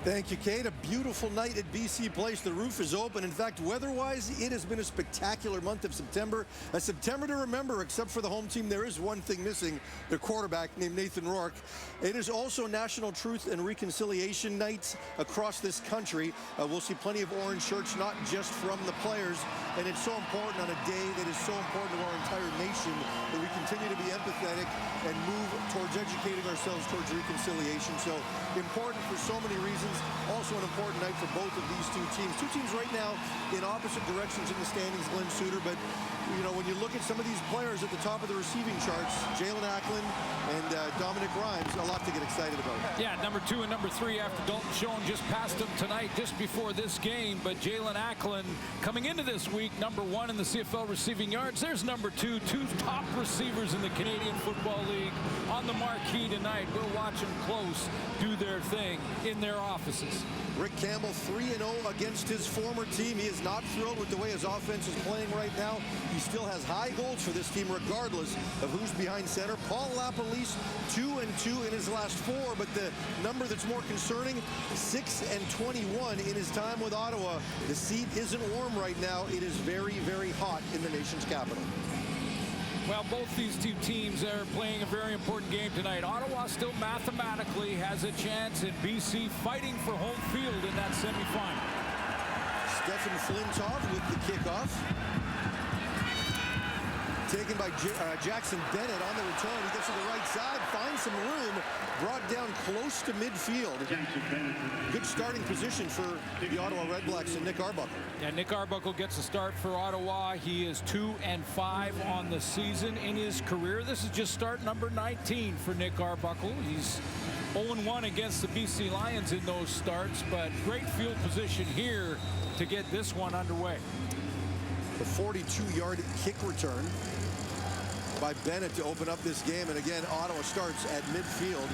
Thank you, Kate. A beautiful night at BC Place. The roof is open. In fact, weather-wise, it has been a spectacular month of September. A September to remember, except for the home team. There is one thing missing, their quarterback named Nathan Rourke. It is also National Truth and Reconciliation Night across this country. We'll see plenty of orange shirts, not just from the players. And it's so important on a day that is so important to our entire nation that we continue to be empathetic and move towards educating ourselves towards reconciliation. So important for so many reasons. Also an important night for both of these two teams. Two teams right now in opposite directions in the standings, Glenn Suter. But, you know, when you look at some of these players at the top of the receiving charts, Jalen Acklin and Dominic Rhymes, a lot to get excited about. Yeah, number 2 and number 3 after Dalton Schoen just passed him tonight, just before this game. But Jalen Acklin coming into this week, number 1 in the CFL receiving yards. There's number 2, two top receivers in the Canadian Football League on the marquee tonight. We'll watch them close do their thing in their offices. Rick Campbell 3-0 against his former team. He is not thrilled with the way his offense is playing right now. He still has high goals for this team regardless of who's behind center. Paul LaPolice 2-2 in his last 4, but the number that's more concerning, 6-21 in his time with Ottawa. The seat isn't warm right now. It is very, very hot in the nation's capital. Well, both these two teams are playing a very important game tonight. Ottawa still mathematically has a chance, and BC fighting for home field in that semifinal. Stefan Flintoff with the kickoff. Taken by Jackson Bennett on the return. He gets to the right side, finds some room, brought down close to midfield. Good starting position for the Ottawa RedBlacks and Nick Arbuckle. Yeah, Nick Arbuckle gets a start for Ottawa. He is 2-5 on the season in his career. This is just start number 19 for Nick Arbuckle. He's 0-1 against the BC Lions in those starts, but great field position here to get this one underway. The 42-yard kick return by Bennett to open up this game. And again, Ottawa starts at midfield.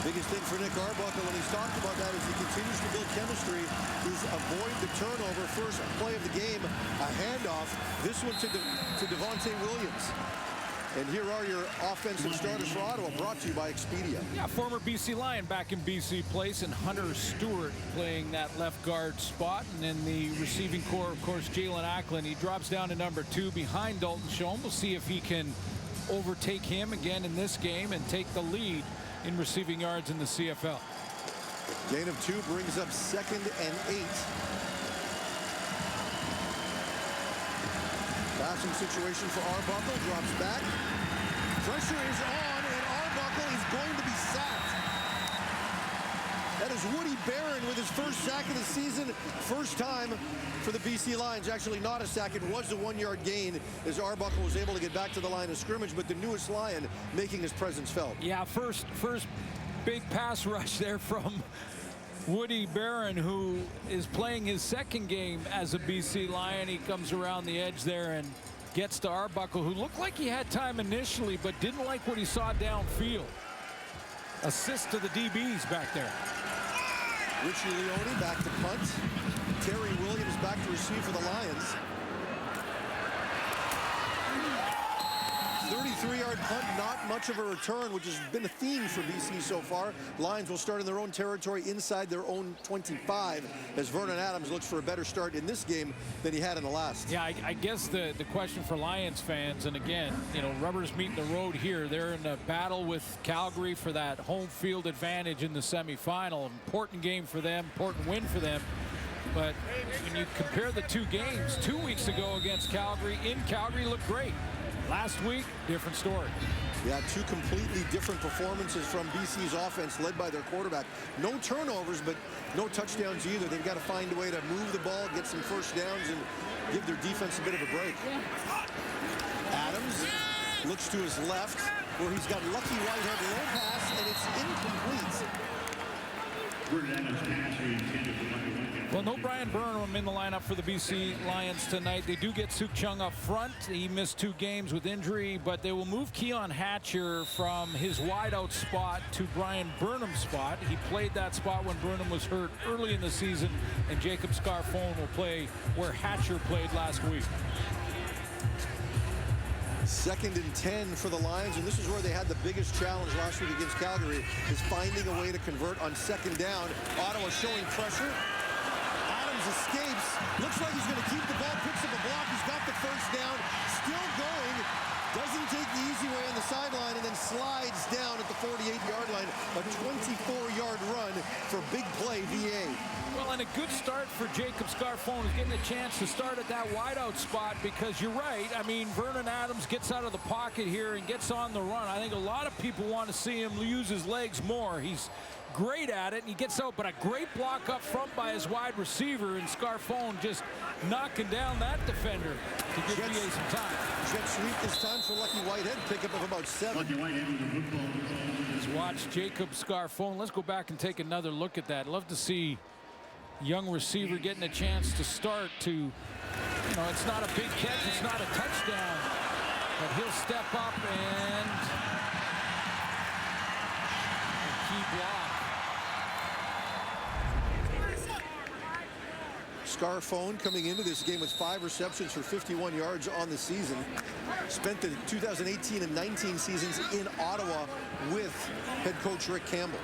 Biggest thing for Nick Arbuckle, when he's talked about that, as he continues to build chemistry, is avoid the turnover. First play of the game, a handoff. This one to Devontae Williams. And here are your offensive starters for Ottawa, brought to you by Expedia. Yeah, former BC Lion back in BC Place, and Hunter Stewart playing that left guard spot. And in the receiving core, of course, Jalen Acklin. He drops down to number 2 behind Dalton Schoen. We'll see if he can overtake him again in this game and take the lead in receiving yards in the CFL. Gain of 2 brings up 2nd and 8. Passing situation for Arbuckle, drops back. Pressure is on, and Arbuckle is going to be sacked. That is Woody Barron with his first sack of the season. First time for the BC Lions. Actually not a sack, it was a 1-yard gain as Arbuckle was able to get back to the line of scrimmage, but the newest Lion making his presence felt. Yeah, first big pass rush there from Woody Barron, who is playing his 2nd game as a BC Lion. He comes around the edge there and gets to Arbuckle, who looked like he had time initially, but didn't like what he saw downfield. Assist to the DBs back there. Richie Leone back to punt. Terry Williams back to receive for the Lions. 33-yard punt, not much of a return, which has been a theme for BC so far. Lions will start in their own territory inside their own 25 as Vernon Adams looks for a better start in this game than he had in the last. Yeah, I guess the question for Lions fans, and again, you know, rubber's meeting the road here. They're in a battle with Calgary for that home field advantage in the semifinal. Important game for them, important win for them. But when you compare the 2 games, 2 weeks ago against Calgary, in Calgary looked great. Last week, different story. Yeah, 2 completely different performances from BC's offense led by their quarterback. No turnovers, but no touchdowns either. They've got to find a way to move the ball, get some first downs, and give their defense a bit of a break. Adams looks to his left, where he's got Lucky Whitehead low pass, and it's incomplete. Well, no Brian Burnham in the lineup for the BC Lions tonight. They do get Suk Chung up front. He missed 2 games with injury, but they will move Keon Hatcher from his wideout spot to Brian Burnham's spot. He played that spot when Burnham was hurt early in the season, and Jacob Scarfone will play where Hatcher played last week. 2nd and 10 for the Lions, and this is where they had the biggest challenge last week against Calgary, is finding a way to convert on 2nd down. Ottawa showing pressure. Adams escapes. Looks like he's going to keep the ball, picks up a block. He's got the first down. Still going. Doesn't take the easy way on the sideline and then slides down at the 48-yard line. A 24-yard run for big play VA. Well, and a good start for Jacob Scarfone is getting a chance to start at that wideout spot, because you're right. I mean, Vernon Adams gets out of the pocket here and gets on the run. I think a lot of people want to see him use his legs more. He's great at it, and he gets out, but a great block up front by his wide receiver, and Scarfone just knocking down that defender to give VA some time. Jet sweep this time for Lucky Whitehead, pickup of about 7. Lucky Whitehead with the football. Let's watch Jacob Scarfone. Let's go back and take another look at that. Love to see young receiver getting a chance to start to, you know, it's not a big catch, it's not a touchdown, but he'll step up and a key block. Scarfone coming into this game with 5 receptions for 51 yards on the season. Spent the 2018 and 19 seasons in Ottawa with head coach Rick Campbell.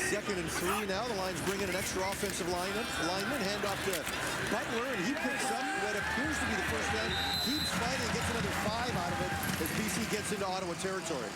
2nd and 3 now. The Lions bring in an extra offensive lineman. Handoff to Butler, and he picks up what appears to be the first down. Keeps fighting, gets another 5 out of it as BC gets into Ottawa territory.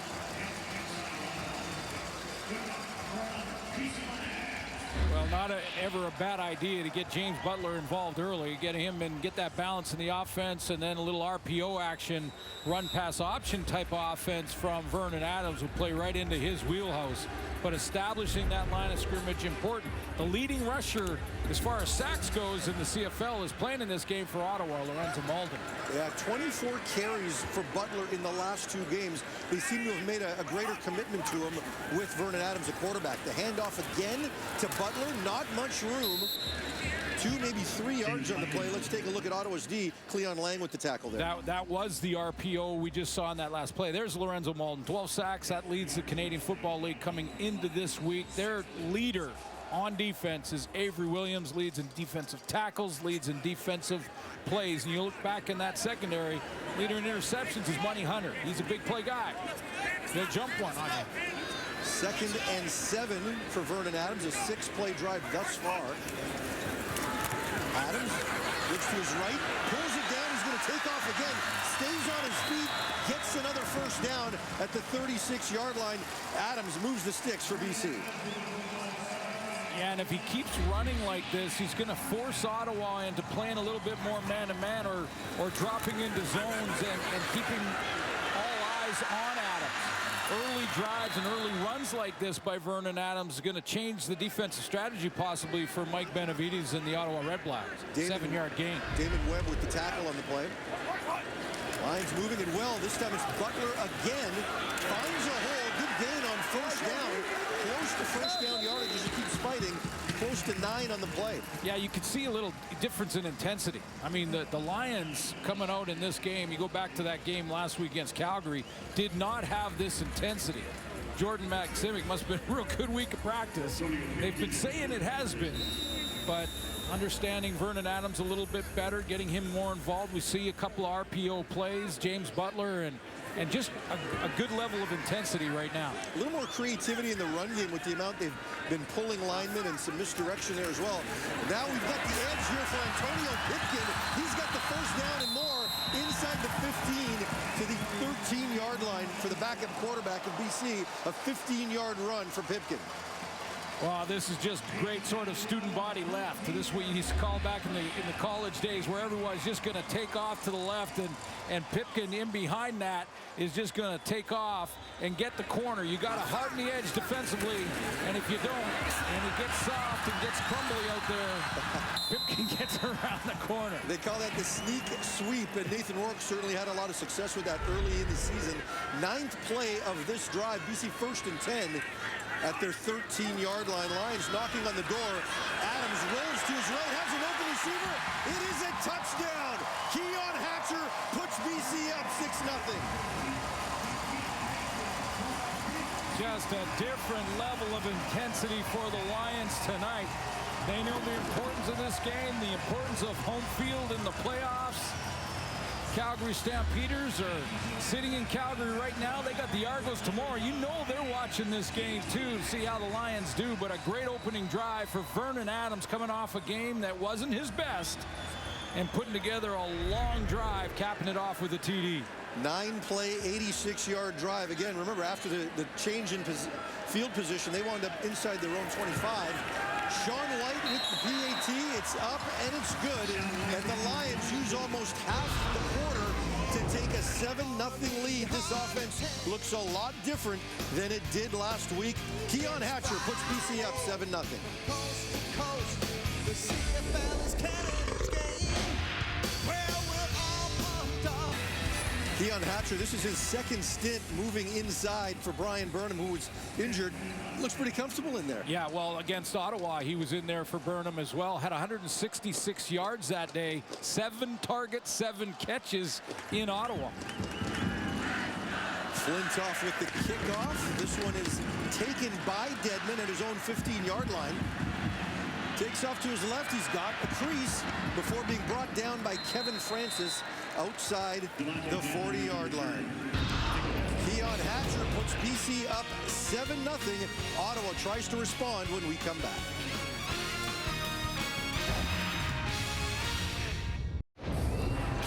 Well, not ever a bad idea to get James Butler involved early, get him and get that balance in the offense, and then a little RPO action, run pass option type of offense from Vernon Adams will play right into his wheelhouse. But establishing that line of scrimmage important. The leading rusher as far as sacks goes in the CFL is playing in this game for Ottawa, Lorenzo Malden. Yeah, 24 carries for Butler in the last 2 games. They seem to have made a greater commitment to him with Vernon Adams, a quarterback. The handoff again to Butler, not much room. 2, maybe 3 yards on the play. Let's take a look at Ottawa's D. Cleon Lang with the tackle there. That was the RPO we just saw in that last play. There's Lorenzo Malden, 12 sacks. That leads the Canadian Football League coming into this week. Their leader on defense is Avery Williams, leads in defensive tackles, leads in defensive plays. And you look back in that secondary, leader in interceptions is Money Hunter. He's a big play guy. They'll jump one on him. 2nd and 7 for Vernon Adams, a 6-play drive thus far. Adams looks to his right, pulls it down. He's going to take off again, stays on his feet, gets another first down at the 36-yard line. Adams moves the sticks for BC. Yeah, and if he keeps running like this, he's going to force Ottawa into playing a little bit more man-to-man or dropping into zones and keeping all eyes on Adams. Early drives and early runs like this by Vernon Adams is going to change the defensive strategy possibly for Mike Benavides and the Ottawa RedBlacks. 7-yard gain. Damon Webb with the tackle on the play. Lions moving it well. This time it's Butler again. Finds a hole. Good gain on first down. Close to first down yardage as he keeps fighting. Close to 9 on the play. Yeah, you can see a little difference in intensity. I mean, the Lions coming out in this game, you go back to that game last week against Calgary, did not have this intensity. Jordan Maximic must have been a real good week of practice. They've been saying it has been, but understanding Vernon Adams a little bit better, getting him more involved. We see a couple of RPO plays, James Butler, and just a good level of intensity right now. A little more creativity in the run game with the amount they've been pulling linemen and some misdirection there as well. Now we've got the edge here for Antonio Pipkin. He's got the first down and more inside the 15 to the 13-yard line for the backup quarterback of BC. A 15-yard run for Pipkin. Wow, this is just great sort of student body left. This is what you used to call back in the college days, where everyone's just going to take off to the left, and Pipkin in behind that is just going to take off and get the corner. You got to harden the edge defensively, and if you don't, and it gets soft and gets crumbly out there, Pipkin gets around the corner. They call that the sneak sweep, and Nathan Rourke certainly had a lot of success with that early in the season. 9th play of this drive, BC 1st and 10. At their 13-yard line. Lions knocking on the door. Adams rolls to his right, has an open receiver. It is a touchdown. Keon Hatcher puts BC up 6-0. Just a different level of intensity for the Lions tonight. They know the importance of this game, the importance of home field in the playoffs. Calgary Stampeders are sitting in Calgary right now. They got the Argos tomorrow. You know they're watching this game too to see how the Lions do. But a great opening drive for Vernon Adams, coming off a game that wasn't his best and putting together a long drive, capping it off with a TD. 9-play, 86-yard drive. Again, remember, after the change in field position, they wound up inside their own 25. Sean White with the PAT. It's up and it's good. And the Lions use almost half the quarter to take a 7-0 lead. This offense looks a lot different than it did last week. Keon Hatcher puts BC up 7-0. Coast to coast, the CFL is Canada's game. Well, we're all pumped up. Keon Hatcher, this is his second stint moving inside for Brian Burnham, who was injured. Looks pretty comfortable in there. Yeah, well, against Ottawa, he was in there for Burnham as well. Had 166 yards that day. 7 targets, 7 catches in Ottawa. Flintoff with the kickoff. This one is taken by Dedman at his own 15-yard line. Takes off to his left. He's got a crease before being brought down by Kevin Francis outside the 40-yard line. Keon Hatcher puts BC up 7-0. Ottawa tries to respond when we come back.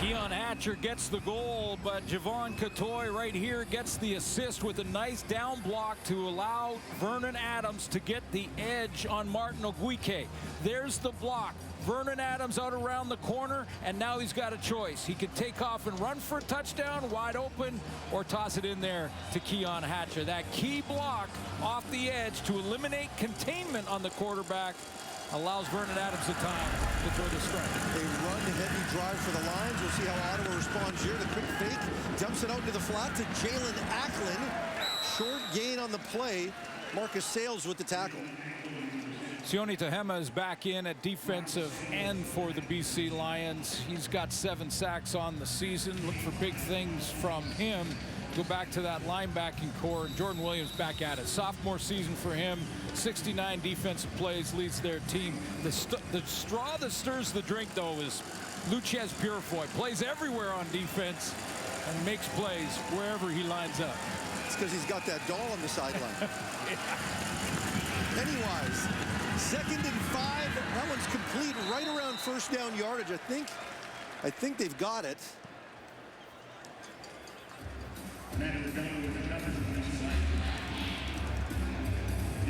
Keon Hatcher gets the goal, but Javon Catoy right here gets the assist with a nice down block to allow Vernon Adams to get the edge on Martin Oguike. There's the block. Vernon Adams out around the corner, and now he's got a choice. He could take off and run for a touchdown wide open, or toss it in there to Keon Hatcher. That key block off the edge to eliminate containment on the quarterback allows Vernon Adams the time to throw the strike. A run-heavy drive for the Lions. We'll see how Ottawa responds here. The quick fake dumps it out into the flat to Jalen Acklin. Short gain on the play. Marcus Sales with the tackle. Sione Tehema is back in at defensive end for the BC Lions. He's got 7 sacks on the season. Look for big things from him. Go back to that linebacking core. Jordan Williams back at it. Sophomore season for him. 69 defensive plays, leads their team. The straw that stirs the drink, though, is Luchez Purifoy. Plays everywhere on defense and makes plays wherever he lines up. It's because he's got that doll on the sideline. Pennywise, 2nd and 5. That one's complete right around first down yardage. I think they've got it.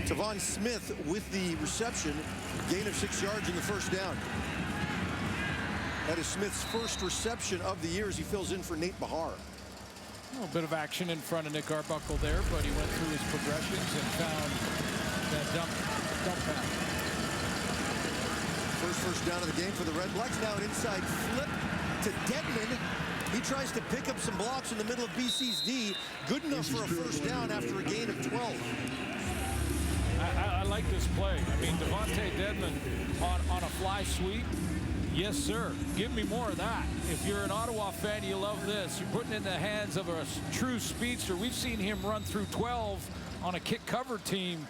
Tavon Smith with the reception. Gain of 6 yards in the first down. That is Smith's first reception of the year as he fills in for Nate Bahar. A little bit of action in front of Nick Arbuckle there, but he went through his progressions and found that dump pass. First down of the game for the RedBlacks. Now an inside flip to Dedman. He tries to pick up some blocks in the middle of BC's D. Good enough for a first down after a gain of 12. I like this play. I mean, Devontae Dedman on a fly sweep. Yes, sir. Give me more of that. If you're an Ottawa fan, you love this. You're putting it in the hands of a true speedster. We've seen him run through 12 on a kick cover team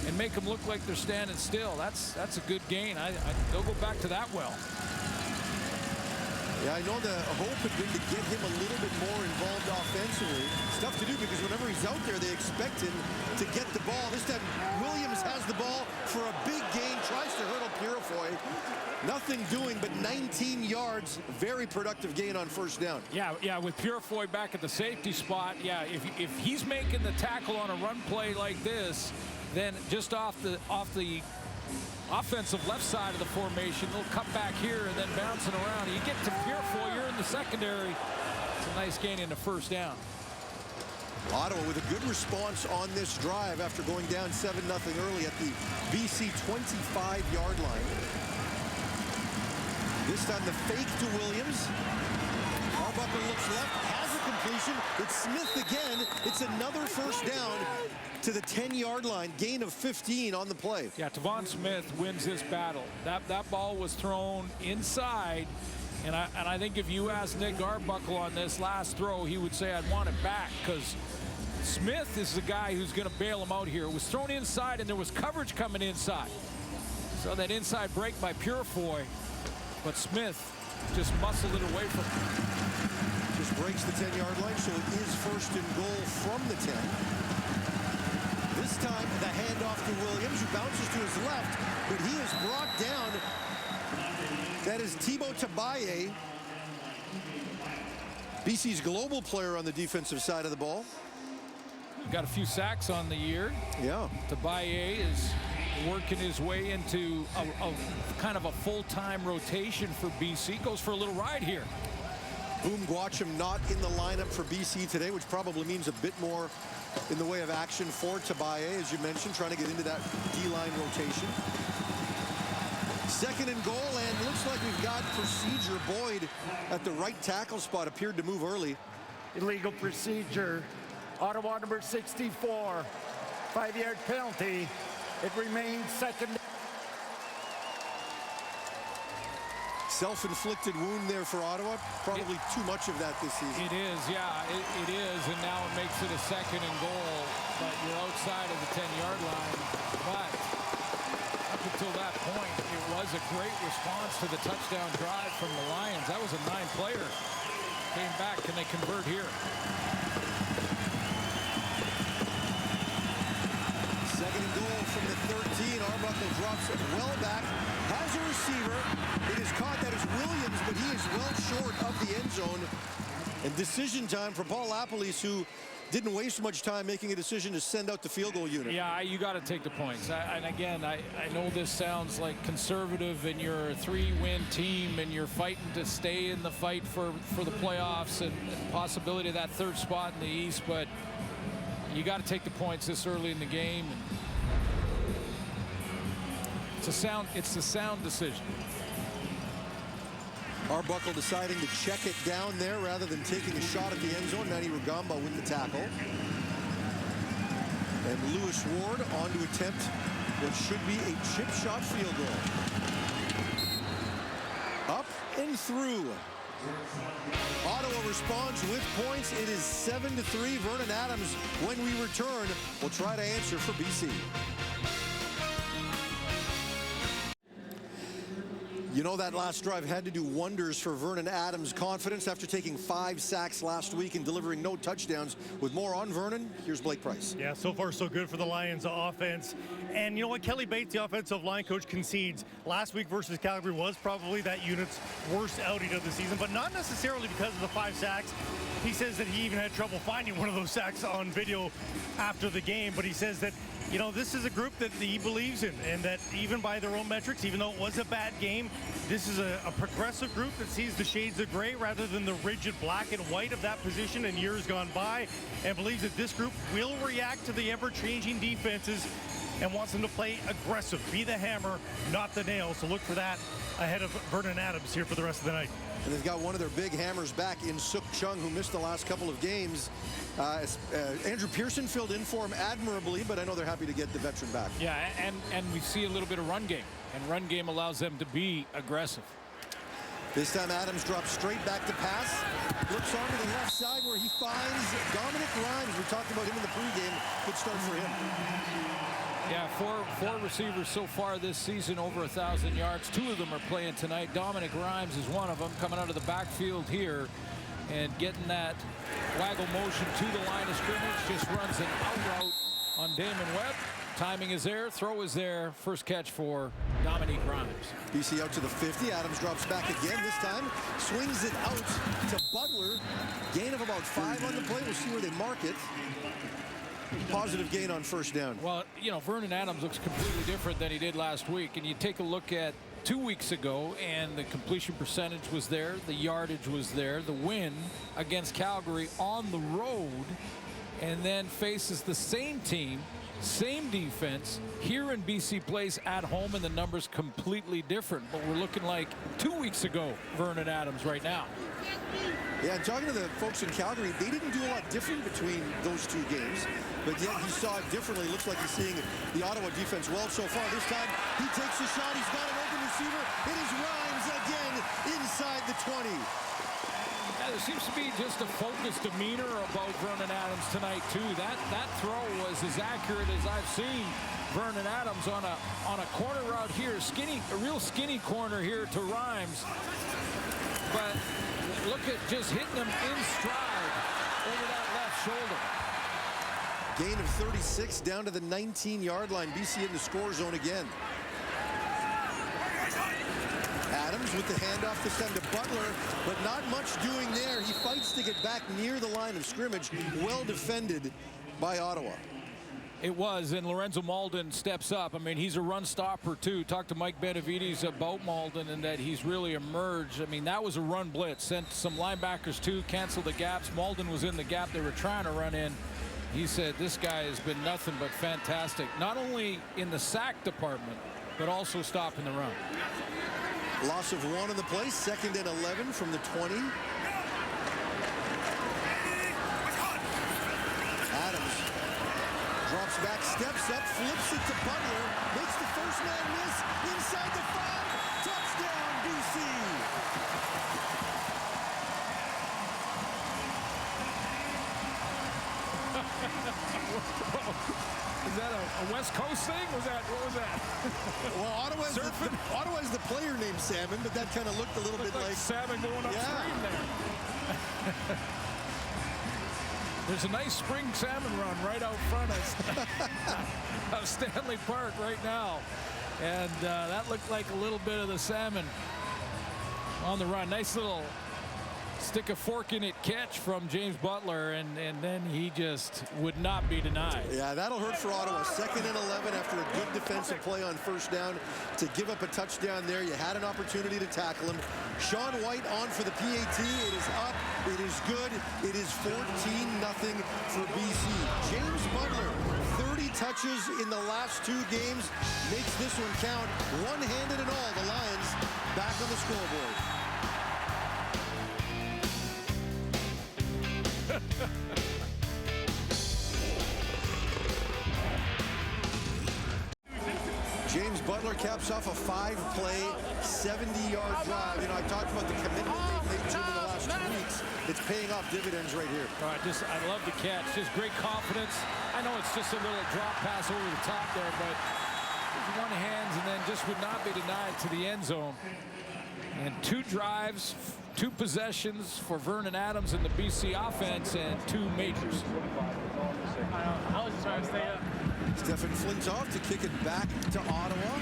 and make them look like they're standing still. That's a good gain. They'll go back to that well. Yeah, I know the hope had been to get him a little bit more involved offensively. It's tough to do because whenever he's out there, they expect him to get the ball. This time, Williams has the ball for a big gain, tries to hurdle Purifoy. Nothing doing but 19 yards. Very productive gain on first down. Yeah, with Purifoy back at the safety spot, yeah, if he's making the tackle on a run play like this, then just off the offensive left side of the formation, they'll cut back here and then bouncing around. You get to Purifoy, you're in the secondary. It's a nice gain in the first down. Ottawa with a good response on this drive after going down 7-0 early at the BC 25-yard line. This time the fake to Williams. Arbuckle looks left, has a completion. It's Smith again. It's another first down to the 10-yard line. Gain of 15 on the play. Yeah, Tavon Smith wins this battle. That ball was thrown inside. And I think if you ask Nick Arbuckle on this last throw, he would say, I'd want it back, because Smith is the guy who's going to bail him out here. It was thrown inside, and there was coverage coming inside. So that inside break by Purefoy, but Smith just muscled it away from him. Just breaks the 10-yard line, so it is first and goal from the 10. This time, the handoff to Williams, who bounces to his left, but he is brought down. That is Thibaut Tabaye, BC's global player on the defensive side of the ball. Got a few sacks on the year. Yeah. Tabaye is working his way into a kind of a full-time rotation for BC. Goes for a little ride here. Boom Guacham not in the lineup for BC today, which probably means a bit more in the way of action for Tabaye, as you mentioned, trying to get into that D-line rotation. Second and goal, and looks like we've got procedure. Boyd at the right tackle spot appeared to move early. Illegal procedure. Ottawa number 64. 5-yard penalty. It remains second. Self-inflicted wound there for Ottawa. Probably too much of that this season. It is, yeah, it is, and now it makes it a second and goal, but you're outside of the 10-yard line. But up until that point, it was a great response to the touchdown drive from the Lions. That was a 9-player. Came back, can they convert here? Second and goal from the 13. Arbuckle drops it well back. Has a receiver. It is caught. That is Williams, but he is well short of the end zone. And decision time for Paul Lapalisse, who didn't waste much time making a decision to send out the field goal unit. Yeah, you got to take the points. And again, I know this sounds like conservative, and you're a 3-win team, and you're fighting to stay in the fight for the playoffs and possibility of that third spot in the East, but you got to take the points this early in the game. And it's a sound decision. Arbuckle deciding to check it down there rather than taking a shot at the end zone. Manny Rugamba with the tackle. And Lewis Ward on to attempt what should be a chip shot field goal. Up and through. Ottawa responds with points. It is 7-3. Vernon Adams, when we return, will try to answer for BC. You know, that last drive had to do wonders for Vernon Adams' confidence after taking 5 sacks last week and delivering no touchdowns. With more on Vernon, here's Blake Price. Yeah, so far so good for the Lions offense. And you know what, Kelly Bates, the offensive line coach, concedes last week versus Calgary was probably that unit's worst outing of the season, but not necessarily because of the 5 sacks. He says that he even had trouble finding one of those sacks on video after the game, but he says that, you know, this is a group that he believes in, and that even by their own metrics, even though it was a bad game, this is a progressive group that sees the shades of gray rather than the rigid black and white of that position in years gone by, and believes that this group will react to the ever-changing defenses and wants them to play aggressive, be the hammer, not the nail. So look for that ahead of Vernon Adams here for the rest of the night. And they've got one of their big hammers back in Suk Chung, who missed the last couple of games. Andrew Pearson filled in for him admirably, but I know they're happy to get the veteran back. Yeah, and we see a little bit of run game, and run game allows them to be aggressive. This time Adams drops straight back to pass. Looks on to the left side where he finds Dominic Rhymes. We talked about him in the pregame. Good start for him. Yeah, four receivers so far this season over 1,000 yards. 2 of them are playing tonight. Dominic Rhymes is one of them, coming out of the backfield here and getting that waggle motion to the line of scrimmage. Just runs an out route on Damon Webb. Timing is there, throw is there. First catch for Dominic Rhymes. BC out to the 50. Adams drops back again. This time swings it out to Butler. Gain of about 5 on the play. We'll see where they mark it. Positive gain on first down. Well, you know, Vernon Adams looks completely different than he did last week. And you take a look at 2 weeks ago, and the completion percentage was there, the yardage was there, the win against Calgary on the road, and then faces the same team, same defense here in BC Place at home, and the numbers completely different. But we're looking like 2 weeks ago Vernon Adams right now. Yeah, talking to the folks in Calgary, they didn't do a lot different between those 2 games, but yet he saw it differently. Looks like he's seeing the Ottawa defense well so far. This time he takes a shot. He's got an open receiver. It is Rhymes again inside the 20. Yeah, there seems to be just a focused demeanor about Vernon Adams tonight too. That throw was as accurate as I've seen Vernon Adams on a corner route here, a real skinny corner here to Rhymes. But look at just hitting him in stride over that left shoulder. Gain of 36 down to the 19-yard line. BC in the score zone again. Adams with the handoff this time to Butler, but not much doing there. He fights to get back near the line of scrimmage. Well defended by Ottawa. It was, and Lorenzo Malden steps up. I mean, he's a run stopper too. Talked to Mike Benavides about Malden and that he's really emerged. I mean, that was a run blitz. Sent some linebackers too, canceled the gaps. Malden was in the gap they were trying to run in. He said this guy has been nothing but fantastic, not only in the sack department, but also stopping the run. Loss of 1 on the play, 2nd and 11 from the 20. Adams drops back, steps up, flips it to Butler, makes the first man miss, inside the 5, touchdown BC. Is that a West Coast thing? What was that? Well, Ottawa is the player named Salmon, but that kind of looked a little bit like salmon going upstream there. There's a nice spring salmon run right out front of Stanley Park right now. And that looked like a little bit of the salmon on the run. Nice little stick a fork in it catch from James Butler, and then he just would not be denied. Yeah, that'll hurt for Ottawa. 2nd and 11 after a good defensive play on first down. To give up a touchdown there, you had an opportunity to tackle him. Sean White on for the PAT. It is up. It is good. It is 14-0 for BC. James Butler, 30 touches in the last 2 games. Makes this one count. One-handed and all, the Lions back on the scoreboard. James Butler caps off a 5-play, 70-yard drive. You know, I talked about the commitment they've made to him in the last 2 weeks. It's paying off dividends right here. All right, I love the catch. Just great confidence. I know it's just a little drop pass over the top there, but one hands and then just would not be denied to the end zone. And 2 drives, 2 possessions for Vernon Adams in the BC offense, and 2 majors. I was just trying to stay up. Stefan Flintoff to kick it back to Ottawa.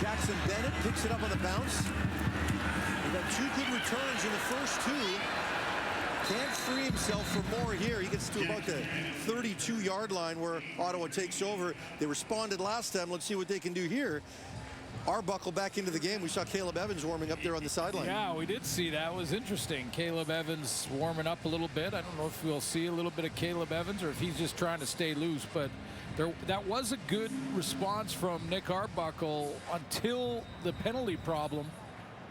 Jackson Bennett picks it up on the bounce. We've got 2 good returns in the first 2. Can't free himself for more here. He gets to about the 32-yard line where Ottawa takes over. They responded last time. Let's see what they can do here. Arbuckle back into the game. We saw Caleb Evans warming up there on the sideline. Yeah, we did see that. It was interesting. Caleb Evans warming up a little bit. I don't know if we'll see a little bit of Caleb Evans or if he's just trying to stay loose, but that was a good response from Nick Arbuckle until the penalty problem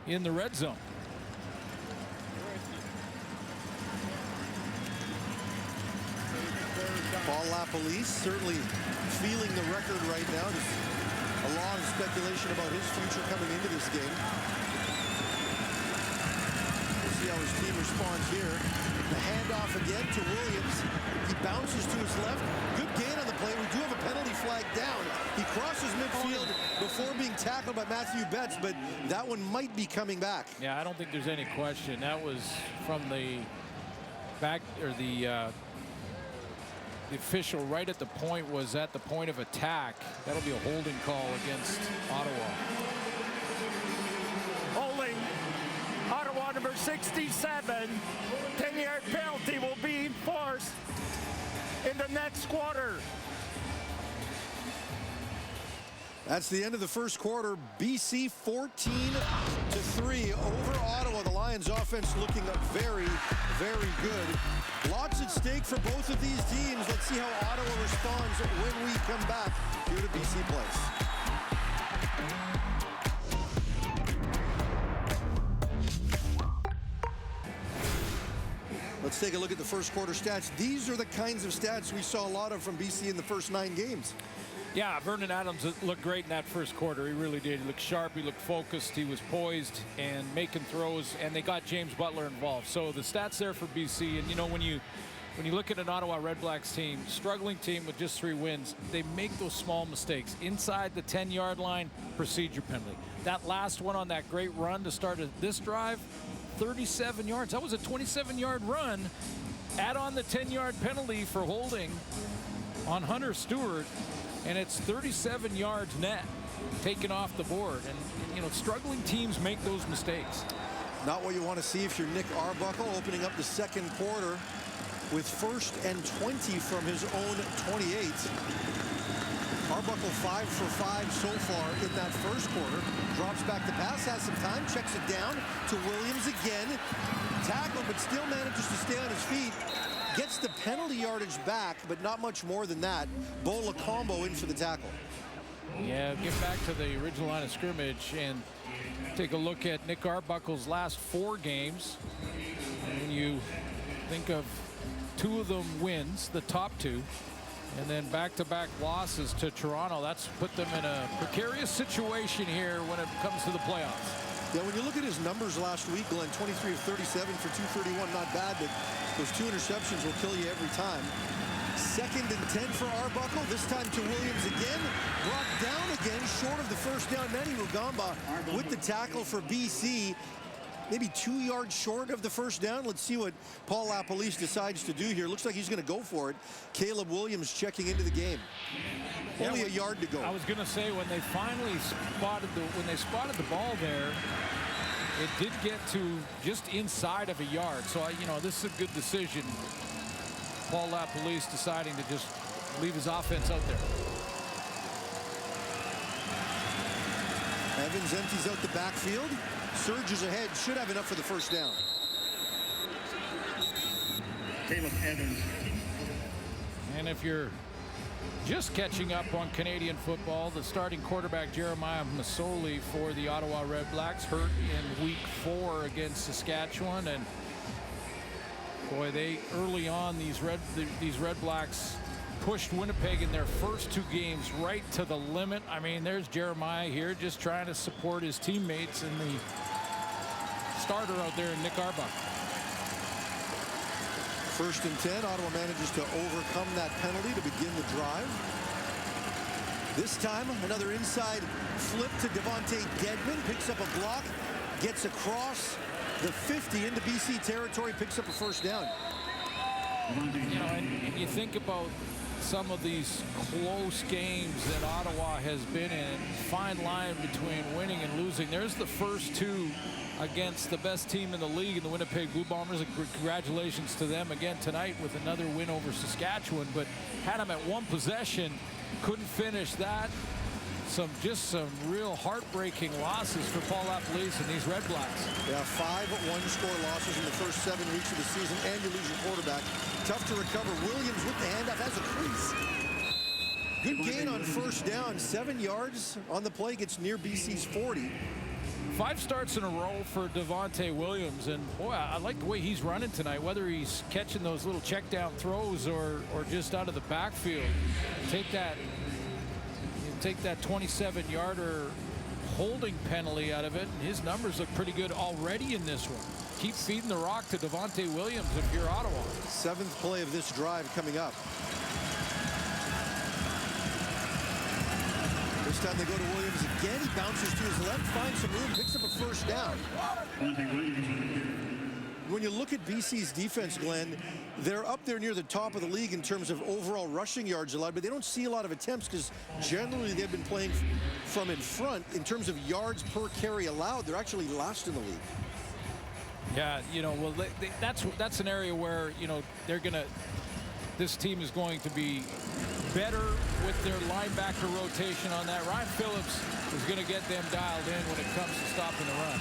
in the red zone. Paul LaPolice certainly feeling the record right now. Just a lot of speculation about his future coming into this game. We'll see how his team responds here. The handoff again to Williams. He bounces to his left. Good gain on the play. We do have a penalty flag down. He crosses midfield before being tackled by Matthew Betts, but that one might be coming back. Yeah, I don't think there's any question. That was from the back, or the official right at the point was at the point of attack. That'll be a holding call against Ottawa. Holding. Ottawa number 67. 10-yard penalty will be enforced in the next quarter. That's the end of the first quarter. BC 14-3 over Ottawa. The Lions offense looking very, very good. Lots at stake for both of these teams. Let's see how Ottawa responds when we come back here to BC Place. Let's take a look at the first quarter stats. These are the kinds of stats we saw a lot of from BC in the first 9 games. Yeah, Vernon Adams looked great in that first quarter. He really did. He looked sharp. He looked focused. He was poised and making throws, and they got James Butler involved. So the stats there for BC. And, you know, when you look at an Ottawa RedBlacks team, struggling team with just 3 wins, they make those small mistakes. Inside the 10-yard line, procedure penalty. That last one on that great run to start this drive, 37 yards. That was a 27-yard run. Add on the 10-yard penalty for holding on Hunter Stewart, and it's 37 yards net taken off the board. And you know, struggling teams make those mistakes. Not what you want to see if you're Nick Arbuckle, opening up the second quarter with 1st and 20 from his own 28. Arbuckle 5 for 5 so far in that first quarter. Drops back the pass, has some time, checks it down to Williams again. Tackle, but still manages to stay on his feet. Gets the penalty yardage back, but not much more than that. Bola combo in for the tackle. Yeah, get back to the original line of scrimmage and take a look at Nick Arbuckle's last 4 games. When you think of 2 of them wins, the top 2, and then back-to-back losses to Toronto, that's put them in a precarious situation here when it comes to the playoffs. Yeah, when you look at his numbers last week, Glenn, 23 of 37 for 231, not bad, but those 2 interceptions will kill you every time. 2nd and 10 for Arbuckle, this time to Williams again. Brought down again, short of the first down. Manny Rugamba with the tackle for BC. Maybe 2 yards short of the first down. Let's see what Paul LaPolice decides to do here. Looks like he's going to go for it. Caleb Williams checking into the game. Only a yard to go. I was going to say, when they finally spotted the ball there, it did get to just inside of a yard. So, you know, this is a good decision. Paul LaPolice deciding to just leave his offense out there. Evans empties out the backfield. Surges ahead, should have enough for the first down. Caleb Evans. And if you're just catching up on Canadian football, the starting quarterback Jeremiah Masoli for the Ottawa RedBlacks hurt in week 4 against Saskatchewan, and boy, they early on these RedBlacks pushed Winnipeg in their first 2 games right to the limit. I mean, there's Jeremiah here just trying to support his teammates and the starter out there in Nick Arbuckle. 1st and 10. Ottawa manages to overcome that penalty to begin the drive. This time, another inside flip to Devontae Dedman. Picks up a block, gets across the 50 into BC territory, picks up a first down. You know, and you think about some of these close games that Ottawa has been in, fine line between winning and losing. There's the first 2 against the best team in the league in the Winnipeg Blue Bombers. And congratulations to them again tonight with another win over Saskatchewan, but had them at 1 possession, couldn't finish that. Some real heartbreaking losses for Paul LaPolice and these RedBlacks. Yeah, 5 one-score losses in the first 7 weeks of the season, and you lose your quarterback. Tough to recover. Williams with the handoff, has a crease. Good gain on first down, 7 yards on the play, gets near BC's 40. 5 starts in a row for Devontae Williams, and boy, I like the way he's running tonight, whether he's catching those little check down throws or just out of the backfield. Take that 27-yarder holding penalty out of it, and his numbers look pretty good already in this one. Keep feeding the rock to Devontae Williams if you're Ottawa. 7th play of this drive coming up. This time they go to Williams again. He bounces to his left, finds some room, picks up a first down. When you look at BC's defense, Glenn, they're up there near the top of the league in terms of overall rushing yards allowed, but they don't see a lot of attempts because generally they've been playing from in front. In terms of yards per carry allowed, they're actually last in the league. Yeah, you know, well, that's an area where, you know, this team is going to be better with their linebacker rotation on that. Ryan Phillips is going to get them dialed in when it comes to stopping the run.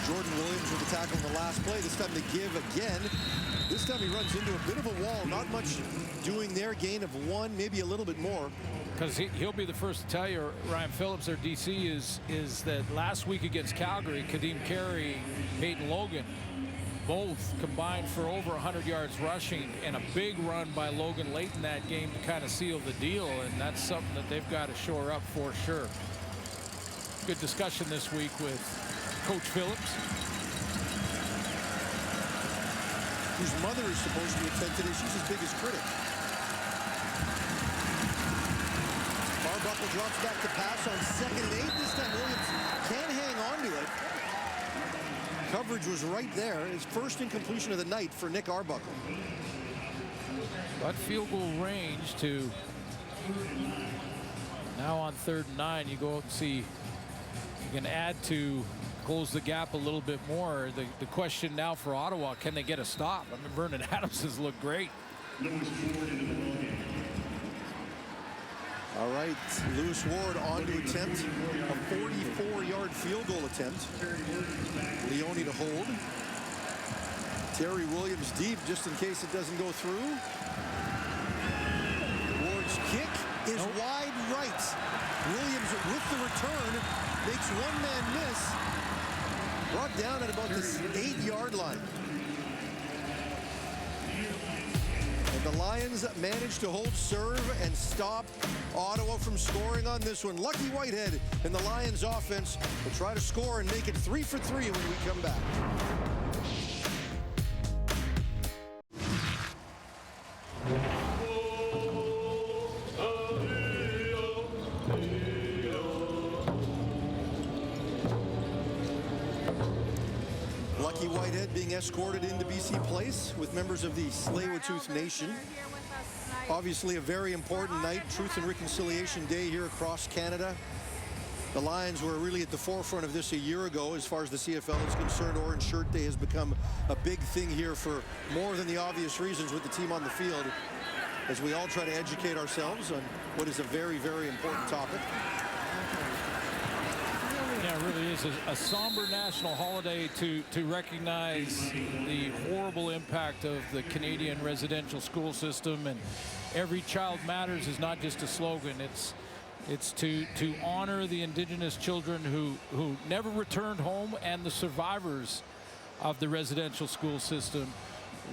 Jordan Williams with the tackle in the last play. This time they give again. This time he runs into a bit of a wall. Not much doing there. Gain of 1, maybe a little bit more. Because he'll be the first to tell you, Ryan Phillips, their DC, is that last week against Calgary, Kadeem Carey, Peyton Logan both combined for over 100 yards rushing, and a big run by Logan late in that game to kind of seal the deal, and that's something that they've got to shore up for sure. Good discussion this week with Coach Phillips, whose mother is supposed to attend today. She's his biggest critic. Arbuckle drops back to pass on 2nd and 8. This time Williams can hang on to it. Coverage was right there. His first incompletion of the night for Nick Arbuckle. But field goal range to now on 3rd and 9. You go out and see you can add to close the gap a little bit more. The question now for Ottawa, can they get a stop? I mean, Vernon Adams has looked great. All right, Lewis Ward on to attempt a 44-yard field goal attempt. Leone to hold. Terry Williams deep just in case it doesn't go through. Ward's kick is wide right. Williams with the return makes one man miss. Brought down at about the 8-yard line. And the Lions managed to hold serve and stop Ottawa from scoring on this one. Lucky Whitehead and the Lions offense will try to score and make it 3 for 3 when we come back. Lucky Whitehead being escorted into BC Place with members of the Tsleil-Waututh Nation. Obviously a very important night, Truth and Reconciliation Day here across Canada. The Lions were really at the forefront of this a year ago as far as the CFL is concerned. Orange Shirt Day has become a big thing here for more than the obvious reasons with the team on the field, as we all try to educate ourselves on what is a very, very important topic. Yeah, it really is a somber national holiday to recognize the horrible impact of the Canadian residential school system. And every child matters is not just a slogan. It's to honor the Indigenous children who never returned home and the survivors of the residential school system,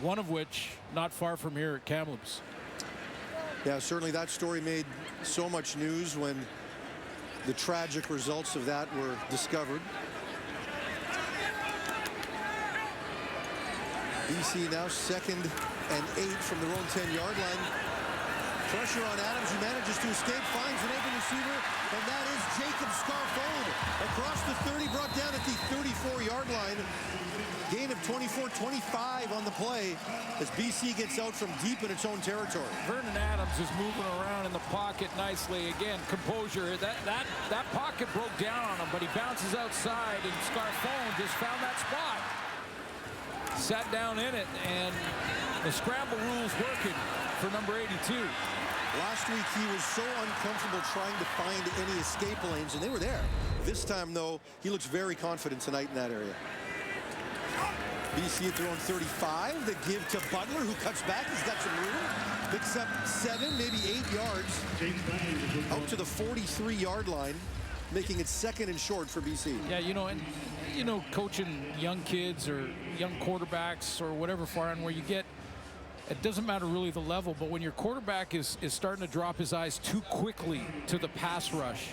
one of which not far from here at Kamloops. Yeah, certainly that story made so much news when the tragic results of that were discovered. BC now 2nd and 8 from their own 10-yard line. Pressure on Adams, who manages to escape, finds an open receiver, and that is Jacob Scarfone across the 30, brought down at the 34-yard line. Gain of 24-25 on the play as BC gets out from deep in its own territory. Vernon Adams is moving around in the pocket nicely. Again, composure. That pocket broke down on him, but he bounces outside, and Scarfone just found that spot. Sat down in it, and the scramble rule's working for number 82. Last week, he was so uncomfortable trying to find any escape lanes, and they were there. This time, though, he looks very confident tonight in that area. BC at their own 35. The give to Butler, who cuts back. He's got some room. Picks up 7, maybe 8 yards. Out to the 43-yard line, making it 2nd and short for BC. Yeah, coaching young kids or young quarterbacks or whatever far on where you get, it doesn't matter really the level, but when your quarterback is starting to drop his eyes too quickly to the pass rush,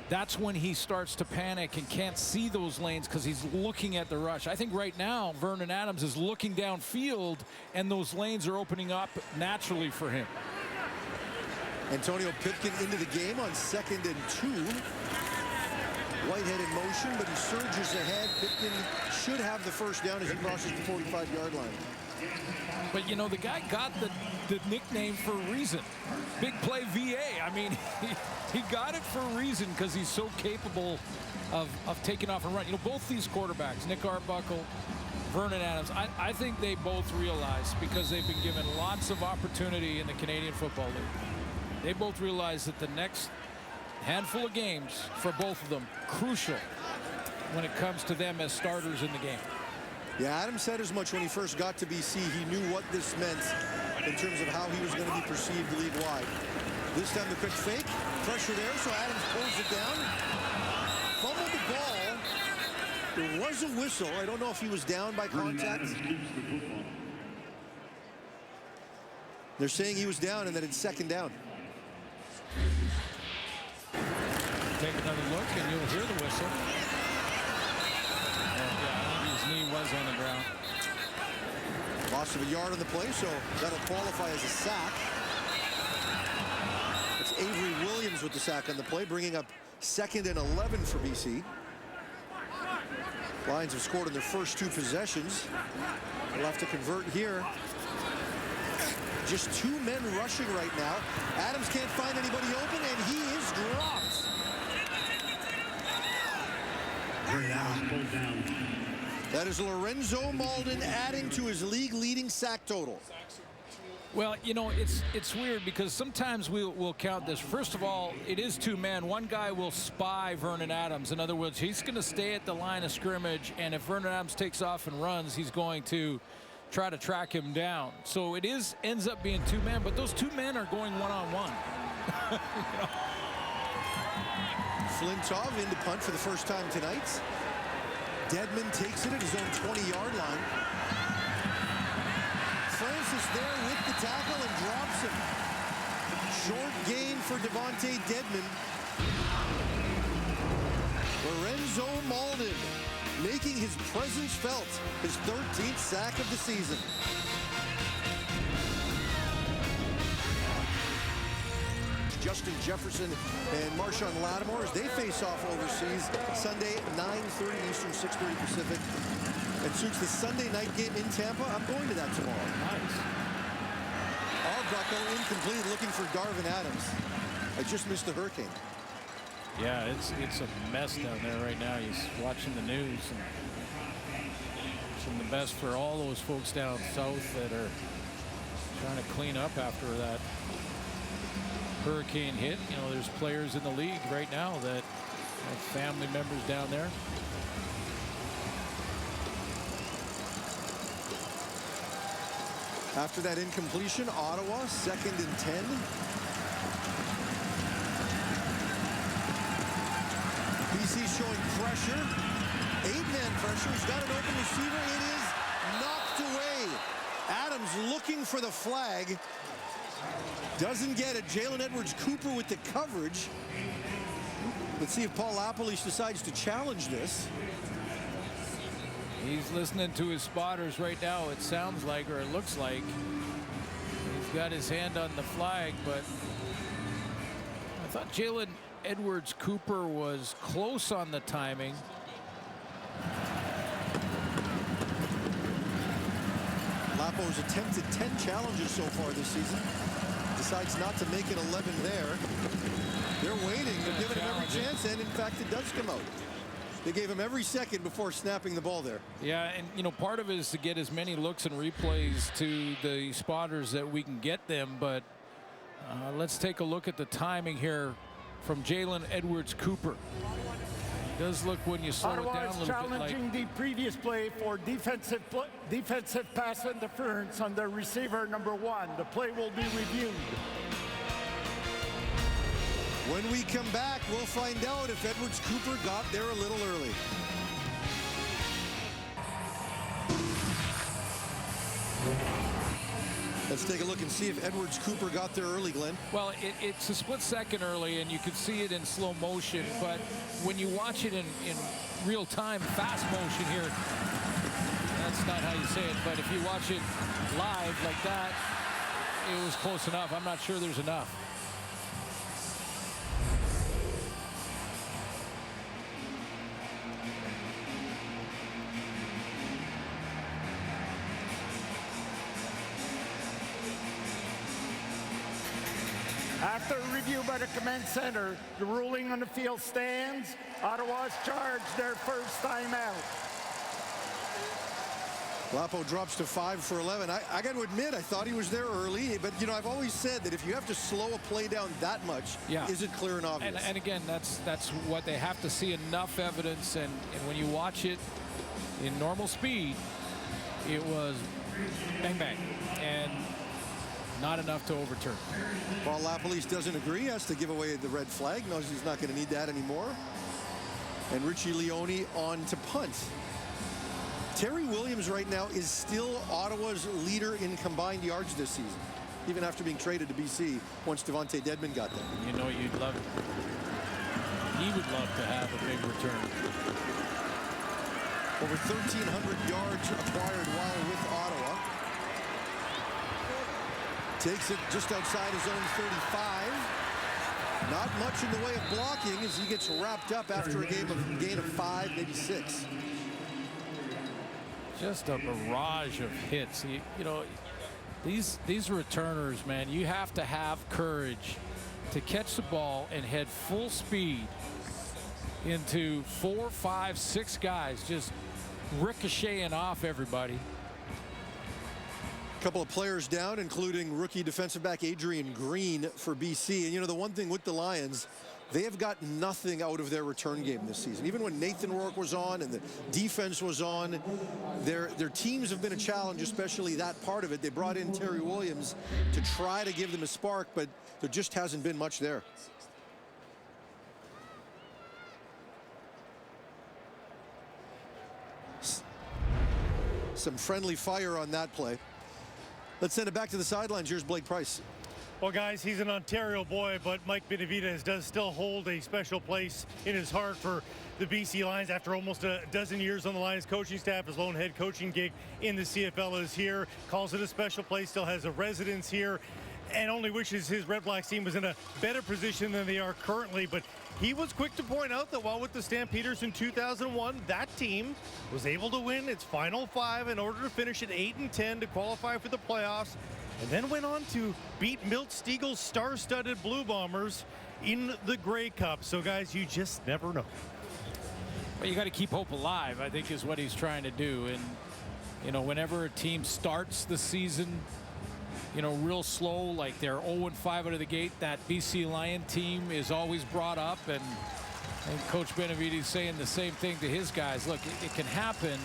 that's when he starts to panic and can't see those lanes because he's looking at the rush. I think right now, Vernon Adams is looking downfield, and those lanes are opening up naturally for him. Antonio Pipkin into the game on 2nd and 2. Whitehead in motion, but he surges ahead. Pipkin should have the first down as he crosses the 45-yard line. But, the guy got the nickname for a reason. Big play VA. I mean, he got it for a reason because he's so capable of taking off and running. Both these quarterbacks, Nick Arbuckle, Vernon Adams, I think they both realize, because they've been given lots of opportunity in the Canadian Football League, they both realize that the next handful of games for both of them, crucial when it comes to them as starters in the game. Yeah, Adams said as much when he first got to BC. He knew what this meant in terms of how he was going to be perceived league-wide. This time the quick fake. Pressure there, so Adams pulls it down. Fumbled the ball. There was a whistle. I don't know if he was down by Vernon contact. Adams keeps the football. They're saying he was down and that it's second down. Take another look and you'll hear the whistle. Yeah, his knee was on the ground. Loss of a yard on the play, so that'll qualify as a sack. It's Avery Williams with the sack on the play, bringing up 2nd and 11 for BC. Lions have scored in their first 2 possessions. They'll have to convert here. Just 2 men rushing right now. Adams can't find anybody open, and he is dropped. Pulled down. That is Lorenzo Malden adding to his league-leading sack total. Well, you know, it's weird because sometimes we'll count this. First of all, it is 2 men. One guy will spy Vernon Adams. In other words, he's going to stay at the line of scrimmage, and if Vernon Adams takes off and runs, he's going to try to track him down. So it ends up being 2 men, but those 2 men are going one-on-one. You know? Flintov into punt for the first time tonight. Dedman takes it at his own 20-yard line. Francis there with the tackle and drops him. Short gain for Devontae Dedman. Lorenzo Malden making his presence felt, his 13th sack of the season. Justin Jefferson and Marshawn Lattimore as they face off overseas Sunday 9:30 Eastern, 6:30 Pacific. It suits the Sunday night game in Tampa. I'm going to that tomorrow. Nice. Arbuckle incomplete, looking for Darvin Adams. I just missed the hurricane. Yeah, it's a mess down there right now. He's watching the news. And wishing the best for all those folks down south that are trying to clean up after that hurricane hit. You know, there's players in the league right now that have family members down there. After that incompletion, Ottawa 2nd and 10. BC showing pressure. 8-man pressure. He's got an open receiver. It is knocked away. Adams looking for the flag. Doesn't get it. Jalen Edwards-Cooper with the coverage. Let's see if Paul Lapalisse decides to challenge this. He's listening to his spotters right now, it sounds like, or it looks like. He's got his hand on the flag, but I thought Jalen Edwards-Cooper was close on the timing. Lapo's attempted 10 challenges so far this season. Decides not to make it 11 there. They're waiting. They're giving him every chance, and in fact, it does come out. They gave him every second before snapping the ball there. Yeah, and you know, part of it is to get as many looks and replays to the spotters that we can get them, but let's take a look at the timing here from Jalen Edwards-Cooper. It does look, when you slow Ottawa it down a is little bit, challenging like the previous play for defensive pass interference on the receiver number 1. The play will be reviewed. When we come back, we'll find out if Edwards-Cooper got there a little early. Let's take a look and see if Edwards-Cooper got there early, Glenn. well, it's a split second early, and you can see it in slow motion, but when you watch it in real time, fast motion here, that's not how you say it, but if you watch it live like that, it was close enough. I'm not sure there's enough. After review by the command center, the ruling on the field stands. Ottawa's charged their first timeout. Lapo drops to 5 for 11. I got to admit, I thought he was there early, but you know, I've always said that if you have to slow a play down that much, is it clear and obvious? And again, that's what they have to see, enough evidence, and when you watch it in normal speed, it was bang bang and not enough to overturn. Paul Lapalisse doesn't agree, has to give away the red flag, knows he's not going to need that anymore. And Richie Leone on to punt. Terry Williams right now is still Ottawa's leader in combined yards this season, even after being traded to BC once Devontae Dedmon got there. You know, he would love to have a big return. Over 1,300 yards acquired while with Ottawa. Takes it just outside his own 35. Not much in the way of blocking as he gets wrapped up after a gain of 5, maybe 6. Just a barrage of hits. You know, these returners, man, you have to have courage to catch the ball and head full speed into 4, 5, 6 guys just ricocheting off everybody. A couple of players down, including rookie defensive back Adrian Green for BC. And, you know, the one thing with the Lions, they have got nothing out of their return game this season. Even when Nathan Rourke was on and the defense was on, their teams have been a challenge, especially that part of it. They brought in Terry Williams to try to give them a spark, but there just hasn't been much there. Some friendly fire on that play. Let's send it back to the sidelines. Here's Blake Price. Well, guys, he's an Ontario boy, but Mike Benavidez does still hold a special place in his heart for the BC Lions. After almost a dozen years on the Lions coaching staff, his lone head coaching gig in the CFL is here. Calls it a special place, still has a residence here, and only wishes his RedBlacks team was in a better position than they are currently. But he was quick to point out that while with the Stampeders in 2001, that team was able to win its final 5 in order to finish at 8-10 to qualify for the playoffs, and then went on to beat Milt Stiegel's star-studded Blue Bombers in the Grey Cup. So, guys, you just never know. Well, you got to keep hope alive, I think, is what he's trying to do. And, you know, whenever a team starts the season, you know, real slow, like they're 0-5 out of the gate, that BC Lion team is always brought up. And Coach Benavidez saying the same thing to his guys. Look, it can happen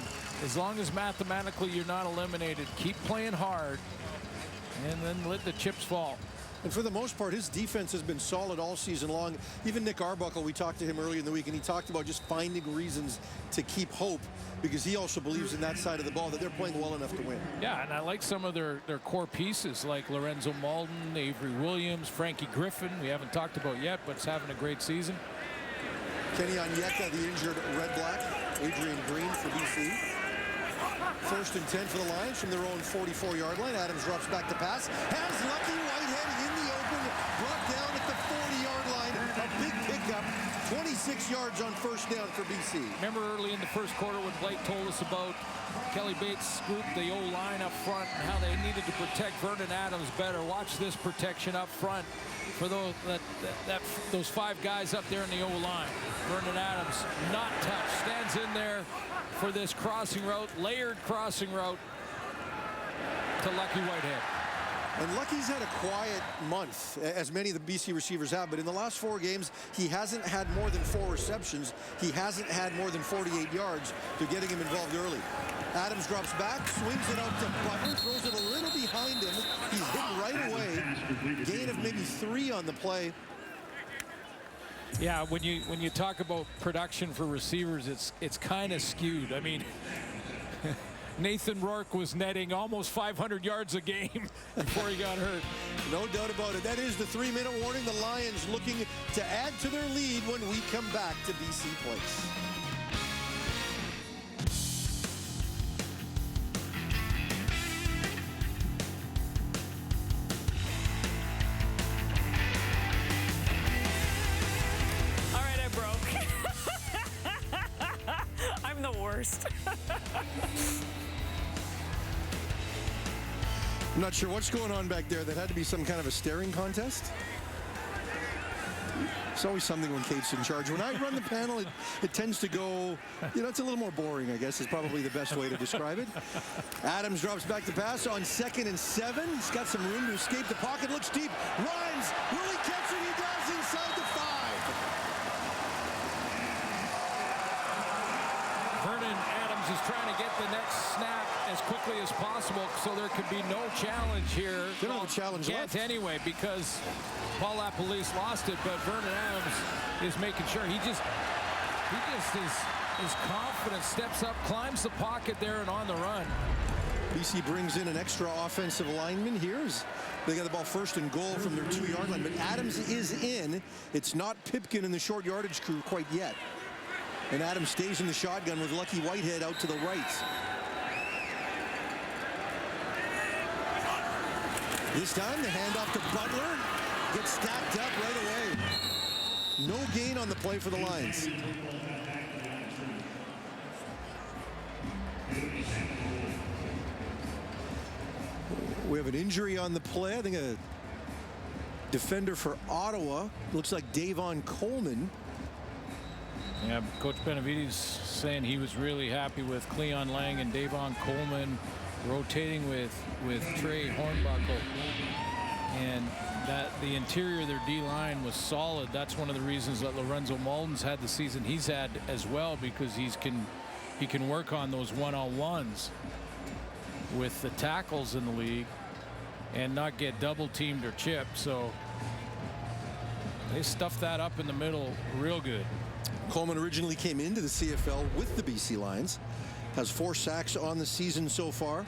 as long as mathematically you're not eliminated. Keep playing hard and then let the chips fall. And for the most part, his defense has been solid all season long. Even Nick Arbuckle, we talked to him earlier in the week, and he talked about just finding reasons to keep hope, because he also believes in that side of the ball, that they're playing well enough to win. Yeah, and I like some of their core pieces, like Lorenzo Malden, Avery Williams, Frankie Griffin, we haven't talked about yet, but is having a great season. Kenny Onyeka, the injured Red-Black. Adrian Green for BC. 1st and 10 for the Lions from their own 44-yard line. Adams drops back to pass. Has Lucky Whitehead in the open. Brought down at the 40-yard line. A big pickup. 26 yards on 1st down for BC. Remember early in the 1st quarter when Blake told us about Kelly Bates' group, the O-line up front, and how they needed to protect Vernon Adams better. Watch this protection up front for those 5 guys up there in the O-line. Vernon Adams not touched, stands in there for this crossing route, layered crossing route to Lucky Whitehead. And Lucky's had a quiet month, as many of the BC receivers have, but in the last 4 games, he hasn't had more than 4 receptions. He hasn't had more than 48 yards. They're getting him involved early. Adams drops back, swings it out to Butler, throws it a little behind him. He's hit right away. Gain of maybe 3 on the play. Yeah, when you talk about production for receivers, it's kind of skewed. I mean, Nathan Rourke was netting almost 500 yards a game before he got hurt. No doubt about it. That is the 3-minute warning. The Lions looking to add to their lead when we come back to BC Place. I'm not sure what's going on back there. That had to be some kind of a staring contest. It's always something when Kate's in charge. When I run the panel, it tends to go, you know, it's a little more boring, I guess, is probably the best way to describe it. Adams drops back to pass on 2nd and 7. He's got some room to escape the pocket. Looks deep. Rhymes. Will he catch it? He does inside the 5. Vernon Adams is trying to get the next snap as quickly as possible so there could be no challenge here. They don't have a challenge left anyway, because Paul LaPolice lost it, but Vernon Adams is making sure. He just is confident, steps up, climbs the pocket there and on the run. BC brings in an extra offensive lineman here as they got the ball first and goal from their 2-yard line. But Adams is in. It's not Pipkin in the short yardage crew quite yet. And Adams stays in the shotgun with Lucky Whitehead out to the right. This time the handoff to Butler gets stacked up right away. No gain on the play for the Lions. We have an injury on the play. I think a defender for Ottawa. Looks like Davon Coleman. Yeah, Coach Benavides saying he was really happy with Cleon Lang and Davon Coleman rotating with Trey Hornbuckle, and that the interior of their D-line was solid. That's one of the reasons that Lorenzo Malden's had the season he's had as well, because he can work on those one-on-ones with the tackles in the league and not get double teamed or chipped. So they stuffed that up in the middle real good. Coleman originally came into the CFL with the BC Lions. Has 4 sacks on the season so far.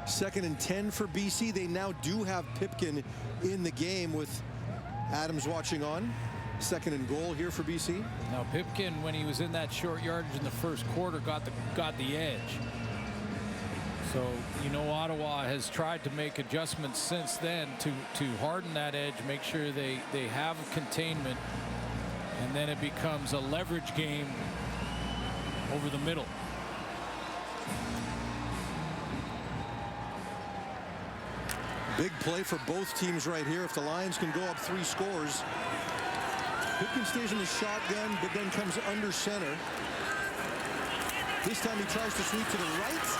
2nd and 10 for BC. They now do have Pipkin in the game with Adams watching on. 2nd and goal here for BC. Now Pipkin, when he was in that short yardage in the first quarter, got the edge. So, you know, Ottawa has tried to make adjustments since then to harden that edge, make sure they have containment, and then it becomes a leverage game over the middle. Big play for both teams right here. If the Lions can go up 3 scores. Pipkin stays in the shotgun, but then comes under center. This time he tries to sweep to the right.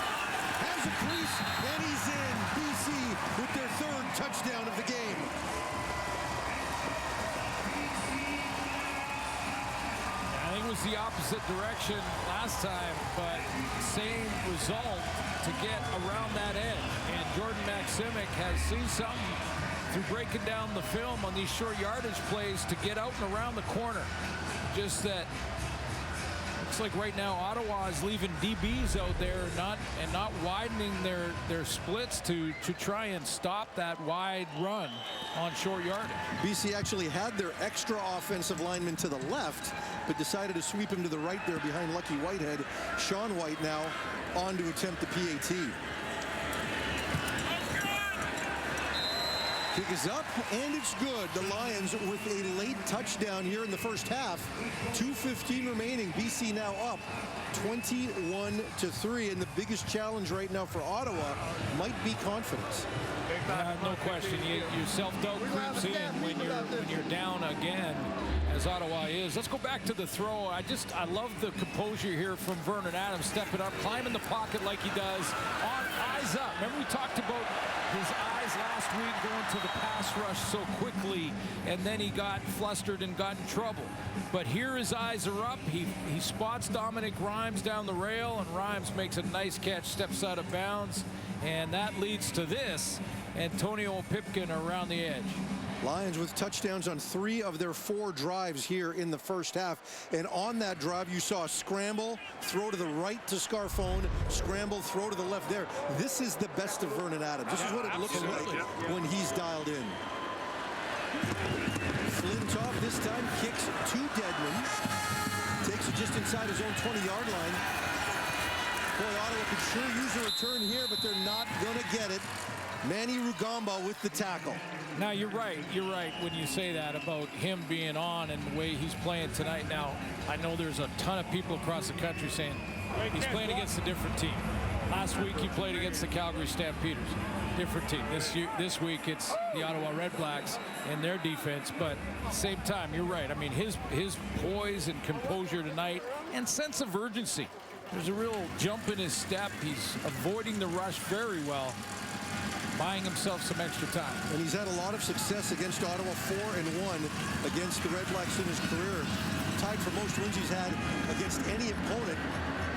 Has a crease, and he's in. BC with their 3rd touchdown of the game. I think it was the opposite direction last time, but same result to get around that edge. And Jordan Maximic has seen something through breaking down the film on these short yardage plays to get out and around the corner. Just that looks like right now Ottawa is leaving DBs out there and not widening their splits to try and stop that wide run on short yardage. BC actually had their extra offensive lineman to the left, but decided to sweep him to the right there behind Lucky Whitehead. Sean White now on to attempt the PAT. Kick is up, and it's good. The Lions with a late touchdown here in the first half. 2:15 remaining. BC now up 21-3, and the biggest challenge right now for Ottawa might be confidence. No question. Your self-doubt creeps in when you're down again, as Ottawa is. Let's go back to the throw. I love the composure here from Vernon Adams, stepping up, climbing the pocket like he does. On eyes up. Remember we talked about his eyes last week going to the pass rush so quickly, and then he got flustered and got in trouble. But here his eyes are up. He spots Dominic Rhymes down the rail, and Rhymes makes a nice catch, steps out of bounds, and that leads to this. Antonio Pipkin around the edge. Lions with touchdowns on 3 of their 4 drives here in the first half. And on that drive, you saw a scramble, throw to the right to Scarfone, scramble, throw to the left there. This is the best of Vernon Adams. This is what it looks like when he's dialed in. Flintoff this time kicks to Deadman. Takes it just inside his own 20-yard line. Boy, Ottawa could sure use a return here, but they're not going to get it. Manny Rugamba with the tackle. Now, you're right when you say that about him being on and the way he's playing tonight. Now, I know there's a ton of people across the country saying he's playing against a different team. Last week he played against the Calgary Stampeders. Different team. This week it's the Ottawa RedBlacks and their defense, but at the same time, you're right. I mean, his poise and composure tonight and sense of urgency. There's a real jump in his step. He's avoiding the rush very well, buying himself some extra time. And he's had a lot of success against Ottawa, 4-1 against the RedBlacks in his career. Tied for most wins he's had against any opponent.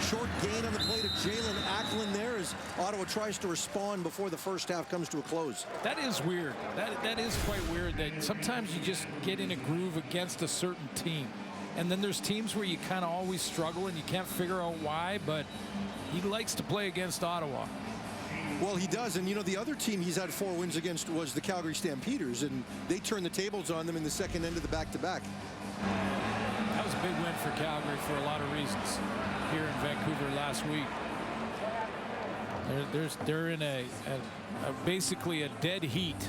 Short gain on the play to Jalen Acklin there as Ottawa tries to respond before the first half comes to a close. That is weird. That is quite weird that sometimes you just get in a groove against a certain team. And then there's teams where you kind of always struggle and you can't figure out why, but he likes to play against Ottawa. Well, he does. And, you know, the other team he's had 4 wins against was the Calgary Stampeders, and they turned the tables on them in the second end of the back-to-back. That was a big win for Calgary for a lot of reasons here in Vancouver last week. They're in basically a dead heat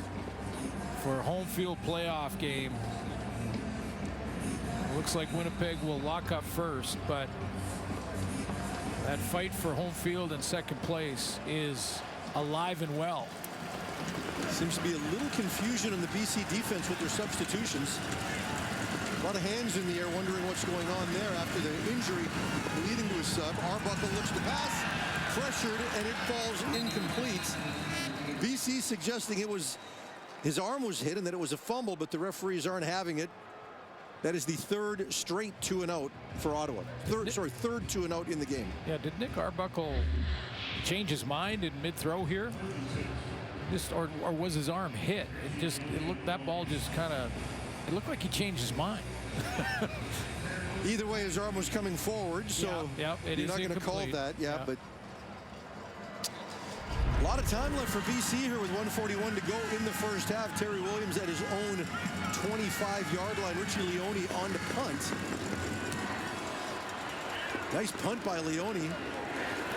for a home field playoff game. Looks like Winnipeg will lock up first, but that fight for home field and second place is alive and well. Seems to be a little confusion in the BC defense with their substitutions. A lot of hands in the air wondering what's going on there after the injury leading to a sub. Arbuckle looks to pass, pressured, and it falls incomplete. BC suggesting it was his arm was hit and that it was a fumble, but the referees aren't having it. That is the third straight 2-and-out for Ottawa. Third 2-and-out in the game. Yeah, did Nick Arbuckle change his mind in mid-throw here? Or was his arm hit? It looked, that ball just kind of, it looked like he changed his mind. Either way, his arm was coming forward, so yeah, you're not going to call that. Yeah, but a lot of time left for BC here with 1:41 to go in the first half. Terry Williams at his own 25-yard line. Richie Leone on the punt. Nice punt by Leone.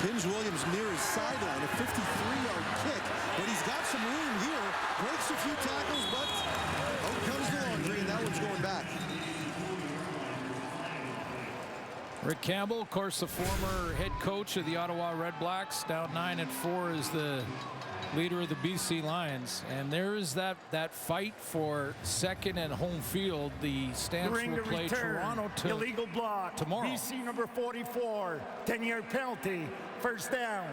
Pins Williams near his sideline. A 53-yard kick, but he's got some room here. Breaks a few tackles, but out comes the laundry, and that one's going back. Rick Campbell, of course, the former head coach of the Ottawa RedBlacks, down 9-4 is the leader of the BC Lions. And there is that fight for second and home field. The Stamps will play Toronto illegal block tomorrow. BC number 44, 10-yard penalty, first down.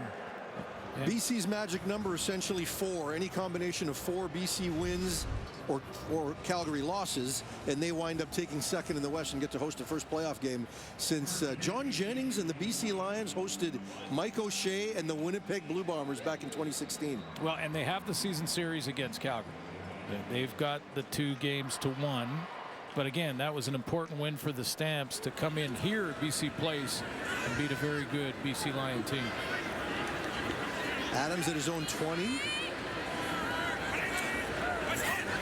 Yeah. BC's magic number essentially 4. Any combination of 4 BC wins or Calgary losses, and they wind up taking second in the West and get to host the first playoff game since John Jennings and the BC Lions hosted Mike O'Shea and the Winnipeg Blue Bombers back in 2016. Well, and they have the season series against Calgary. They've got the 2 games to 1. But again, that was an important win for the Stamps to come in here at BC Place and beat a very good BC Lion team. Adams at his own 20.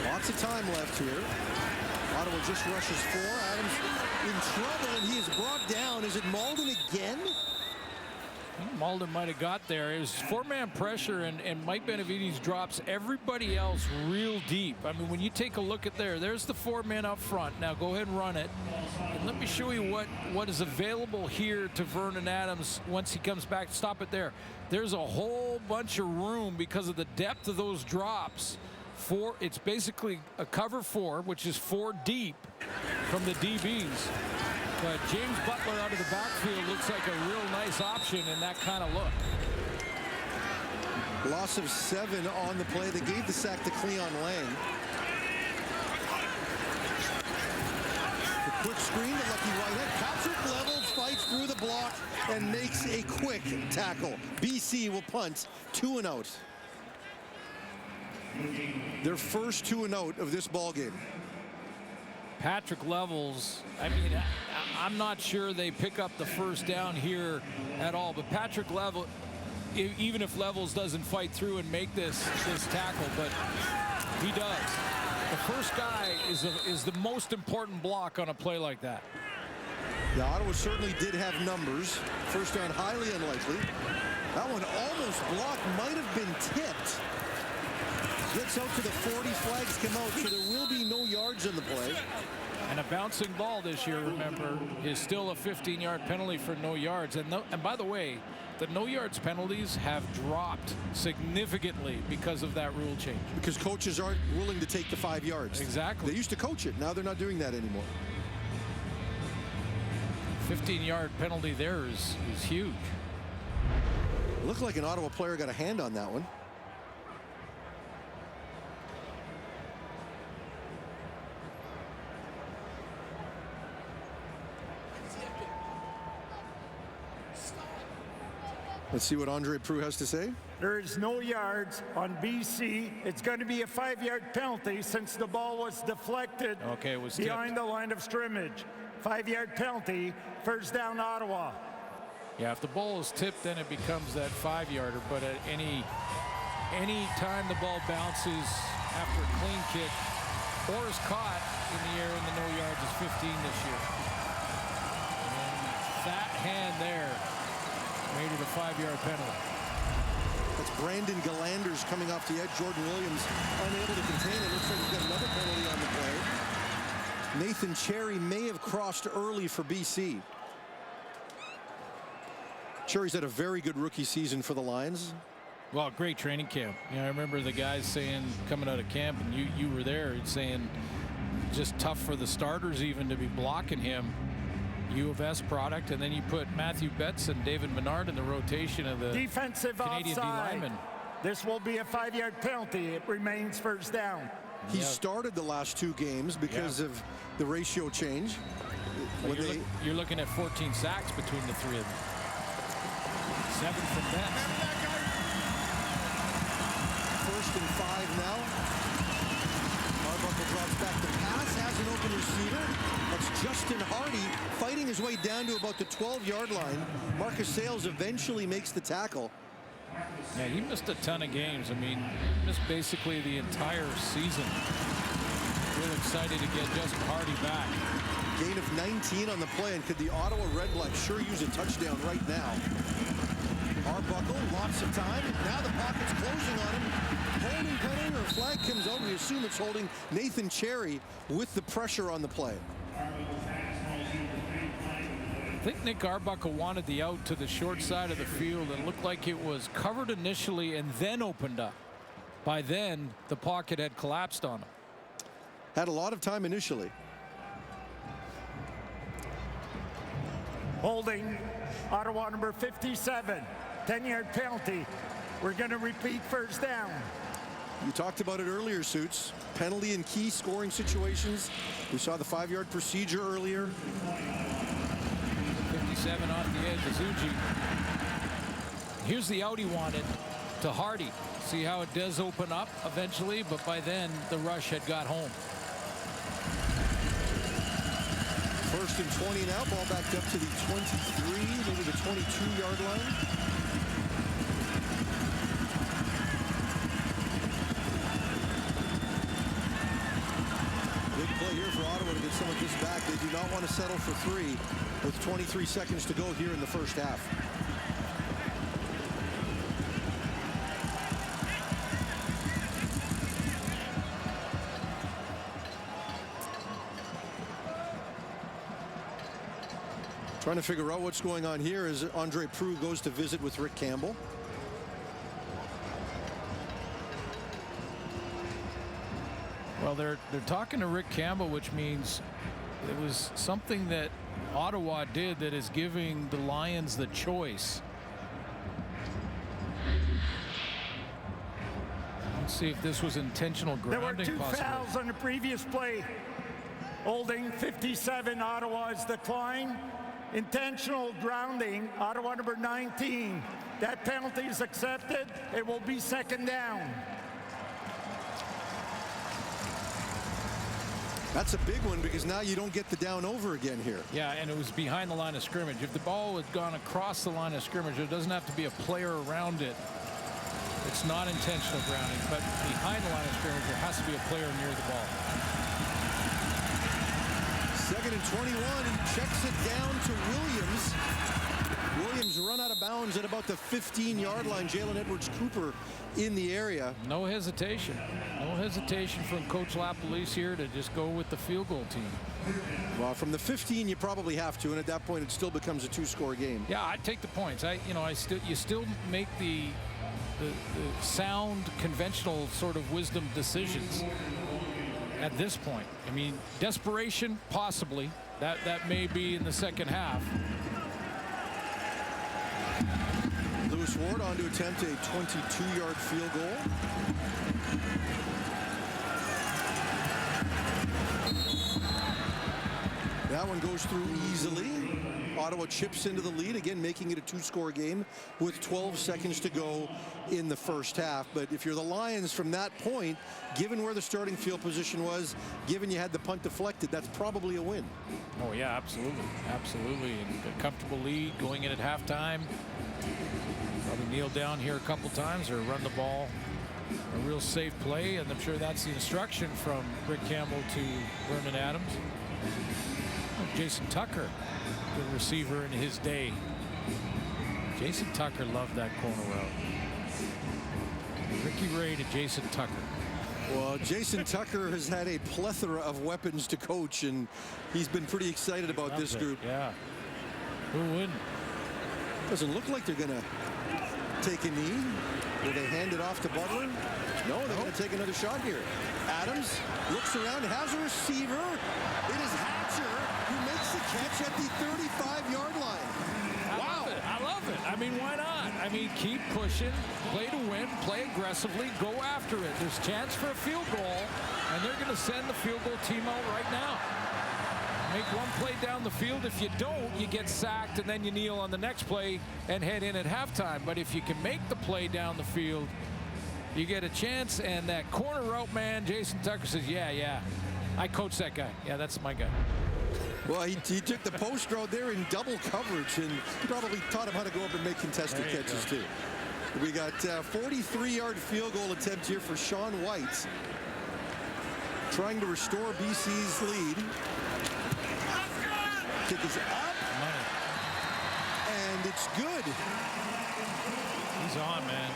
Lots of time left here. Ottawa just rushes 4. Adams in trouble, and he is brought down. Is it Malden again? Malden might have got there. It was 4-man pressure, and Mike Benavides drops everybody else real deep. I mean, when you take a look at there's the 4 men up front. Now go ahead and run it. And let me show you what is available here to Vernon Adams once he comes back. Stop it there. There's a whole bunch of room because of the depth of those drops. It's basically a cover 4, which is 4 deep from the DBs. But James Butler out of the backfield looks like a real nice option in that kind of look. Loss of 7 on the play. They gave the sack to Cleon Lang. The quick screen to Lucky Whitehead. Patrick Levels fights through the block and makes a quick tackle. BC will punt 2-and-out. Their first 2-and-out of this ball game. Patrick Levels, I mean, I'm not sure they pick up the first down here at all, but Patrick Levels, even if Levels doesn't fight through and make this tackle, but he does. The first guy is the most important block on a play like that. Yeah, Ottawa certainly did have numbers. First down, highly unlikely. That one almost blocked, might have been tipped. Gets out to the 40, flags come out, so there will be no yards on the play. And a bouncing ball this year, remember, is still a 15-yard penalty for no yards. And by the way, the no yards penalties have dropped significantly because of that rule change. Because coaches aren't willing to take the 5 yards. Exactly. They used to coach it. Now they're not doing that anymore. 15-yard penalty there is huge. It looked like an Ottawa player got a hand on that one. Let's see what Andre Proulx has to say. There is no yards on BC. It's going to be a 5-yard penalty since the ball was deflected Okay, it was behind the line of scrimmage. 5-yard penalty, first down Ottawa. Yeah, if the ball is tipped, then it becomes that 5-yarder. But at any time the ball bounces after a clean kick or is caught in the air in the no yards is 15 this year. And that hand there made it a 5-yard penalty. That's Brandon Galanders coming off the edge. Jordan Williams unable to contain it. Looks like he's got another penalty on the play. Nathan Cherry may have crossed early for BC. Cherry's had a very good rookie season for the Lions. Well, great training camp. You know, I remember the guys saying coming out of camp, and you were there, saying just tough for the starters even to be blocking him. U of S product, and then you put Matthew Betts and David Menard in the rotation of the Defensive Canadian offside. D-lineman. This will be a 5-yard penalty. It remains first down. He started the last 2 games because of the ratio change. Well, you're looking at 14 sacks between the 3 of them. 7 from Betts. First and 5 now. Arbuckle drops back the pass, has an open receiver. That's Justin Hardy fighting his way down to about the 12-yard line. Marcus Sales eventually makes the tackle. Yeah, he missed a ton of games. I mean, missed basically the entire season. Real excited to get Justin Hardy back. Gain of 19 on the play, and could the Ottawa RedBlacks sure use a touchdown right now? Arbuckle, lots of time. Now the pocket's closing on him. Holding penalty, or a flag comes out. We assume it's holding Nathan Cherry with the pressure on the play. I think Nick Arbuckle wanted the out to the short side of the field. It looked like it was covered initially and then opened up. By then, the pocket had collapsed on him. Had a lot of time initially. Holding Ottawa number 57. 10-yard penalty. We're going to repeat first down. You talked about it earlier, Suits. Penalty in key scoring situations. We saw the 5-yard procedure earlier. 57 off the edge, Azuji. Here's the out he wanted to Hardy. See how it does open up eventually, but by then the rush had got home. First and 20 now. Ball backed up to the 23, maybe the 22-yard line. Big play here for Ottawa to get some of this back. They do not want to settle for 3 with 23 seconds to go here in the first half. Trying to figure out what's going on here as Andre Proulx goes to visit with Rick Campbell. Well, they're talking to Rick Campbell, which means it was something that Ottawa did that is giving the Lions the choice. Let's see if this was intentional grounding. There were 2 fouls on the previous play. Holding 57, Ottawa's decline. Intentional grounding, Ottawa number 19. That penalty is accepted. It will be second down. That's a big one because now you don't get the down over again here. Yeah, and it was behind the line of scrimmage. If the ball had gone across the line of scrimmage, there doesn't have to be a player around it. It's not intentional grounding, but behind the line of scrimmage, there has to be a player near the ball. Second and 21, he checks it down to Williams. Williams run out of bounds at about the 15-yard line. Jalen Edwards-Cooper in the area. No hesitation. No hesitation from Coach LaPolice here to just go with the field goal team. Well, from the 15, you probably have to, and at that point, it still becomes a 2-score game. Yeah, I'd take the points. You still make the sound, conventional sort of wisdom decisions at this point. I mean, desperation, possibly. That may be in the second half. Lewis Ward on to attempt a 22-yard field goal. That one goes through easily. Ottawa chips into the lead, again making it a 2-score game with 12 seconds to go in the first half. But if you're the Lions from that point, given where the starting field position was, given you had the punt deflected, that's probably a win. Oh yeah, absolutely, absolutely. And a comfortable lead going in at halftime. Probably kneel down here a couple times or run the ball. A real safe play, and I'm sure that's the instruction from Rick Campbell to Vernon Adams. Oh, Jason Tucker, good receiver in his day. Jason Tucker loved that corner route. Ricky Ray to Jason Tucker. Well, Jason Tucker has had a plethora of weapons to coach, and he's been pretty excited about this group. Yeah. Who wouldn't? Doesn't look like they're going to take a knee. Will they hand it off to Butler? No, they're going to take another shot here. Adams looks around, has a receiver. It is Hatcher who makes the catch at the 35-yard line. Wow. I love it. I mean, why not? I mean, keep pushing, play to win, play aggressively, go after it. There's chance for a field goal, and they're going to send the field goal team out right now. Make one play down the field. If you don't, you get sacked, and then you kneel on the next play and head in at halftime. But if you can make the play down the field, you get a chance. And that corner route man, Jason Tucker, says, yeah, I coach that guy. Yeah, that's my guy. Well, he took the post route there in double coverage and probably taught him how to go up and make contested catches too. We got 43-yard field goal attempt here for Sean White, trying to restore BC's lead. Kick is up, and it's good. He's on, man.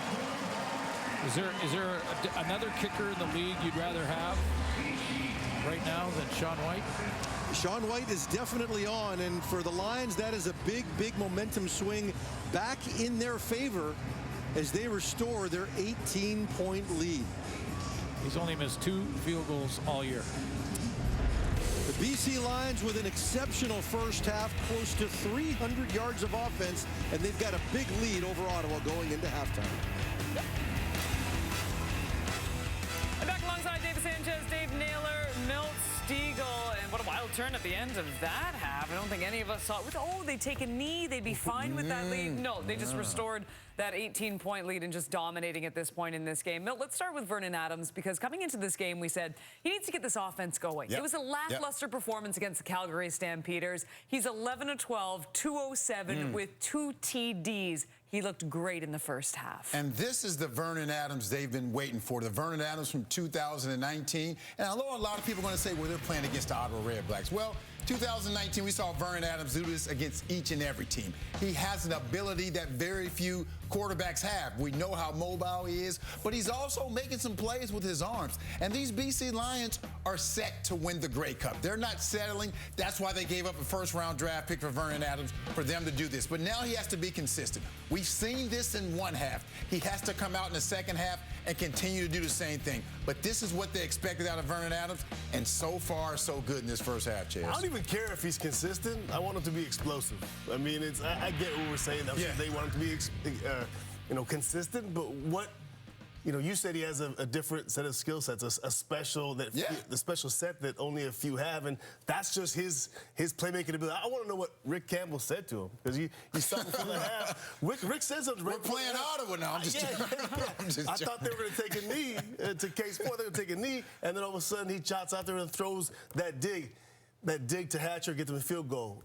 Is there another kicker in the league you'd rather have right now than Sean White? Sean White is definitely on, and for the Lions, that is a big momentum swing back in their favor as they restore their 18-point lead. He's only missed 2 field goals all year. The BC Lions with an exceptional first half, close to 300 yards of offense, and they've got a big lead over Ottawa going into halftime. And back alongside David Sanchez, Dave Naylor, Milt Stiegel, and what a wild turn at the end of that half. I don't think any of us thought, oh, they'd take a knee, they'd be fine with that lead. No, they just restored that 18-point lead and just dominating at this point in this game. Milt, let's start with Vernon Adams, because coming into this game, we said he needs to get this offense going. It was a lackluster performance against the Calgary Stampeders. He's 11 of 12, 207 with 2 TDs. He looked great in the first half. And this is the Vernon Adams they've been waiting for, the Vernon Adams from 2019. And I know a lot of people are going to say, well, they're playing against the Ottawa RedBlacks. Well, 2019, we saw Vernon Adams do this against each and every team. He has an ability that very few quarterbacks have. We know how mobile he is, but he's also making some plays with his arms. And these BC Lions are set to win the Grey Cup. They're not settling. That's why they gave up a first-round draft pick for Vernon Adams, for them to do this. But now he has to be consistent. We've seen this in one half. He has to come out in the second half and continue to do the same thing. But this is what they expected out of Vernon Adams, and so far, so good in this first half, Chaz. I don't even care if he's consistent. I want him to be explosive. I mean, I get what we're saying. They want him to be, consistent. But what, you said he has a different set of skill sets, a special the special set that only a few have, and that's just his playmaking ability. I want to know what Rick Campbell said to him, because he saw before the half. Rick said something. We're playing Ottawa now. I'm just joking. I thought they were going to take a knee to Case Point. They were going to take a knee, and then all of a sudden he shots out there and throws that dig to Hatcher, get them a field goal.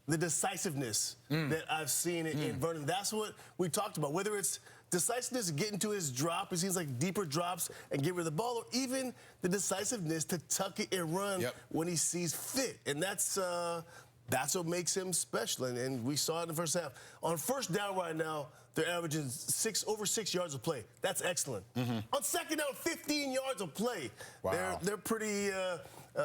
The decisiveness that I've seen in Vernon, that's what we talked about. Whether it's decisiveness, getting to his drop, it seems like deeper drops and get rid of the ball, or even the decisiveness to tuck it and run when he sees fit. And that's what makes him special. And we saw it in the first half. On first down right now, they're averaging over 6 yards of play. That's excellent. On second down, 15 yards of play. Wow. They're pretty...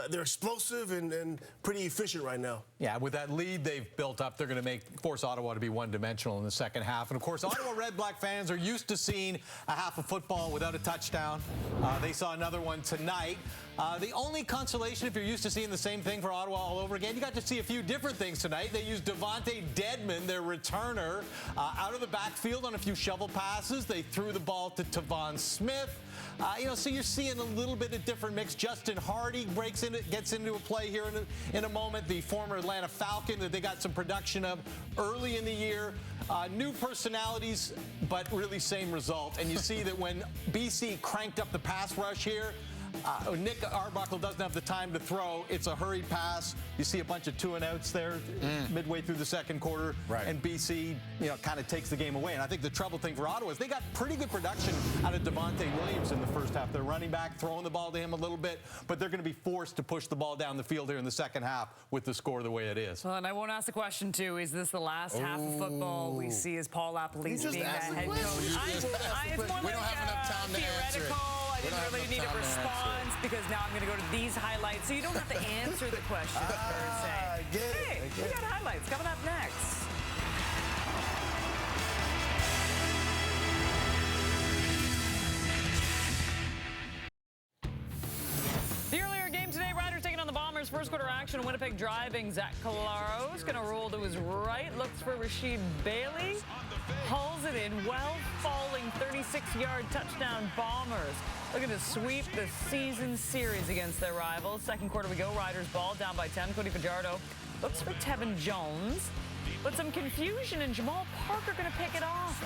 they're explosive and pretty efficient right now. Yeah, with that lead they've built up, they're going to force Ottawa to be one-dimensional in the second half. And, of course, Ottawa RedBlack fans are used to seeing a half of football without a touchdown. They saw another one tonight. The only consolation, if you're used to seeing the same thing for Ottawa all over again, you got to see a few different things tonight. They used Devontae Dedmon, their returner, out of the backfield on a few shovel passes. They threw the ball to Tavon Smith. So you're seeing a little bit of different mix. Justin Hardy gets into a play here in a moment. The former Atlanta Falcon that they got some production of early in the year. New personalities, but really same result. And you see that when BC cranked up the pass rush here, Nick Arbuckle doesn't have the time to throw. It's a hurried pass. You see a bunch of 2-and-outs there midway through the second quarter. Right. And BC, kind of takes the game away. And I think the trouble thing for Ottawa is they got pretty good production out of Devontae Williams in the first half. They're running back, throwing the ball to him a little bit, but they're going to be forced to push the ball down the field here in the second half with the score the way it is. Well, and I won't ask the question, too. Is this the last half of football we see as Paul Lapalisse being the head coach? It's more we don't have enough time to answer it. I didn't really need a response because now I'm going to go to these highlights, so you don't have to answer the question per se. I get it. Hey, we got highlights coming up next. The earlier game today, Riders taking on the Bombers. First quarter action, Winnipeg driving. Zach Collaros going to roll to his right, looks for Rasheed Bailey, hauls it in, well-falling 36-yard touchdown Bombers. Looking to sweep the season series against their rivals. Second quarter we go, Riders ball down by 10. Cody Fajardo looks for Tevin Jones, but some confusion, and Jamal Parker going to pick it off.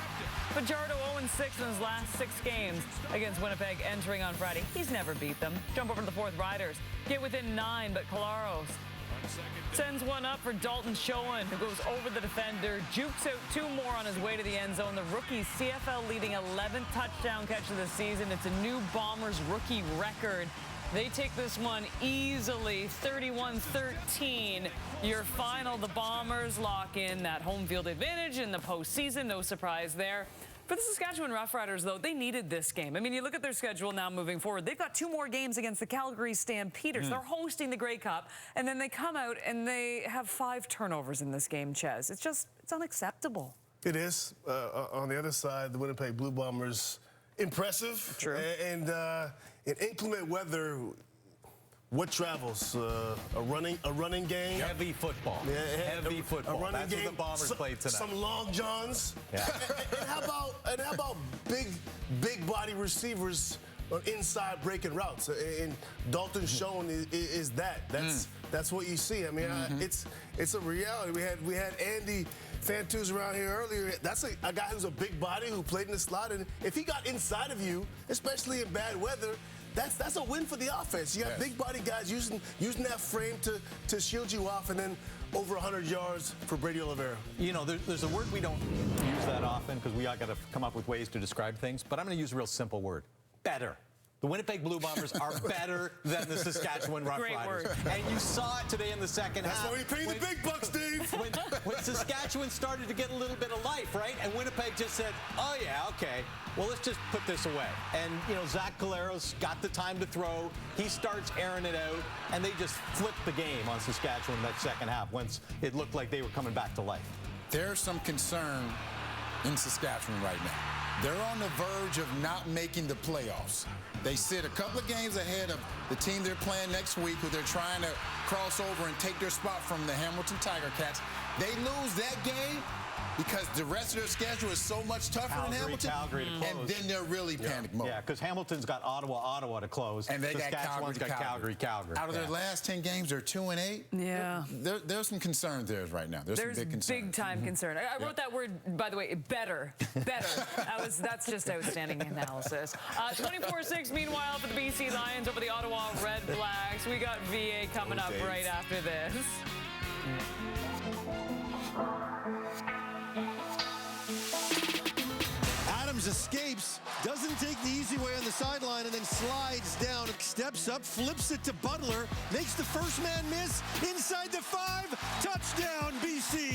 Fajardo 0-6 in his last 6 games against Winnipeg entering on Friday. He's never beat them. Jump over to the fourth, Riders get within 9, but Collaros sends one up for Dalton Schoen, who goes over the defender, jukes out 2 more on his way to the end zone. The rookie's CFL leading 11th touchdown catch of the season. It's a new Bombers rookie record. They take this one easily, 31-13. Your final, the Bombers lock in that home field advantage in the postseason. No surprise there. For the Saskatchewan Roughriders, though, they needed this game. I mean, you look at their schedule now moving forward. They've got 2 more games against the Calgary Stampeders. They're hosting the Grey Cup, and then they come out and they have 5 turnovers in this game, Ches. It's unacceptable. It is. On the other side, the Winnipeg Blue Bombers, impressive. True. And in inclement weather, what travels? A running game. Heavy football. Yeah, heavy football. A running That's game. what the Bombers played tonight. Some long johns. Yeah. and how about big body receivers inside breaking routes? And Dalton Schoen is that. That's what you see. I mean, it's a reality. We had Andy Fantuz around here earlier. That's a guy who's a big body who played in the slot, and if he got inside of you, especially in bad weather, that's a win for the offense. You got big body guys using that frame to shield you off, and then over 100 yards for Brady Oliveira. There's a word we don't use that often because we got to come up with ways to describe things, but I'm going to use a real simple word: better. The Winnipeg Blue Bombers are better than the Saskatchewan Roughriders. And you saw it today in the second half. That's why we pay the big bucks, Dave. When Saskatchewan started to get a little bit of life, right? And Winnipeg just said, oh, yeah, okay. Well, let's just put this away. And, Zach Collaros got the time to throw. He starts airing it out. And they just flipped the game on Saskatchewan that second half once it looked like they were coming back to life. There's some concern in Saskatchewan right now. They're on the verge of not making the playoffs. They sit a couple of games ahead of the team they're playing next week, who they're trying to cross over and take their spot from the Hamilton Tiger Cats. They lose that game because the rest of their schedule is so much tougher than Hamilton. Calgary to close. And then they're really panic mode. Yeah, because Hamilton's got Ottawa to close. And they Saskatchewan's got Calgary. Out of their last 10 games, they're 2-8. Yeah. There's some concerns there right now. There's some big concerns. Big-time concern. I wrote that word, by the way, better. That's just outstanding analysis. 24-6, meanwhile, for the BC Lions over the Ottawa RedBlacks. We got VA coming up right after this. Adams escapes, doesn't take the easy way on the sideline, and then slides down, steps up, flips it to Butler, makes the first man miss, inside the 5, touchdown BC.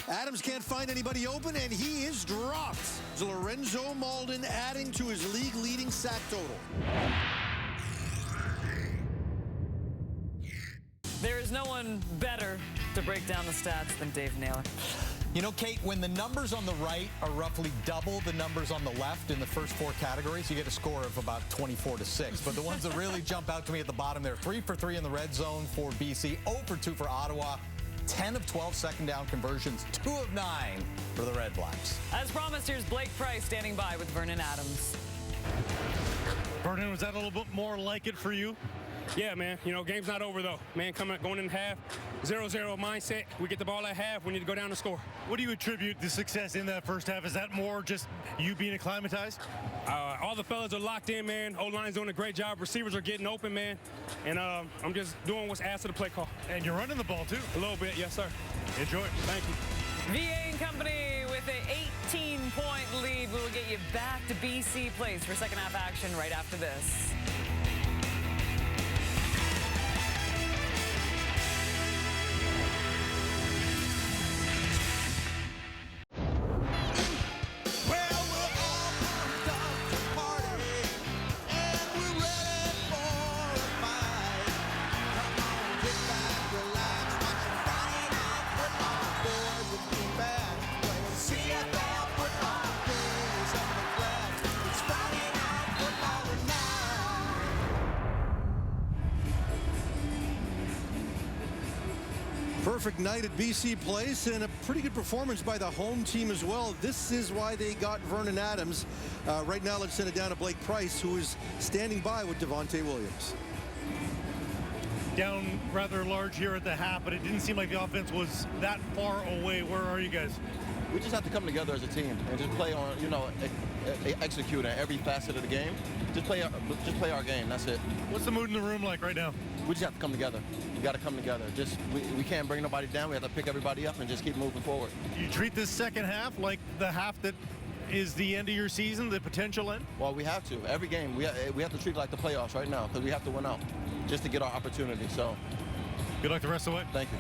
Adams can't find anybody open, and he is dropped. Lorenzo Malden adding to his league-leading sack total. There is no one better to break down the stats than Dave Naylor. You know, Kate, when the numbers on the right are roughly double the numbers on the left in the first 4 categories, you get a score of about 24-6. But the ones that really jump out to me at the bottom, they're 3 for 3 in the red zone for BC, 0 for 2 for Ottawa, 10 of 12 second down conversions, 2 of 9 for the RedBlacks. As promised, here's Blake Price standing by with Vernon Adams. Vernon, was that a little bit more like it for you? Yeah, man. You know, game's not over, though. Man, going in half, 0-0 mindset. We get the ball at half. We need to go down and score. What do you attribute the success in that first half? Is that more just you being acclimatized? All the fellas are locked in, man. O-line's doing a great job. Receivers are getting open, man. And I'm just doing what's asked of the play call. And you're running the ball, too. A little bit, yes, sir. Enjoy it. Thank you. VA and company with an 18-point lead. We will get you back to BC Place for second half action right after this. Perfect night at BC Place and a pretty good performance by the home team as well. This is why they got Vernon Adams. Right now, let's send it down to Blake Price, who is standing by with Devontae Williams. Down rather large here at the half, but it didn't seem like the offense was that far away. Where are you guys? We just have to come together as a team and just play on, you know, execute on every facet of the game. Just play our game. That's it. What's the mood in the room like right now? We just have to come together. We got to come together. We can't bring nobody down. We have to pick everybody up and just keep moving forward. You treat this second half like the half that is the end of your season, the potential end? Well, we have to. Every game, we have to treat it like the playoffs right now because we have to win out just to get our opportunity. So, good luck the rest of the way. Thank you.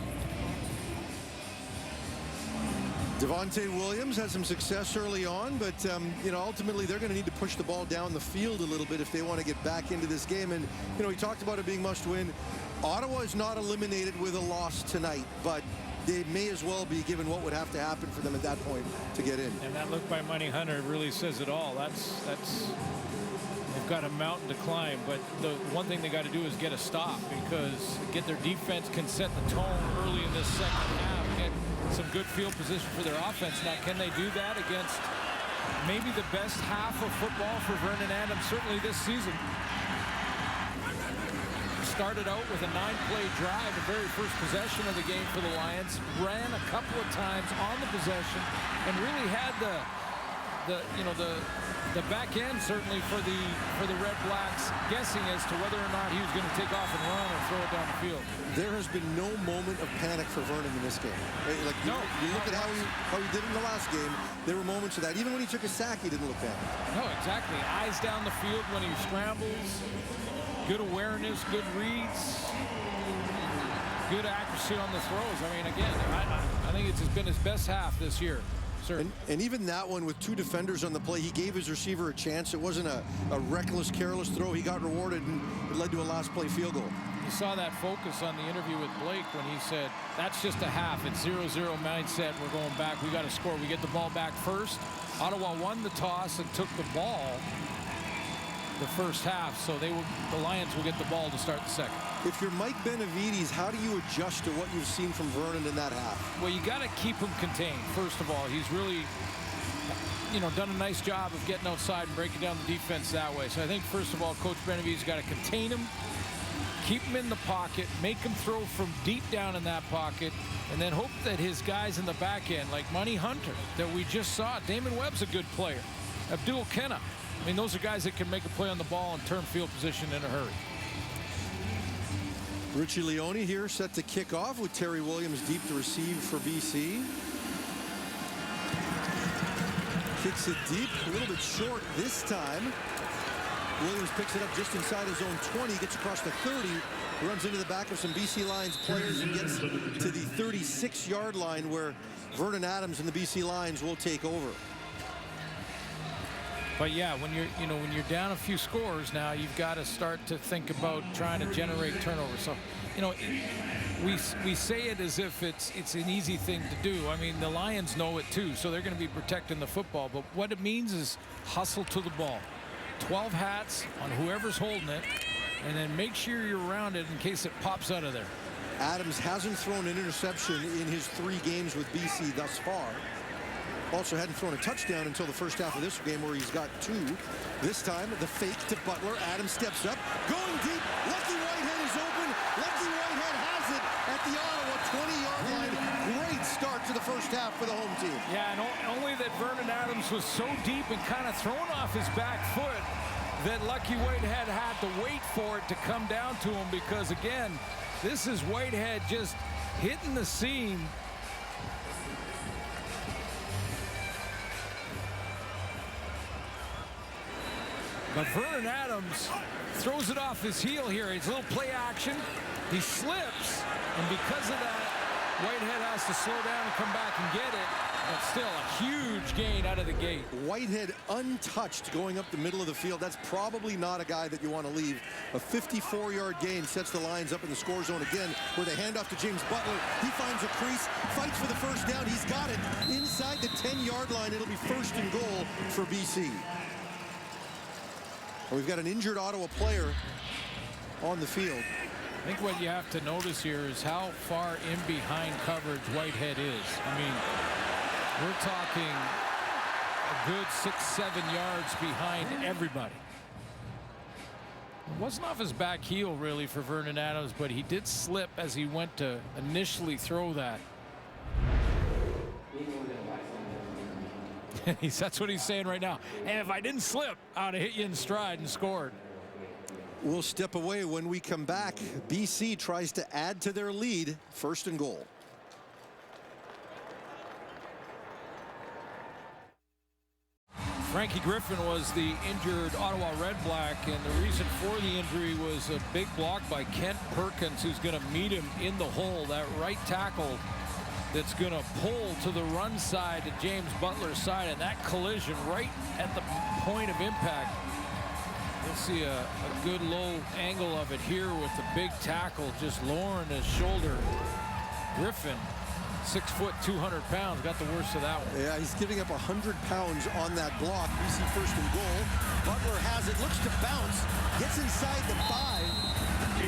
Devontae Williams had some success early on, but you know, ultimately they're going to need to push the ball down the field a little bit if they want to get back into this game. And you know, he talked about it being must-win. Ottawa is not eliminated with a loss tonight, but they may as well be, given what would have to happen for them at that point to get in. And that look by Money Hunter really says it all. That's they've got a mountain to climb, but the one thing they got to do is get a stop, because get their defense can set the tone early in this second half, get some good field position for their offense. Now, can they do that against maybe the best half of football for Vernon Adams, certainly this season? Started out with a 9-play drive, the very first possession of the game for the Lions, ran a couple of times on the possession, and really had the back end certainly for the RedBlacks guessing as to whether or not he was going to take off and run or throw it down the field. There has been no moment of panic for Vernon in this game. Like you look at how he did in the last game. There were moments of that. Even when he took a sack, he didn't look panicked. No, exactly. Eyes down the field when he scrambles. Good awareness, good reads, good accuracy on the throws. I mean, again, I think it's been his best half this year. And even that one with 2 defenders on the play, he gave his receiver a chance. It wasn't a reckless, careless throw. He got rewarded, and it led to a last play field goal. You saw that focus on the interview with Blake when he said, that's just a half. It's 0-0 mindset. We're going back. We got to score. We get the ball back first. Ottawa won the toss and took the ball the first half, so the Lions will get the ball to start the second. If you're Mike Benavides, how do you adjust to what you've seen from Vernon in that half? Well, you got to keep him contained. First of all, he's really, done a nice job of getting outside and breaking down the defense that way. So I think, first of all, Coach Benavides got to contain him, keep him in the pocket, make him throw from deep down in that pocket, and then hope that his guys in the back end, like Money Hunter, that we just saw, Damon Webb's a good player. Abdul Kenna. I mean, those are guys that can make a play on the ball and turn field position in a hurry. Richie Leone here set to kick off with Terry Williams deep to receive for BC. Kicks it deep, a little bit short this time. Williams picks it up just inside his own 20, gets across the 30, runs into the back of some BC Lions players and gets to the 36-yard line where Vernon Adams and the BC Lions will take over. But yeah, when you're down a few scores now, you've got to start to think about trying to generate turnovers. So, we say it as if it's an easy thing to do. I mean, the Lions know it too, so they're going to be protecting the football. But what it means is hustle to the ball. 12 hats on whoever's holding it, and then make sure you're around it in case it pops out of there. Adams hasn't thrown an interception in his 3 games with BC thus far. Also hadn't thrown a touchdown until the first half of this game, where he's got 2. This time, the fake to Butler. Adams steps up, going deep. Lucky Whitehead is open. Lucky Whitehead has it at the Ottawa 20-yard line. Great start to the first half for the home team. Yeah, and only that Vernon Adams was so deep and kind of thrown off his back foot that Lucky Whitehead had to wait for it to come down to him, because, again, this is Whitehead just hitting the seam. But Vernon Adams throws it off his heel here. It's a little play action. He slips, and because of that, Whitehead has to slow down and come back and get it. But still a huge gain out of the gate. Whitehead untouched going up the middle of the field. That's probably not a guy that you want to leave. A 54-yard gain sets the Lions up in the score zone again, where they hand off to James Butler. He finds a crease, fights for the first down. He's got it inside the 10-yard line. It'll be first and goal for BC. We've got an injured Ottawa player on the field. I think what you have to notice here is how far in behind coverage Whitehead is. I mean, we're talking a good 6-7 yards behind everybody. It wasn't off his back heel really for Vernon Adams, but he did slip as he went to initially throw that. That's what he's saying right now. And if I didn't slip, I'd have hit you in stride and scored. We'll step away. When we come back, BC tries to add to their lead. First and goal. Frankie Griffin was the injured Ottawa RedBlack, and the reason for the injury was a big block by Kent Perkins, who's going to meet him in the hole. That right tackle that's going to pull to the run side to James Butler's side, and that collision right at the point of impact. You'll see a good low angle of it here with the big tackle just lowering his shoulder. Griffin, 6 foot, 200 pounds, got the worst of that one. Yeah, he's giving up 100 pounds on that block. BC first and goal. Butler has it, looks to bounce, gets inside the 5.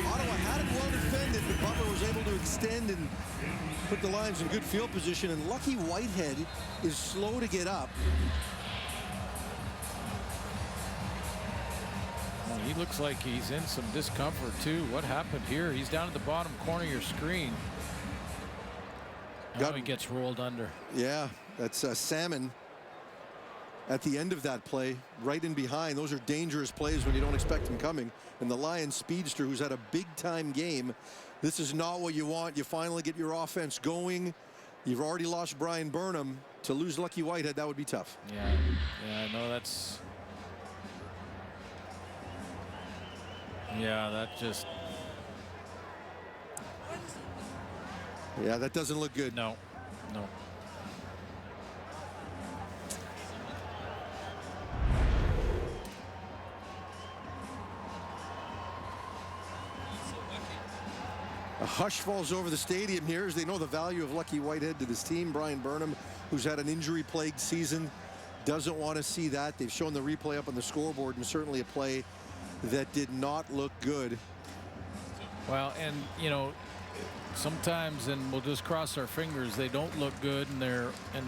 Ottawa had it well defended, but Butler was able to extend and put the Lions in good field position. And Lucky Whitehead is slow to get up. Well, he looks like he's in some discomfort too. What happened here? He's down at the bottom corner of your screen. Now he gets rolled under. Yeah, that's Salmon at the end of that play, right in behind. Those are dangerous plays when you don't expect him coming. And the Lions speedster, who's had a big-time game, this is not what you want. You finally get your offense going. You've already lost Brian Burnham. To lose Lucky Whitehead, that would be tough. Yeah, I know that's... Yeah, that just... Yeah, that doesn't look good. No. A hush falls over the stadium here as they know the value of Lucky Whitehead to this team. Brian Burnham, who's had an injury-plagued season, doesn't want to see that. They've shown the replay up on the scoreboard, and certainly a play that did not look good. Well, and sometimes, and we'll just cross our fingers, they don't look good, and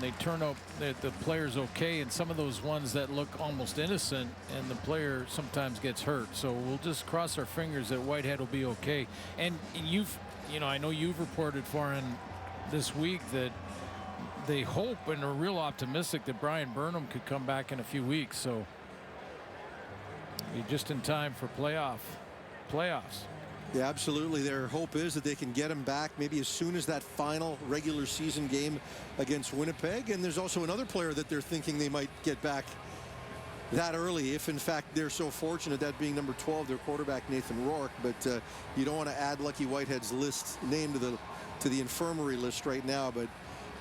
they turn out the player's okay, and some of those ones that look almost innocent and the player sometimes gets hurt. So we'll just cross our fingers that Whitehead will be okay. And I know you've reported for him this week that they hope and are real optimistic that Brian Burnham could come back in a few weeks. So you're just in time for playoffs. Yeah, absolutely. Their hope is that they can get him back maybe as soon as that final regular season game against Winnipeg. And there's also another player that they're thinking they might get back that early, if in fact they're so fortunate, that being number 12, their quarterback Nathan Rourke. But you don't want to add Lucky Whitehead's name to the infirmary list right now. But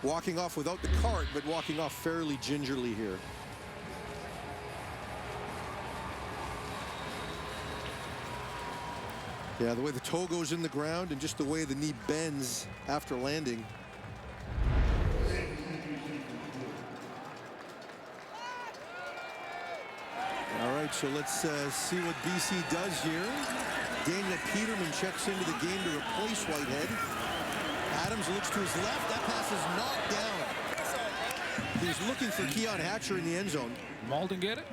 walking off without the cart, but walking off fairly gingerly here. Yeah, the way the toe goes in the ground and just the way the knee bends after landing. All right, so let's see what BC does here. Daniel Peterman checks into the game to replace Whitehead. Adams looks to his left. That pass is knocked down. He was looking for Keon Hatcher in the end zone. Malden get it?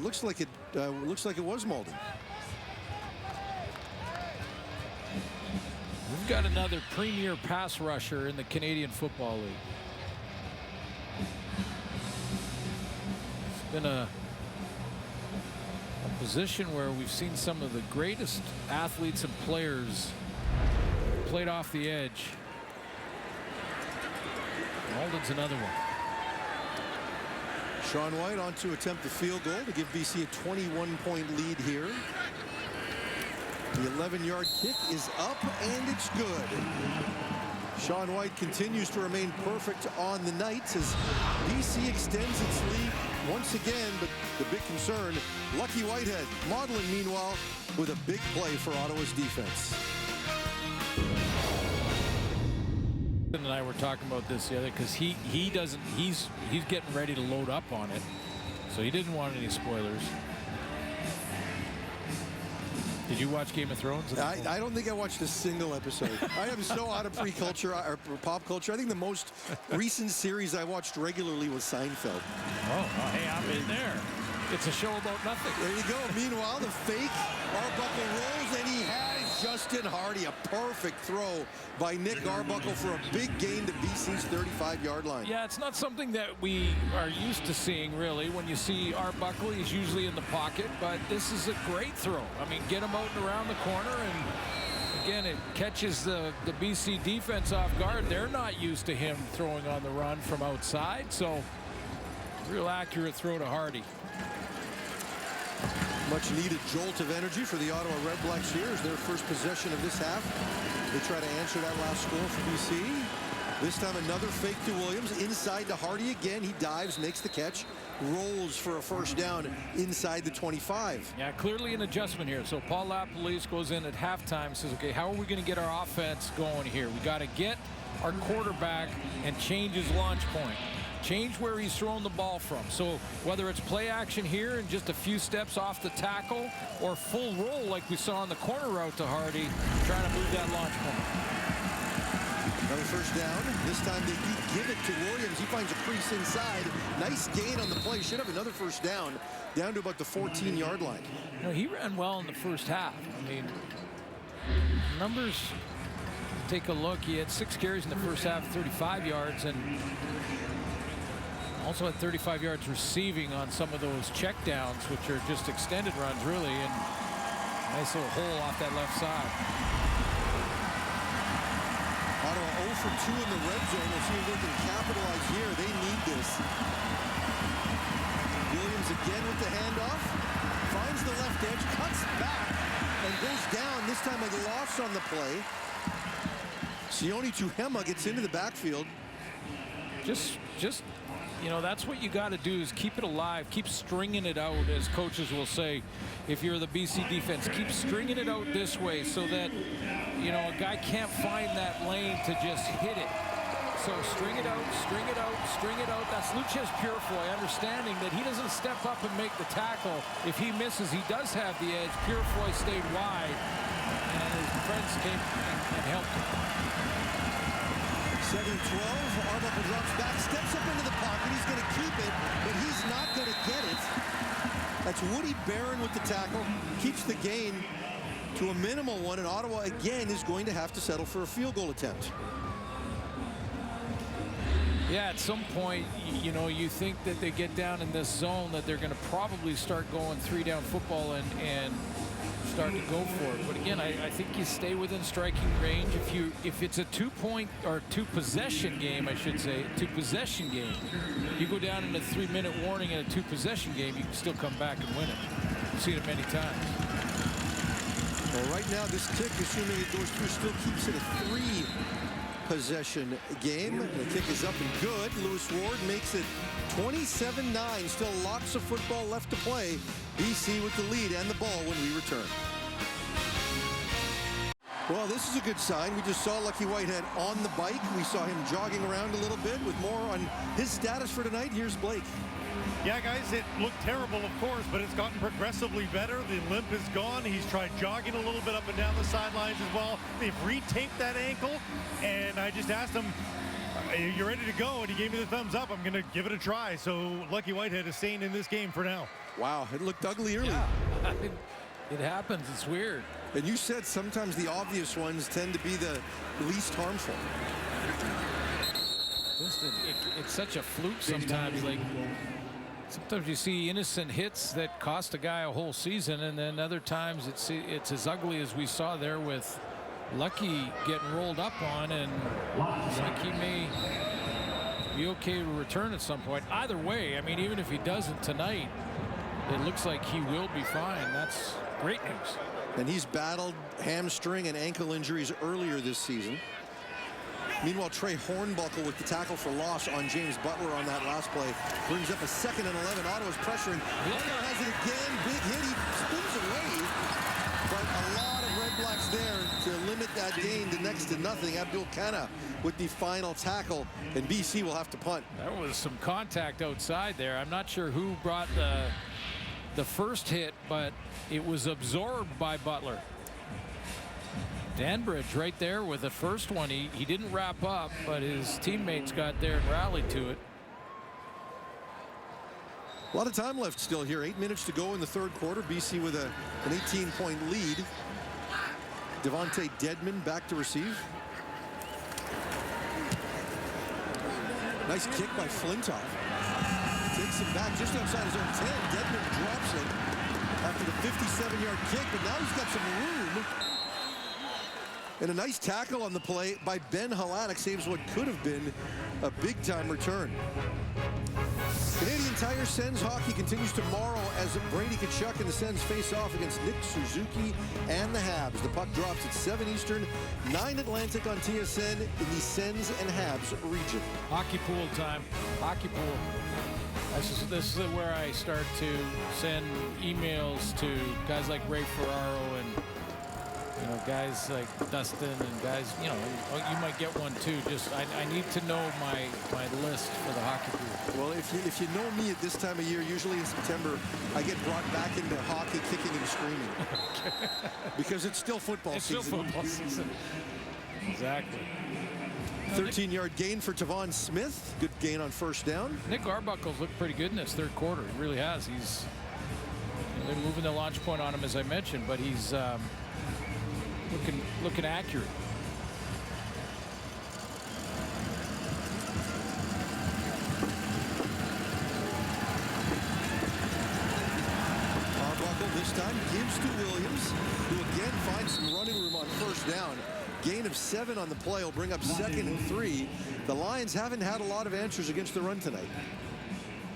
Looks like it was Malden. We've got another premier pass rusher in the Canadian Football League. It's been a position where we've seen some of the greatest athletes and players played off the edge. Malden's another one. Sean White on to attempt the field goal to give BC a 21-point lead here. The 11-yard kick is up, and it's good. Sean White continues to remain perfect on the night as BC extends its lead once again, but the big concern, Lucky Whitehead modeling, meanwhile, with a big play for Ottawa's defense. And I were talking about this the other because he's getting ready to load up on it, so he didn't want any spoilers. Did you watch Game of Thrones? I don't think I watched a single episode. I am so out of pre-culture or pop culture. I think the most recent series I watched regularly was Seinfeld. Oh, hey, I'm in there. It's a show about nothing. There you go. Meanwhile, the fake Arbuckle rolls, and he has Justin Hardy. A perfect throw by Nick Arbuckle for a big gain to BC's 35-yard line. Yeah, it's not something that we are used to seeing, really. When you see Arbuckle, he's usually in the pocket, but this is a great throw. I mean, get him out and around the corner, and again, it catches the BC defense off guard. They're not used to him throwing on the run from outside, so real accurate throw to Hardy. Much needed jolt of energy for the Ottawa RedBlacks here as their first possession of this half. They try to answer that last score for BC. This time another fake to Williams, inside to Hardy again. He dives, makes the catch, rolls for a first down inside the 25. Yeah, clearly an adjustment here. So Paul LaPolice goes in at halftime, says, okay, how are we going to get our offense going here? We got to get our quarterback and change his launch point. Change where he's throwing the ball from. So whether it's play action here and just a few steps off the tackle or full roll like we saw on the corner route to Hardy, trying to move that launch point. Another first down. This time they give it to Williams. He finds a crease inside. Nice gain on the play. Should have another first down to about the 14-yard line. You know, he ran well in the first half. I mean, numbers, take a look. He had 6 carries in the first half, 35 yards, and also had 35 yards receiving on some of those checkdowns, which are just extended runs, really, and nice little hole off that left side. Ottawa 0 for 2 in the red zone. We'll see if they can capitalize here. They need this. Williams again with the handoff. Finds the left edge, cuts back, and goes down. This time a loss on the play. Sione Tuhema gets into the backfield. Just you know, that's what you got to do, is keep it alive, keep stringing it out, as coaches will say. If you're the BC defense, keep stringing it out this way so that, you know, a guy can't find that lane to just hit it. So string it out, string it out, string it out. That's Lucas Purifoy understanding that he doesn't step up and make the tackle. If he misses, he does have the edge. Purifoy stayed wide, and his friends came and helped him. 2nd and 12, Arbuckle drops back, steps up into the pocket. He's going to keep it, but he's not going to get it. That's Woody Barron with the tackle. Keeps the gain to a minimal one, and Ottawa again is going to have to settle for a field goal attempt. Yeah, at some point, you know, you think that they get down in this zone that they're going to probably start going 3-down football and start to go for it. But again, I think you stay within striking range. If it's a 2-point or 2-possession game, I should say, 2-possession game, you go down in a 3-minute warning in a 2-possession game, you can still come back and win it. I've seen it many times. Well, right now, this kick, assuming it goes through, still keeps it a 3-possession game. The kick is up and good. Lewis Ward makes it 27-9. Still lots of football left to play. BC with the lead and the ball when we return. Well, this is a good sign. We just saw Lucky Whitehead on the bike. We saw him jogging around a little bit. With more on his status for tonight, here's Blake. Yeah, guys, it looked terrible, of course, but it's gotten progressively better. The limp is gone. He's tried jogging a little bit up and down the sidelines as well. They've retaped that ankle, and I just asked him, "You're ready to go?" And he gave me the thumbs up. I'm going to give it a try. So Lucky Whitehead is staying in this game for now. Wow, it looked ugly early. Yeah, it happens. It's weird. And you said sometimes the obvious ones tend to be the least harmful. It's such a fluke sometimes. Like, sometimes you see innocent hits that cost a guy a whole season, and then other times it's as ugly as we saw there with Lucky getting rolled up on, and it's like he may be okay to return at some point. Either way, I mean, even if he doesn't tonight, it looks like he will be fine. That's great news. And he's battled hamstring and ankle injuries earlier this season. Meanwhile, Trey Hornbuckle with the tackle for loss on James Butler on that last play brings up a 2nd and 11. Ottawa's pressuring. Lundell has it again. Big hit. He spins away. But a lot of RedBlacks there to limit that gain to next to nothing. Abdul Kana with the final tackle, and BC will have to punt. There was some contact outside there. I'm not sure who brought the first hit, but it was absorbed by Butler. Danbridge right there with the first one. He didn't wrap up, but his teammates got there and rallied to it. A lot of time left still here. 8 minutes to go in the third quarter. BC with an 18-point lead. Devontae Dedmon back to receive. Nice kick by Flintoff. Takes him back just outside his own 10. Dedmon drops it after the 57-yard kick, but now he's got some room. And a nice tackle on the play by Ben Haladic saves what could have been a big-time return. Canadian Tire Sens hockey continues tomorrow as Brady Tkachuk and the Sens face off against Nick Suzuki and the Habs. The puck drops at 7 Eastern, 9 Atlantic on TSN in the Sens and Habs region. Hockey pool time. Hockey pool. This is where I start to send emails to guys like Ray Ferraro and guys like Dustin and guys, you you might get one too. Just I need to know my list for the hockey pool. Well, if you know me at this time of year, usually in September, I get brought back into hockey, kicking and screaming. Because it's still football season. It's still football season. Exactly. 13-yard gain for Tavon Smith. Good gain on first down. Nick Arbuckle's looked pretty good in this third quarter. He really has. He's they're moving the launch point on him, as I mentioned, but he's looking accurate. Arbuckle this time gives to Williams, who again finds some running room on first down. Gain of 7 on the play will bring up 2nd and 3. The Lions haven't had a lot of answers against the run tonight.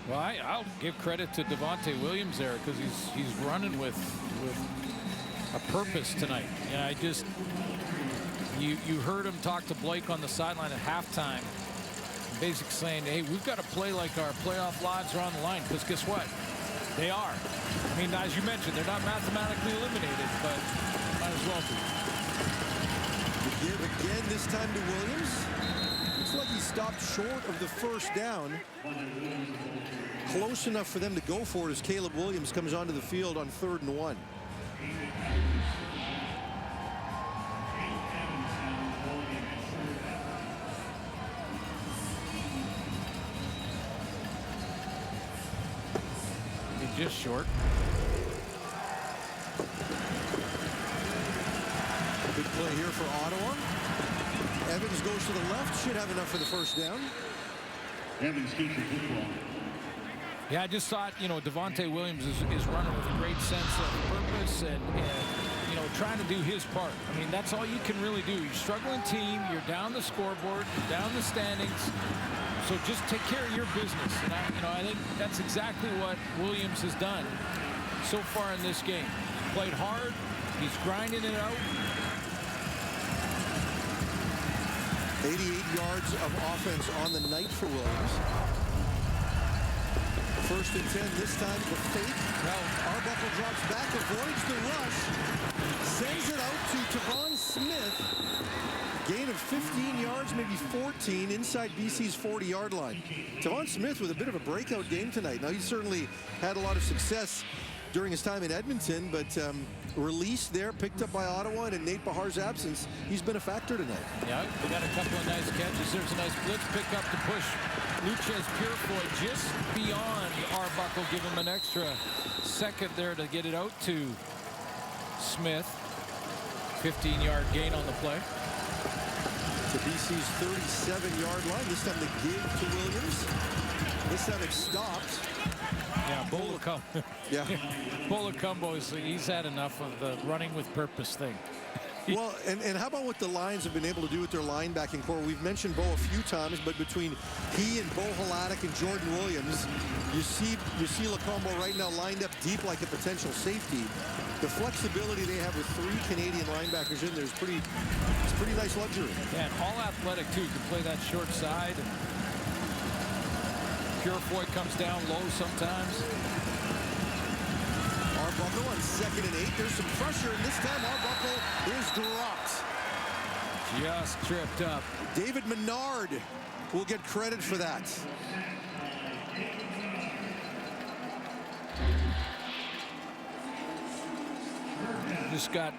Well, I'll give credit to Devontae Williams there because he's running with a purpose tonight. And I just you heard him talk to Blake on the sideline at halftime, basically saying, hey, we've got to play like our playoff lives are on the line, because guess what? They are. I mean, as you mentioned, they're not mathematically eliminated, but might as well be. The give again, this time to Williams. Looks like he stopped short of the first down. Close enough for them to go for it as Caleb Williams comes onto the field on 3rd and 1. Just short. Big play here for Ottawa. Evans goes to the left, should have enough for the first down. Evans keeps the football. Yeah, I just thought, Devontae Williams is running with a great sense of purpose and trying to do his part. I mean, that's all you can really do. You're a struggling team, you're down the scoreboard, you're down the standings. So just take care of your business. And I think that's exactly what Williams has done so far in this game. Played hard, he's grinding it out. 88 yards of offense on the night for Williams. 1st and 10 this time, the fake. Now Arbuckle drops back, avoids the rush, sends it out to Tavon Smith. yards, maybe 14 inside BC's 40-yard line. Devon Smith with a bit of a breakout game tonight. Now, he certainly had a lot of success during his time in Edmonton, but released there, picked up by Ottawa, and in Nate Bahar's absence, he's been a factor tonight. Yeah, we got a couple of nice catches. There's a nice blitz pickup to push Luchez Purefoy just beyond Arbuckle. Give him an extra second there to get it out to Smith. 15-yard gain on the play. To BC's 37-yard line. This time they gave to Williams. This time it stopped. Yeah, Bolacumbo, he's had enough of the running with purpose thing. Well, and how about what the Lions have been able to do with their linebacking core? We've mentioned Bo a few times, but between he and Bo Halatic and Jordan Williams, you see Lacombo right now lined up deep like a potential safety. The flexibility they have with 3 Canadian linebackers in there is pretty nice luxury. Yeah, and all athletic too. You can play that short side. Purefoy comes down low sometimes. Arbuckle on 2nd and 8. There's some pressure, and this time Arbuckle is dropped. Just tripped up. David Menard will get credit for that. Just got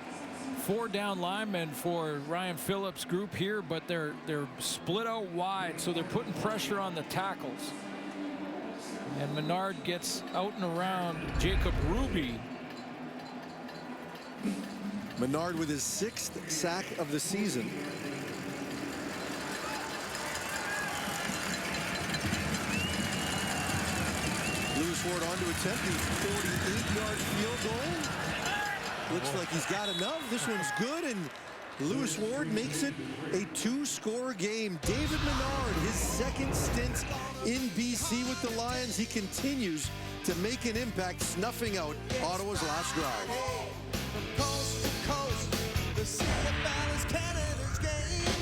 4 down linemen for Ryan Phillips' group here, but they're split out wide, so they're putting pressure on the tackles. And Menard gets out and around Jacob Ruby. Menard with his 6th sack of the season. Lewis Ward on to attempt the 48-yard field goal. Looks like he's got enough. This one's good, and Lewis Ward makes it a 2-score game. David Menard, his 2nd stint in BC with the Lions. He continues to make an impact, snuffing out Ottawa's last drive. From coast to coast, the CFL is Canada's game.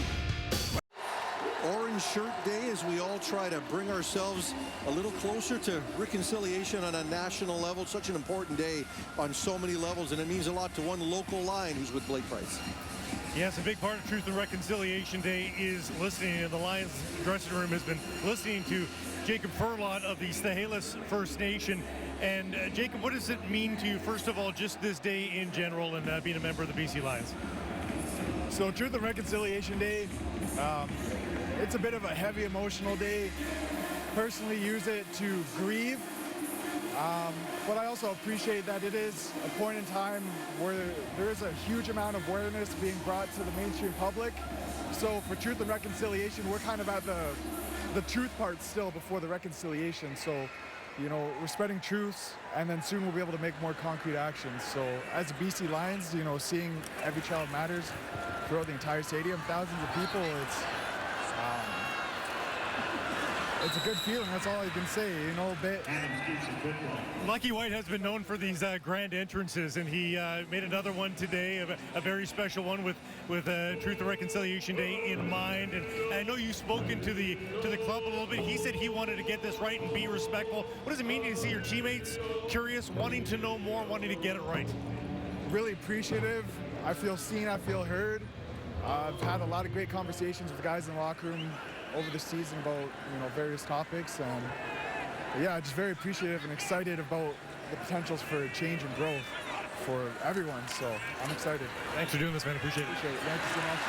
Orange Shirt Day, as we all try to bring ourselves a little closer to reconciliation on a national level. Such an important day on so many levels, and it means a lot to one local Lion who's with Blake Price. Yes, a big part of Truth and Reconciliation Day is listening, and the Lions dressing room has been listening to Jacob Furlot of the Stahelis First Nation. And Jacob, what does it mean to you, first of all, just this day in general and being a member of the BC Lions? So Truth and Reconciliation Day, it's a bit of a heavy emotional day. Personally use it to grieve, but I also appreciate that it is a point in time where there is a huge amount of awareness being brought to the mainstream public. So for Truth and Reconciliation, we're kind of at the truth part still before the reconciliation. So, you know, we're spreading truths, and then soon we'll be able to make more concrete actions. So as BC Lions, you know, seeing Every Child Matters throughout the entire stadium, thousands of people, it's a good feeling. That's all I can say, you know, a bit. Lucky White has been known for these grand entrances, and he made another one today, a very special one with Truth and Reconciliation Day in mind. And I know you've spoken to the club a little bit. He said he wanted to get this right and be respectful. What does it mean to see your teammates curious, wanting to know more, wanting to get it right? Really appreciative. I feel seen, I feel heard. I've had a lot of great conversations with the guys in the locker room over the season about, you know, various topics, and yeah, just very appreciative and excited about the potentials for change and growth for everyone. So I'm excited. Thanks for doing this, man. Appreciate it. Thank you so much.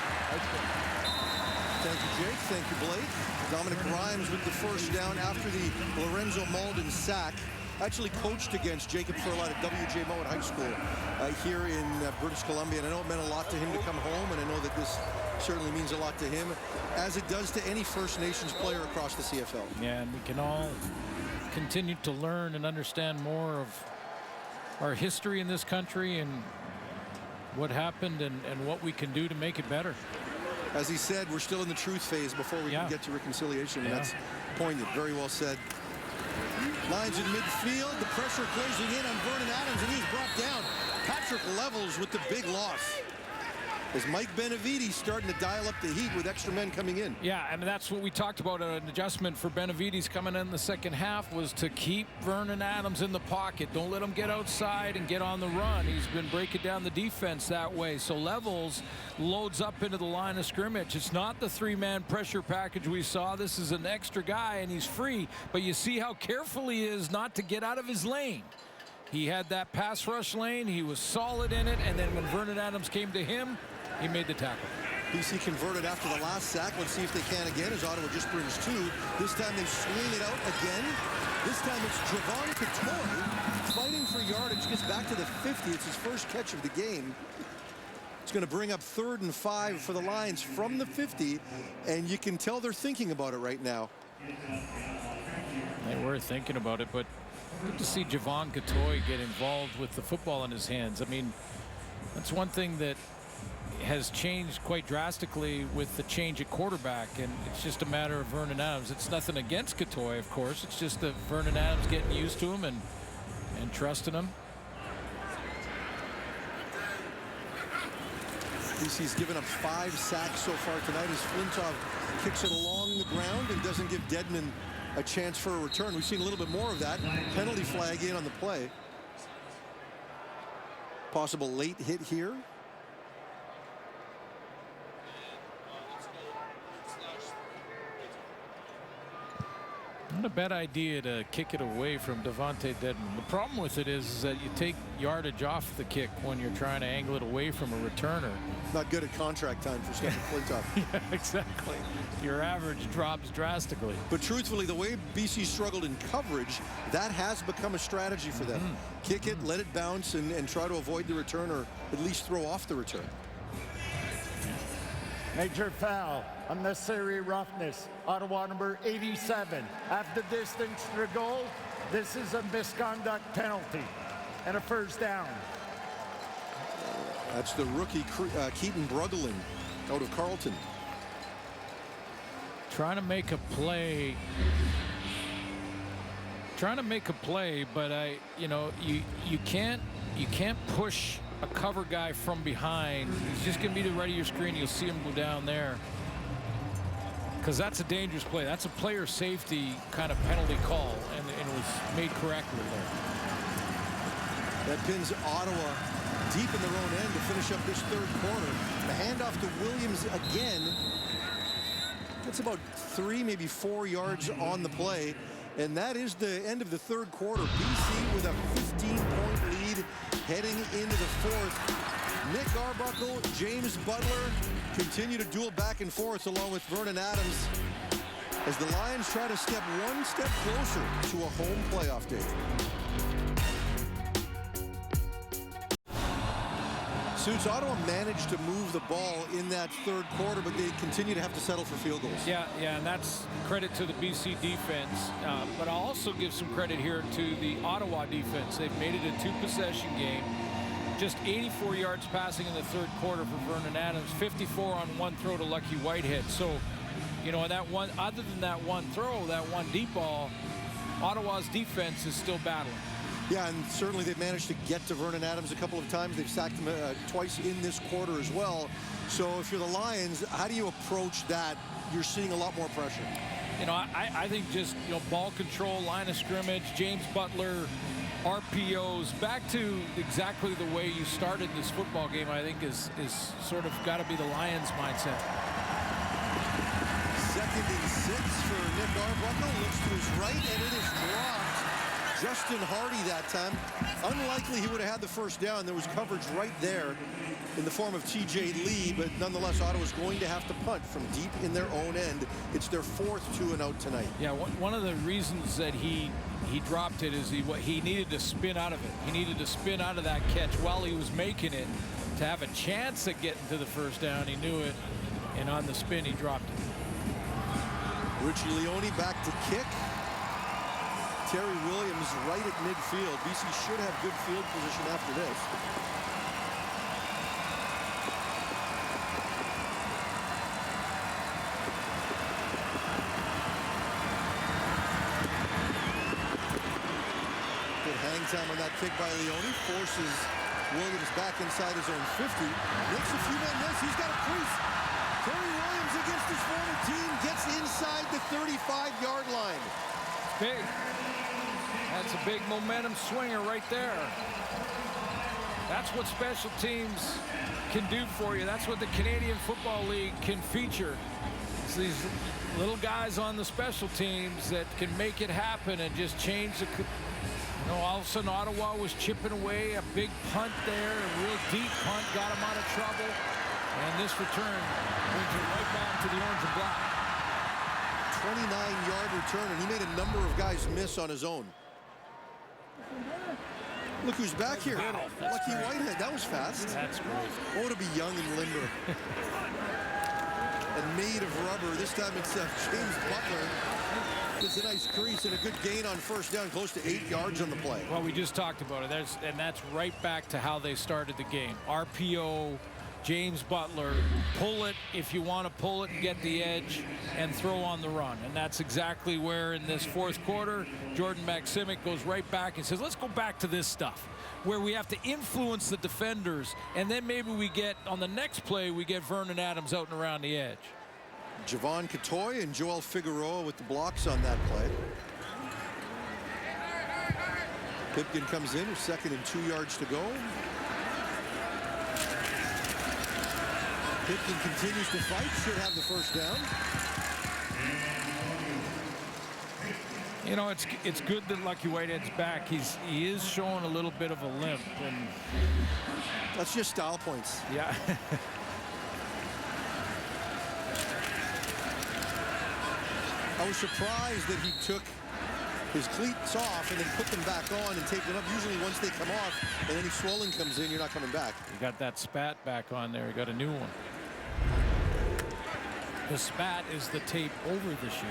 Thank you, Jake. Thank you, Blake. Dominic Grimes with the first down after the Lorenzo Malden sack. Actually coached against Jacob Furlot at W.J. Mowat High School here in British Columbia, and I know it meant a lot to him to come home, and I know that this certainly means a lot to him, as it does to any First Nations player across the CFL. Yeah, and we can all continue to learn and understand more of our history in this country and what happened and what we can do to make it better. As he said, we're still in the truth phase before we can get to reconciliation, and that's poignant. Very well said. Lions in midfield, the pressure closing in on Vernon Adams, and he's brought down. Patrick Levels with the big loss. as Mike Benavides starting to dial up the heat with extra men coming in. Yeah, I mean, that's what we talked about. An adjustment for Benavides coming in the second half was to keep Vernon Adams in the pocket. Don't let him get outside and get on the run. He's been breaking down the defense that way. So Levels loads up into the line of scrimmage. It's not the three-man pressure package we saw. This is an extra guy, and he's free. But you see how careful he is not to get out of his lane. He had that pass rush lane. He was solid in it. And then when Vernon Adams came to him, he made the tackle. BC converted after the last sack. Let's see if they can again, as Ottawa just brings two. This time they swing it out again. This time it's Javon Couture fighting for yardage. Gets back to the 50. It's his first catch of the game. It's going to bring up 3rd and 5 for the Lions from the 50. And you can tell they're thinking about it right now. They were thinking about it, but good to see Javon Couture get involved with the football in his hands. I mean, that's one thing that has changed quite drastically with the change at quarterback, and it's just a matter of Vernon Adams. It's nothing against Couture, of course. It's just that Vernon Adams getting used to him and trusting him. BC's given up 5 sacks so far tonight as Flintoff kicks it along the ground and doesn't give Dedman a chance for a return. We've seen a little bit more of that. Penalty flag in on the play. Possible late hit here. Not a bad idea to kick it away from Devontae Dedman. The problem with it is that you take yardage off the kick when you're trying to angle it away from a returner. Not good at contract time for Stephen Flintoff. Yeah, exactly. Your average drops drastically. But truthfully, the way BC struggled in coverage, that has become a strategy for them. Kick it, let it bounce, and try to avoid the return, or at least throw off the return. Major foul, unnecessary roughness, Ottawa number 87. At the distance to the goal, this is a misconduct penalty and a first down. That's the rookie Keaton Bruggelin out of Carleton. Trying to make a play, but you can't push a cover guy from behind. He's just going to be to the right of your screen. You'll see him go down there, because that's a dangerous play. That's a player safety kind of penalty call, and it was made correctly there. That pins Ottawa deep in their own end to finish up this 3rd quarter. The handoff to Williams again. That's about 3, maybe 4 yards on the play. And that is the end of the 3rd quarter. BC with a 15-point lead heading into the 4th. Nick Arbuckle, James Butler continue to duel back and forth along with Vernon Adams as the Lions try to step one step closer to a home playoff date. Suits, Ottawa managed to move the ball in that 3rd quarter, but they continue to have to settle for field goals. Yeah, and that's credit to the BC defense. But I'll also give some credit here to the Ottawa defense. They've made it a 2-possession game. Just 84 yards passing in the 3rd quarter for Vernon Adams, 54 on one throw to Lucky Whitehead. So, that one, other than that one throw, that one deep ball, Ottawa's defense is still battling. Yeah, and certainly they've managed to get to Vernon Adams a couple of times. They've sacked him twice in this quarter as well. So if you're the Lions, how do you approach that? You're seeing a lot more pressure. I think just, ball control, line of scrimmage, James Butler, RPOs, back to exactly the way you started this football game, I think is sort of got to be the Lions' mindset. 2nd and 6 for Nick Arbuckle. Looks to his right, and it is dropped. Justin Hardy that time. Unlikely he would have had the first down. There was coverage right there in the form of TJ Lee, but nonetheless, Ottawa's going to have to punt from deep in their own end. It's their 4th 2-and-out tonight. Yeah, one of the reasons that he dropped it is he needed to spin out of it. He needed to spin out of that catch while he was making it to have a chance at getting to the first down. He knew it, and on the spin, he dropped it. Richie Leone back to kick. Terry Williams right at midfield. BC should have good field position after this. Good hang time on that kick by Leone. Forces Williams back inside his own 50. Makes a few men miss. He his former team gets inside the 35-yard line. Big. That's a big momentum swinger right there. That's what special teams can do for you. That's what the Canadian Football League can feature. It's these little guys on the special teams that can make it happen and just change the... You know, all of a sudden Ottawa was chipping away. A big punt there, a real deep punt, got him out of trouble. And this return brings it right back to the orange and black. 29-yard return, and he made a number of guys miss on his own. Look who's back here. Wow, Lucky great. Whitehead. That was fast. That's great. Oh, to be young and limber. And made of rubber. This time it's James Butler. It's a nice crease and a good gain on first down, close to 8 yards on the play. Well, we just talked about it. And that's right back to how they started the game. RPO, James Butler, pull it if you want to pull it and get the edge, and throw on the run. And that's exactly where in this fourth quarter, Jordan Maksimic goes right back and says, let's go back to this stuff, where we have to influence the defenders, and then maybe we get, on the next play, we get Vernon Adams out and around the edge. Javon Catoy and Joel Figueroa with the blocks on that play. Pipkin comes in with 2nd and 2 yards to go. Pipkin continues to fight, should have the first down. You know, it's good that Lucky Whitehead's back. He is showing a little bit of a limp, and that's just style points. Yeah. I was surprised that he took his cleats off and then put them back on and taped them up. Usually once they come off and any swelling comes in, you're not coming back. You got that spat back on there. You got a new one. The spat is the tape over the shoe.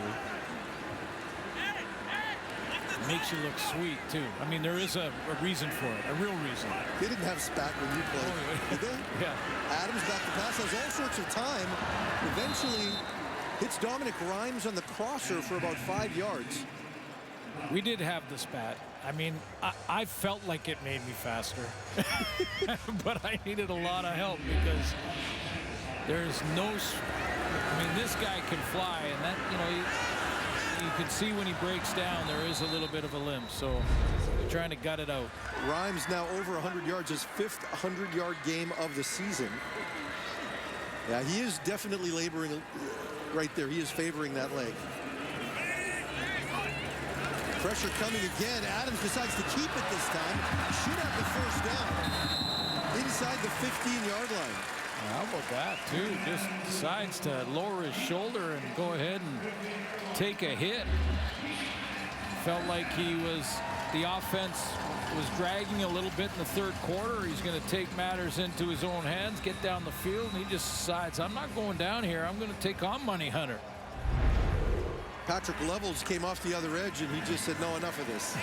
It makes you look sweet, too. I mean, there is a reason for it, a real reason. They didn't have spat when you played, did they? Yeah. Adams back to pass, has all sorts of time. Eventually hits Dominic Rhymes on the crosser for about 5 yards. We did have the spat. I mean, I felt like it made me faster. But I needed a lot of help because there's no... I mean, this guy can fly, and that, you know, you can see when he breaks down, there is a little bit of a limp, so they're trying to gut it out. Rhymes now over 100 yards, his 5th 100-yard game of the season. Yeah, he is definitely laboring right there. He is favoring that leg. Pressure coming again. Adams decides to keep it this time. Should have the first down inside the 15-yard line. How about that, too? Just decides to lower his shoulder and go ahead and take a hit. Felt like the offense was dragging a little bit in the third quarter. He's going to take matters into his own hands, get down the field, and he just decides, I'm not going down here. I'm going to take on Money Hunter. Patrick Levels came off the other edge, and he just said, no, enough of this.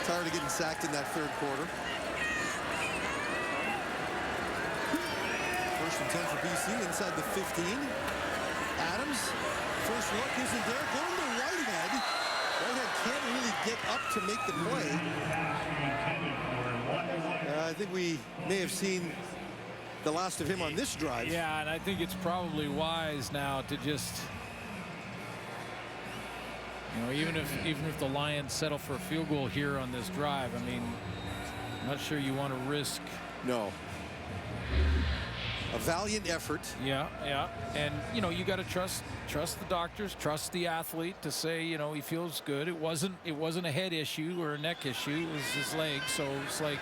Tired of getting sacked in that third quarter. 1st and 10 for BC inside the 15. Adams, first look isn't there. Going to Whitehead. Whitehead can't really get up to make the play. I think we may have seen the last of him on this drive. Yeah, and I think it's probably wise now to just, you know, even if the Lions settle for a field goal here on this drive, I mean, I'm not sure you want to risk. No. A valiant effort. Yeah, yeah. And, you know, you got to trust the doctors, trust the athlete to say, you know, he feels good. It wasn't a head issue or a neck issue. It was his leg. So it's like,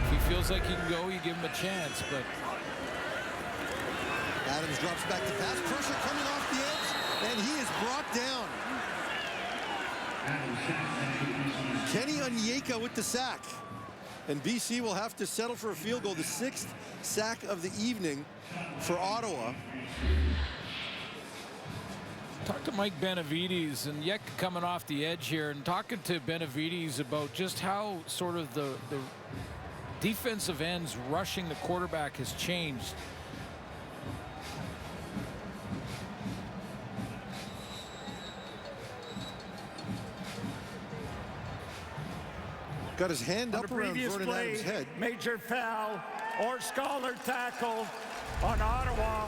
if he feels like he can go, you give him a chance. But Adams drops back to pass. Pressure coming off the edge, and he is brought down. Kenny Onyeka with the sack. And BC will have to settle for a field goal, the 6th sack of the evening for Ottawa. Talk to Mike Benavides, and Yek coming off the edge here, and talking to Benavides about just how sort of the defensive ends rushing the quarterback has changed. Got his hand up around Vernon Adams' head. Major foul or scholar tackle on Ottawa.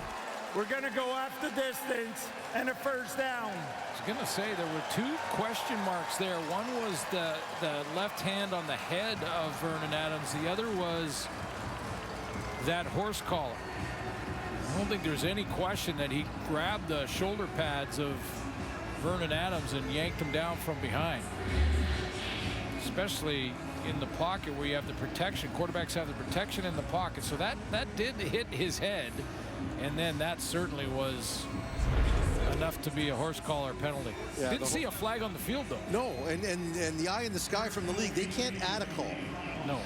We're going to go after distance and a first down. I was going to say there were 2 question marks there. One was the left hand on the head of Vernon Adams. The other was that horse collar. I don't think there's any question that he grabbed the shoulder pads of Vernon Adams and yanked him down from behind. Especially in the pocket where you have the protection. Quarterbacks have the protection in the pocket. So that did hit his head. And then that certainly was enough to be a horse collar penalty. Yeah, Didn't see a flag on the field, though. No, and the eye in the sky from the league, they can't add a call. No.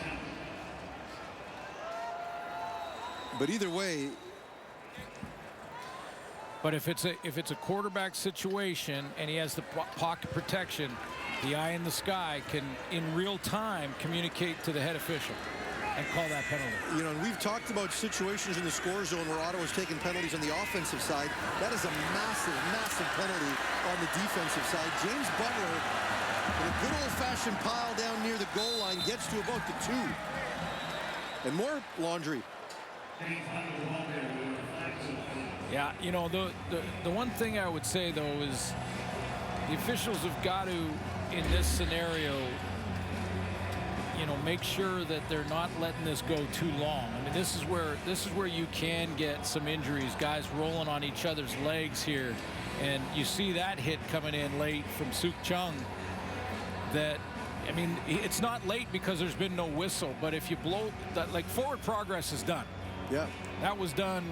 But either way. But if it's a quarterback situation and he has the pocket protection, the eye in the sky can, in real time, communicate to the head official and call that penalty. You know, and we've talked about situations in the score zone where Ottawa's taken penalties on the offensive side. That is a massive, massive penalty on the defensive side. James Butler, in a good old-fashioned pile down near the goal line, gets to about the 2. And more laundry. Yeah, you know, the one thing I would say, though, is the officials have got to, in this scenario, you know, make sure that they're not letting this go too long. I mean, this is where you can get some injuries, guys rolling on each other's legs here. And you see that hit coming in late from Suk Chung. That, I mean, it's not late because there's been no whistle, but if you blow that, like, forward progress is done. Yeah. That was done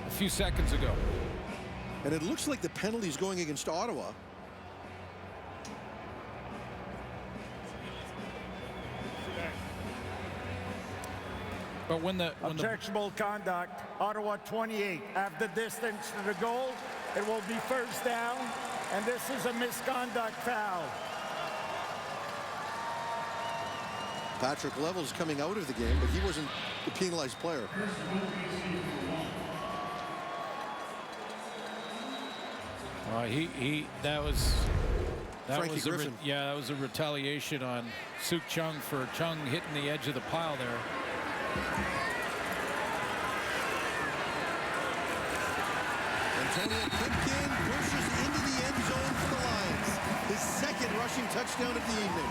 a few seconds ago. And it looks like the penalty's going against Ottawa. But when the objectionable conduct, Ottawa 28. After distance to the goal, it will be first down, and this is a misconduct foul. Patrick Level's coming out of the game, but he wasn't the penalized player. That was a retaliation on Suk Chung for Chung hitting the edge of the pile there. Antonio Pipkin pushes into the end zone for the Lions. His second rushing touchdown of the evening.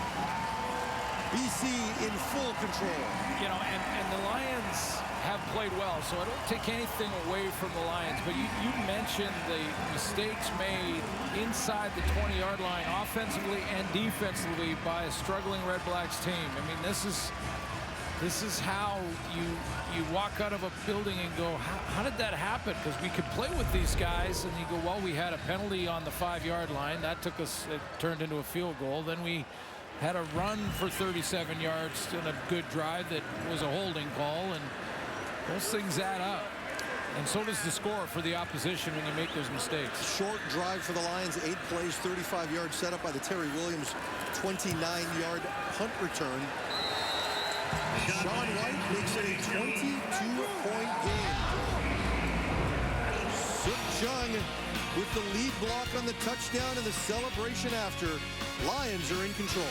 BC in full control. You know, and the Lions have played well, so I don't take anything away from the Lions, but you mentioned the mistakes made inside the 20-yard line offensively and defensively by a struggling Red Blacks team. I mean, this is how you walk out of a building and go, how did that happen? Because we could play with these guys, and you go, well, we had a penalty on the 5-yard line. That took us, it turned into a field goal. Then we had a run for 37 yards in a good drive that was a holding call, and those things add up. And so does the score for the opposition when you make those mistakes. Short drive for the Lions, 8 plays, 35 yards set up by the Terry Williams 29-yard punt return. Sean White makes it a 22-point game. Suk Chung with the lead block on the touchdown and the celebration after. Lions are in control.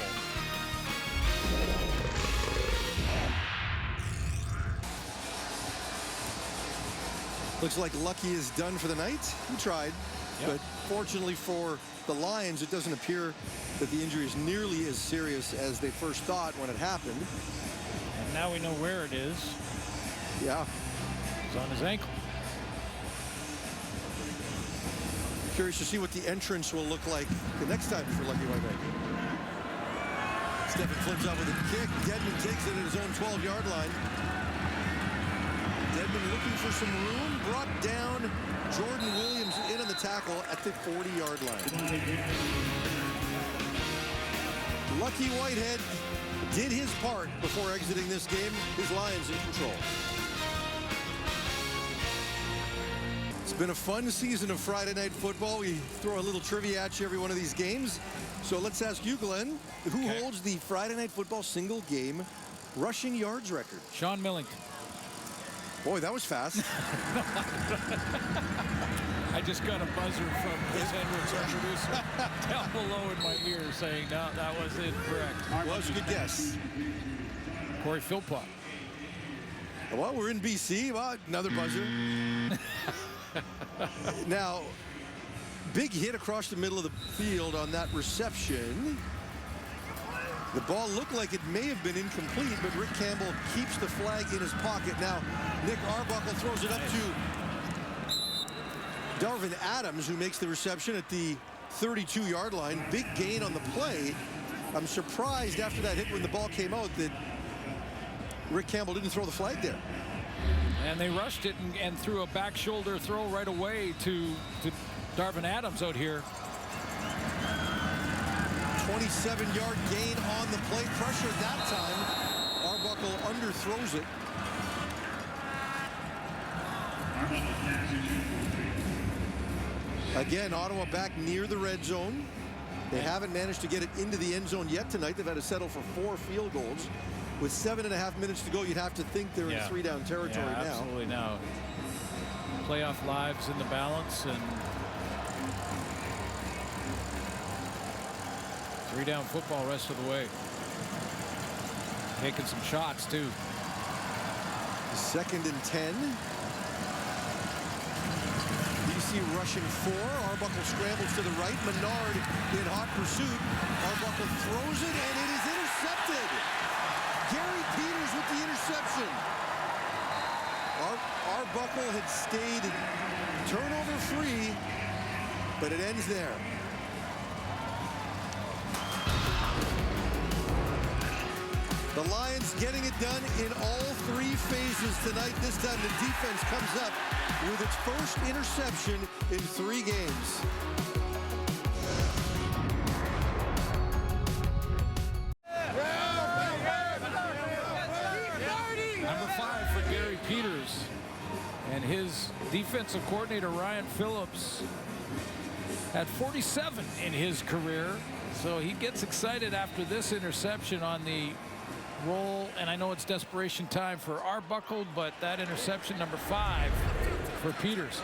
Looks like Lucky is done for the night. He tried, but fortunately for the Lions, it doesn't appear that the injury is nearly as serious as they first thought when it happened. And now we know where it is. Yeah. It's on his ankle. Curious to see what the entrance will look like the next time for Lucky Whitehead. Stephen flips out with a kick. Dedman takes it at his own 12-yard line. Dedman looking for some room, brought down. Jordan Williams in on the tackle at the 40-yard line. Lucky Whitehead did his part before exiting this game. His Lions in control. It's been a fun season of Friday Night Football. We throw a little trivia at you every one of these games. So let's ask you, Glenn, who holds the Friday Night Football single game rushing yards record? Sean Millington. Boy, that was fast. I just got a buzzer from Chris Hendricks, our producer, down below in my ear saying, no, that was incorrect. Well, that was a good guess. Corey Philpott. Well, we're in BC. Well, another buzzer. Now, big hit across the middle of the field on that reception. The ball looked like it may have been incomplete, but Rick Campbell keeps the flag in his pocket. Now, Nick Arbuckle throws it up to Darvin Adams, who makes the reception at the 32-yard line. Big gain on the play. I'm surprised after that hit when the ball came out that Rick Campbell didn't throw the flag there. And they rushed it and threw a back shoulder throw right away to Darvin Adams out here. 27-yard gain on the play. Pressure at that time. Arbuckle underthrows it. Again, Ottawa back near the red zone. They haven't managed to get it into the end zone yet tonight. They've had to settle for 4 field goals. With 7.5 minutes to go, you'd have to think they're in 3-down territory now. Absolutely now. Playoff lives in the balance, and 3-down football rest of the way. Taking some shots too. 2nd and 10. BC rushing 4. Arbuckle scrambles to the right. Menard in hot pursuit. Arbuckle throws it, and it is intercepted. Gary Peters with the interception. Arbuckle had stayed turnover free, but it ends there. The Lions getting it done in all 3 phases tonight. This time the defense comes up with its first interception in 3 games. Number 5 for Gary Peters. And his defensive coordinator, Ryan Phillips, had 47 in his career. So he gets excited after this interception on the roll, and I know it's desperation time for Arbuckle, but that interception, number 5 for Peters.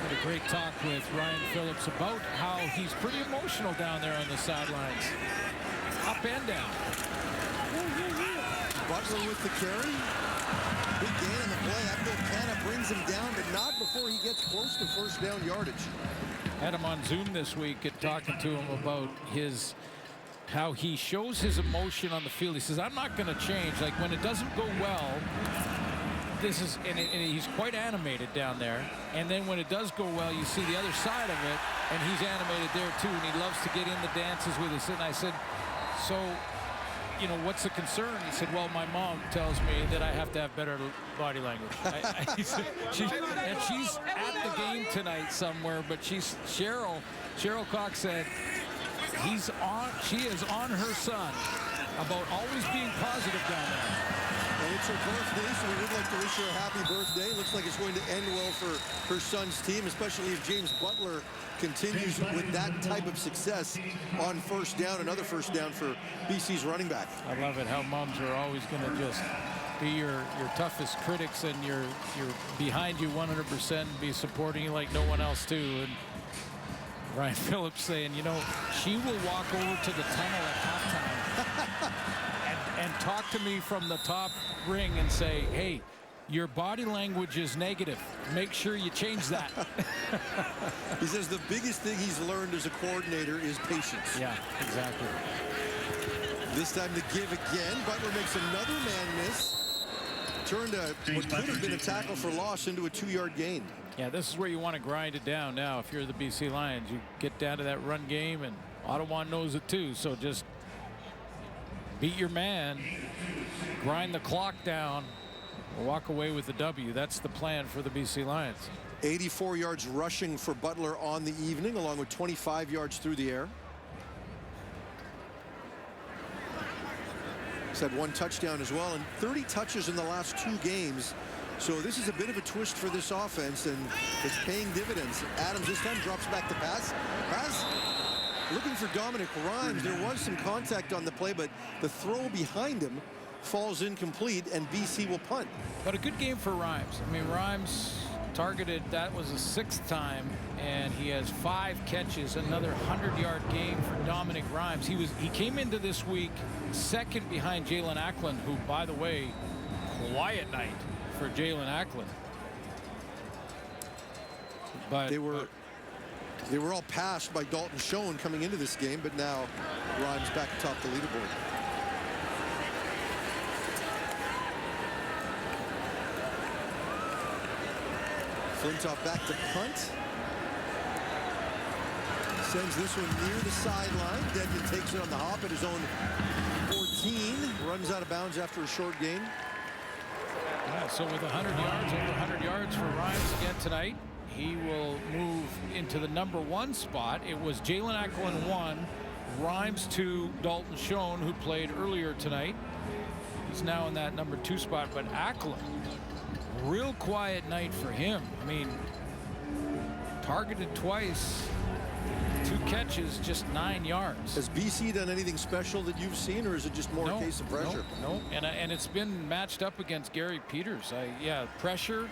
Had a great talk with Ryan Phillips about how he's pretty emotional down there on the sidelines, up and down. Butler with the carry. Big gain on the play. Abdul Kana brings him down, but not before he gets close to first down yardage. Had him on Zoom this week and talking to him about how he shows his emotion on the field. He says, I'm not going to change. Like when it doesn't go well, and he's quite animated down there. And then when it does go well, you see the other side of it, and he's animated there too. And he loves to get in the dances with us. And I said, so, you know, what's the concern? He said, well, my mom tells me that I have to have better body language. She's at the game tonight somewhere, but Cheryl Cox said, she is on her son about always being positive down there. And it's her birthday, so we would like to wish her a happy birthday. Looks like it's going to end well for her son's team, especially if James Butler continues with that type of success on first down, another first down for BC's running back. I love it how moms are always going to just be your toughest critics, and you're behind you 100%, and be supporting you like no one else too. And Ryan Phillips saying, you know, she will walk over to the tunnel at halftime and talk to me from the top ring and say, hey, your body language is negative. Make sure you change that. He says the biggest thing he's learned as a coordinator is patience. Yeah, exactly. This time the give again. Butler makes another man miss. Turned what could have been a tackle for loss into a 2-yard gain. Yeah, this is where you want to grind it down now. If you're the BC Lions, you get down to that run game, and Ottawa knows it too. So just beat your man, grind the clock down, walk away with the W. That's the plan for the BC Lions. 84 yards rushing for Butler on the evening, along with 25 yards through the air. He's had 1 touchdown as well, and 30 touches in the last 2 games. So this is a bit of a twist for this offense, and it's paying dividends. Adams this time drops back to pass. Looking for Dominic Rhymes. There was some contact on the play, but the throw behind him falls incomplete, and BC will punt. But a good game for Rhymes. I mean, Rhymes targeted, that was the 6th time, and he has 5 catches, another 100-yard game for Dominic Rhymes. He came into this week 2nd behind Jalen Ackland, who, by the way, quiet night for Jalen Ackland. But they were all passed by Dalton Schoen coming into this game, but now Rhymes back atop the leaderboard. Flintoff back to punt. Sends this one near the sideline. Dedmon takes it on the hop at his own 14. Runs out of bounds after a short gain. Yeah, so with 100 yards, over 100 yards for Rhymes again tonight, he will move into the #1 spot. It was Jalen Eklund 1, Rhymes 2, Dalton Schoen, who played earlier tonight. He's now in that #2 spot, but Eklund, real quiet night for him. I mean, targeted twice, 2 catches, just 9 yards. Has BC done anything special that you've seen, or is it just more a case of pressure? No. And it's been matched up against Gary Peters. Yeah, pressure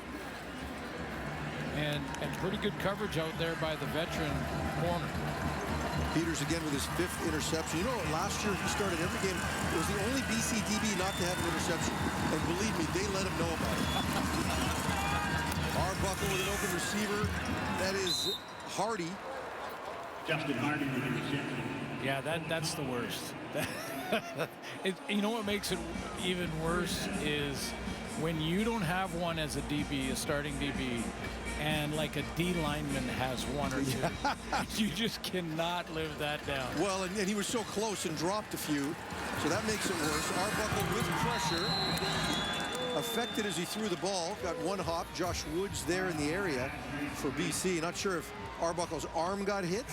and pretty good coverage out there by the veteran corner. Peters again with his 5th interception. You know, last year he started every game. It was the only BC DB not to have an interception. And believe me, they let him know about it. Arbuckle with an open receiver. That is Hardy. Justin Hardy with the reception. Yeah, that's the worst. You know what makes it even worse is when you don't have one as a DB, a starting DB, and like a D lineman has 1 or 2. You just cannot live that down. Well, and he was so close and dropped a few, so that makes it worse. Arbuckle with pressure. Affected as he threw the ball. Got 1 hop. Josh Woods there in the area for BC. Not sure if Arbuckle's arm got hit.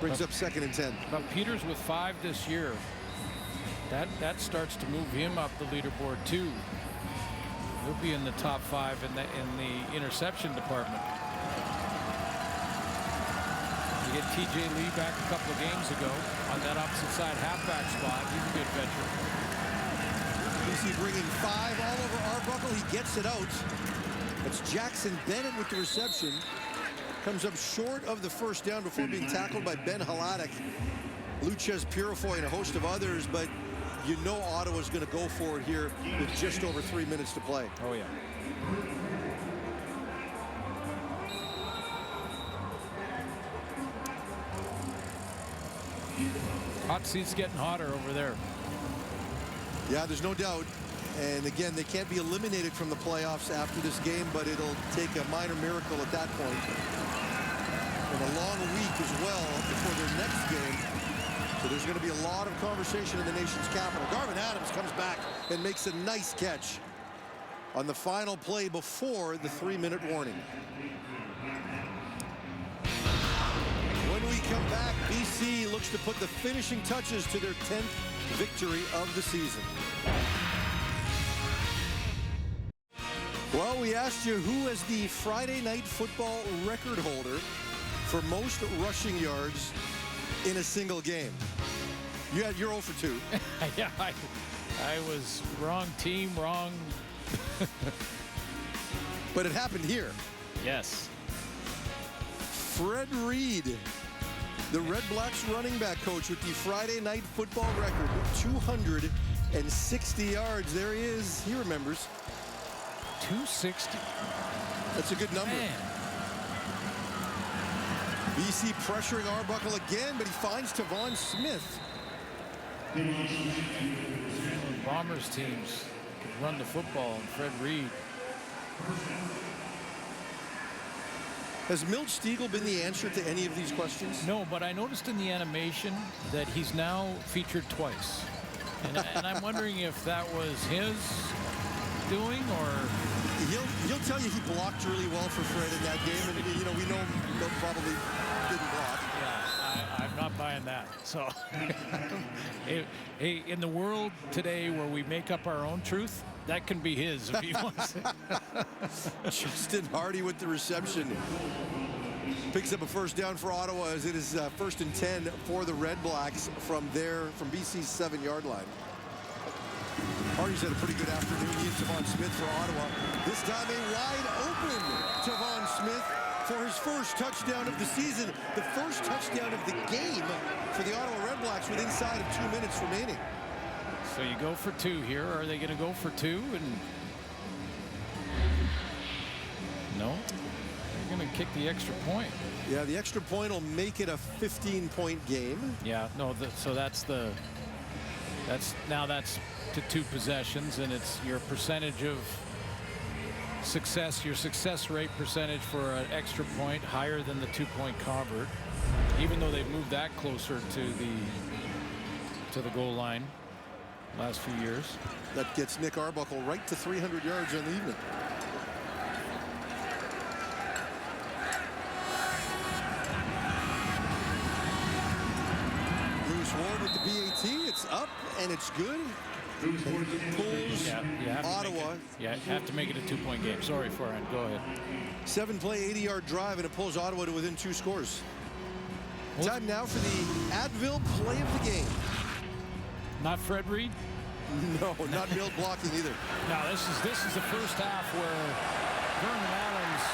Brings up 2nd and 10. But Peters with 5 this year. That starts to move him up the leaderboard too. He'll be in the top 5 in the interception department. You get TJ Lee back a couple of games ago on that opposite side halfback spot. He's a good veteran. BC bringing 5 all over Arbuckle. He gets it out. It's Jackson Bennett with the reception. Comes up short of the first down before being tackled by Ben Hladek, Luchez Purifoy, and a host of others. But you know Ottawa's going to go for it here with just over 3 minutes to play. Oh, yeah. Hot seat's getting hotter over there. Yeah, there's no doubt. And again, they can't be eliminated from the playoffs after this game, but it'll take a minor miracle at that point. And a long week as well before their next game. So there's going to be a lot of conversation in the nation's capital. Darvin Adams comes back and makes a nice catch on the final play before the 3-minute warning. When we come back, BC looks to put the finishing touches to their 10th victory of the season. Well, we asked you who is the Friday Night Football record holder for most rushing yards in a single game. You're 0 for 2. Yeah, I was wrong team, wrong. But it happened here. Yes. Fred Reed, the RedBlacks running back coach with the Friday Night Football record, 260 yards. There he is. He remembers. 260. That's a good number. Man. BC pressuring Arbuckle again, but he finds Tavon Smith. Bombers teams can run the football, and Fred Reed. Has Milt Stiegel been the answer to any of these questions? No, but I noticed in the animation that he's now featured twice. And I'm wondering if that was his doing or... He'll tell you he blocked really well for Fred in that game, and you know we know Milt probably didn't block. Yeah, I'm not buying that. So, hey, in the world today where we make up our own truth, that can be his if he wants it. Justin Hardy with the reception. Picks up a first down for Ottawa as it is 1st and 10 for the RedBlacks from BC's 7-yard line. Hardy's had a pretty good afternoon. He and Tavon Smith for Ottawa. This time a wide open Tavon Smith for his first touchdown of the season. The first touchdown of the game for the Ottawa RedBlacks with inside of 2 minutes remaining. So you go for 2 here. Are they going to go for 2? And no, they're going to kick the extra point. Yeah, the extra point will make it a 15-point game. Yeah, no, so that's to 2 possessions, and it's your percentage of success, your success rate percentage for an extra point higher than the 2-point convert, even though they've moved that closer to the goal line last few years. That gets Nick Arbuckle right to 300 yards on the evening. Ward with the BAT, it's up and it's good. And pulls Ottawa. You have to make it a 2-point game. Sorry, Forehand. Go ahead. 7-play, 80-yard drive, and it pulls Ottawa to within 2 scores. Time now for the Advil play of the game. Not Fred Reed? No, not Mill blocking either. No, this is the first half where Vernon Adams,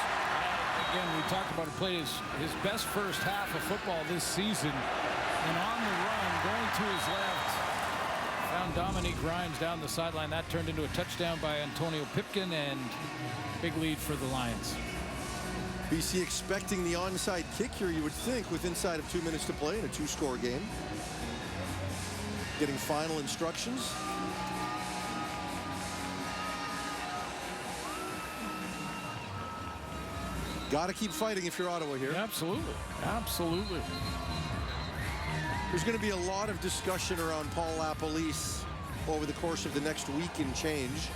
again, we talked about, he played his best first half of football this season. And on the run, going to his left, found Dominique Grimes down the sideline. That turned into a touchdown by Antonio Pipkin, and big lead for the Lions. BC expecting the onside kick here, you would think, with inside of 2 minutes to play in a 2-score game. Getting final instructions. Got to keep fighting if you're Ottawa here. Absolutely. Absolutely. There's going to be a lot of discussion around Paul LaPolice over the course of the next week and change.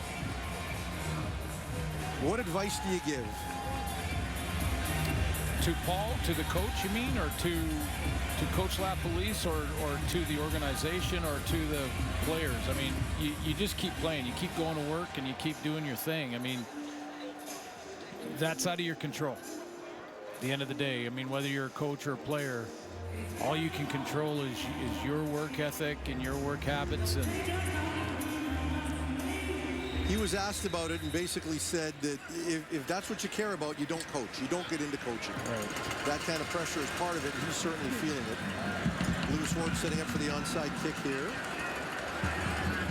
What advice do you give? To Paul, to the coach, you mean, or to Coach LaPolice, or to the organization, or to the players? I mean, you just keep playing. You keep going to work, and you keep doing your thing. I mean, that's out of your control. At the end of the day, I mean, whether you're a coach or a player, all you can control is your work ethic and your work habits. And he was asked about it and basically said that if that's what you care about, you don't coach. You don't get into coaching. Right. That kind of pressure is part of it, and he's certainly feeling it. Lewis Ward setting up for the onside kick here.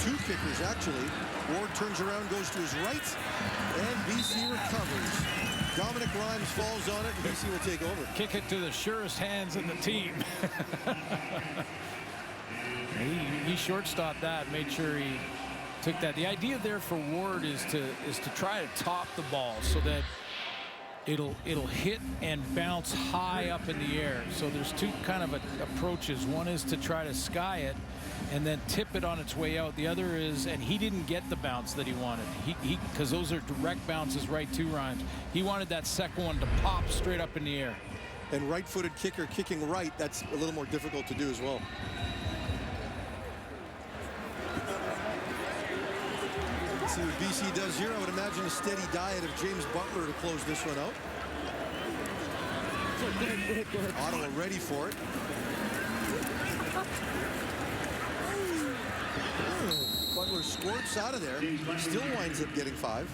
2 kickers, actually. Ward turns around, goes to his right, and BC recovers. Dominic Grimes falls on it, and BC will take over. Kick it to the surest hands in the team. he short-stopped that, made sure he took that. The idea there for Ward is to try to top the ball so that it'll hit and bounce high up in the air. So there's 2 kind of approaches. One is to try to sky it and then tip it on its way out. The other is, and he didn't get the bounce that he wanted. Because those are direct bounces right to Grimes. He wanted that second one to pop straight up in the air. And right-footed kicker kicking right, that's a little more difficult to do as well. Let's see what BC does here. I would imagine a steady diet of James Butler to close this one out. Ottawa ready for it. Butler squirts out of there. Still winds up getting 5.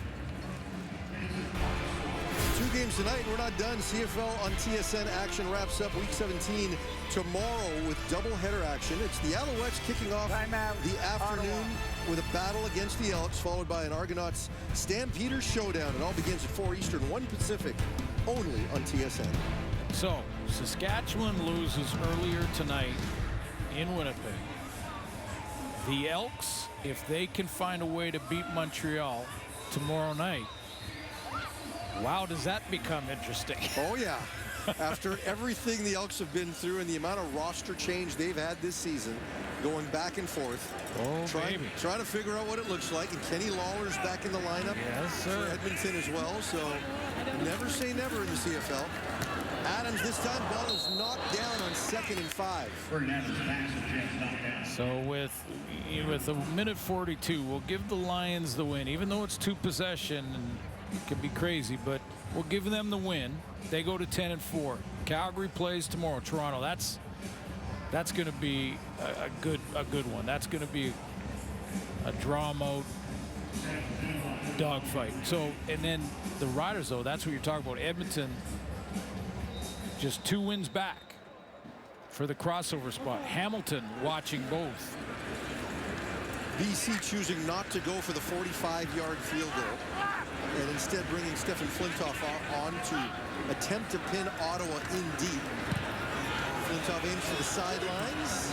2 games tonight, and we're not done. CFL on TSN action wraps up week 17 tomorrow with doubleheader action. It's the Alouettes kicking off the afternoon with a battle against the Elks, followed by an Argonauts Stampeders showdown. It all begins at 4 Eastern, 1 Pacific, only on TSN. So, Saskatchewan loses earlier tonight in Winnipeg. The Elks, if they can find a way to beat Montreal tomorrow night, wow, does that become interesting? Oh, yeah. After everything the Elks have been through and the amount of roster change they've had this season, going back and forth, trying to figure out what it looks like. And Kenny Lawler's back in the lineup for Edmonton as well. So never say never in the CFL. Adams this time, ball is knocked down on 2nd and 5. So with a minute 42, we'll give the Lions the win, even though it's 2 possession and it could be crazy, but we'll give them the win. They go to 10 and 4. Calgary plays tomorrow. Toronto. That's going to be a good one. That's going to be a draw mode dogfight. So, and then the Riders, though, that's what you're talking about. Edmonton, just 2 wins back for the crossover spot. Hamilton watching both. BC choosing not to go for the 45-yard field goal and instead bringing Stefan Flintoff on to attempt to pin Ottawa in deep. Flintoff aims for the sidelines.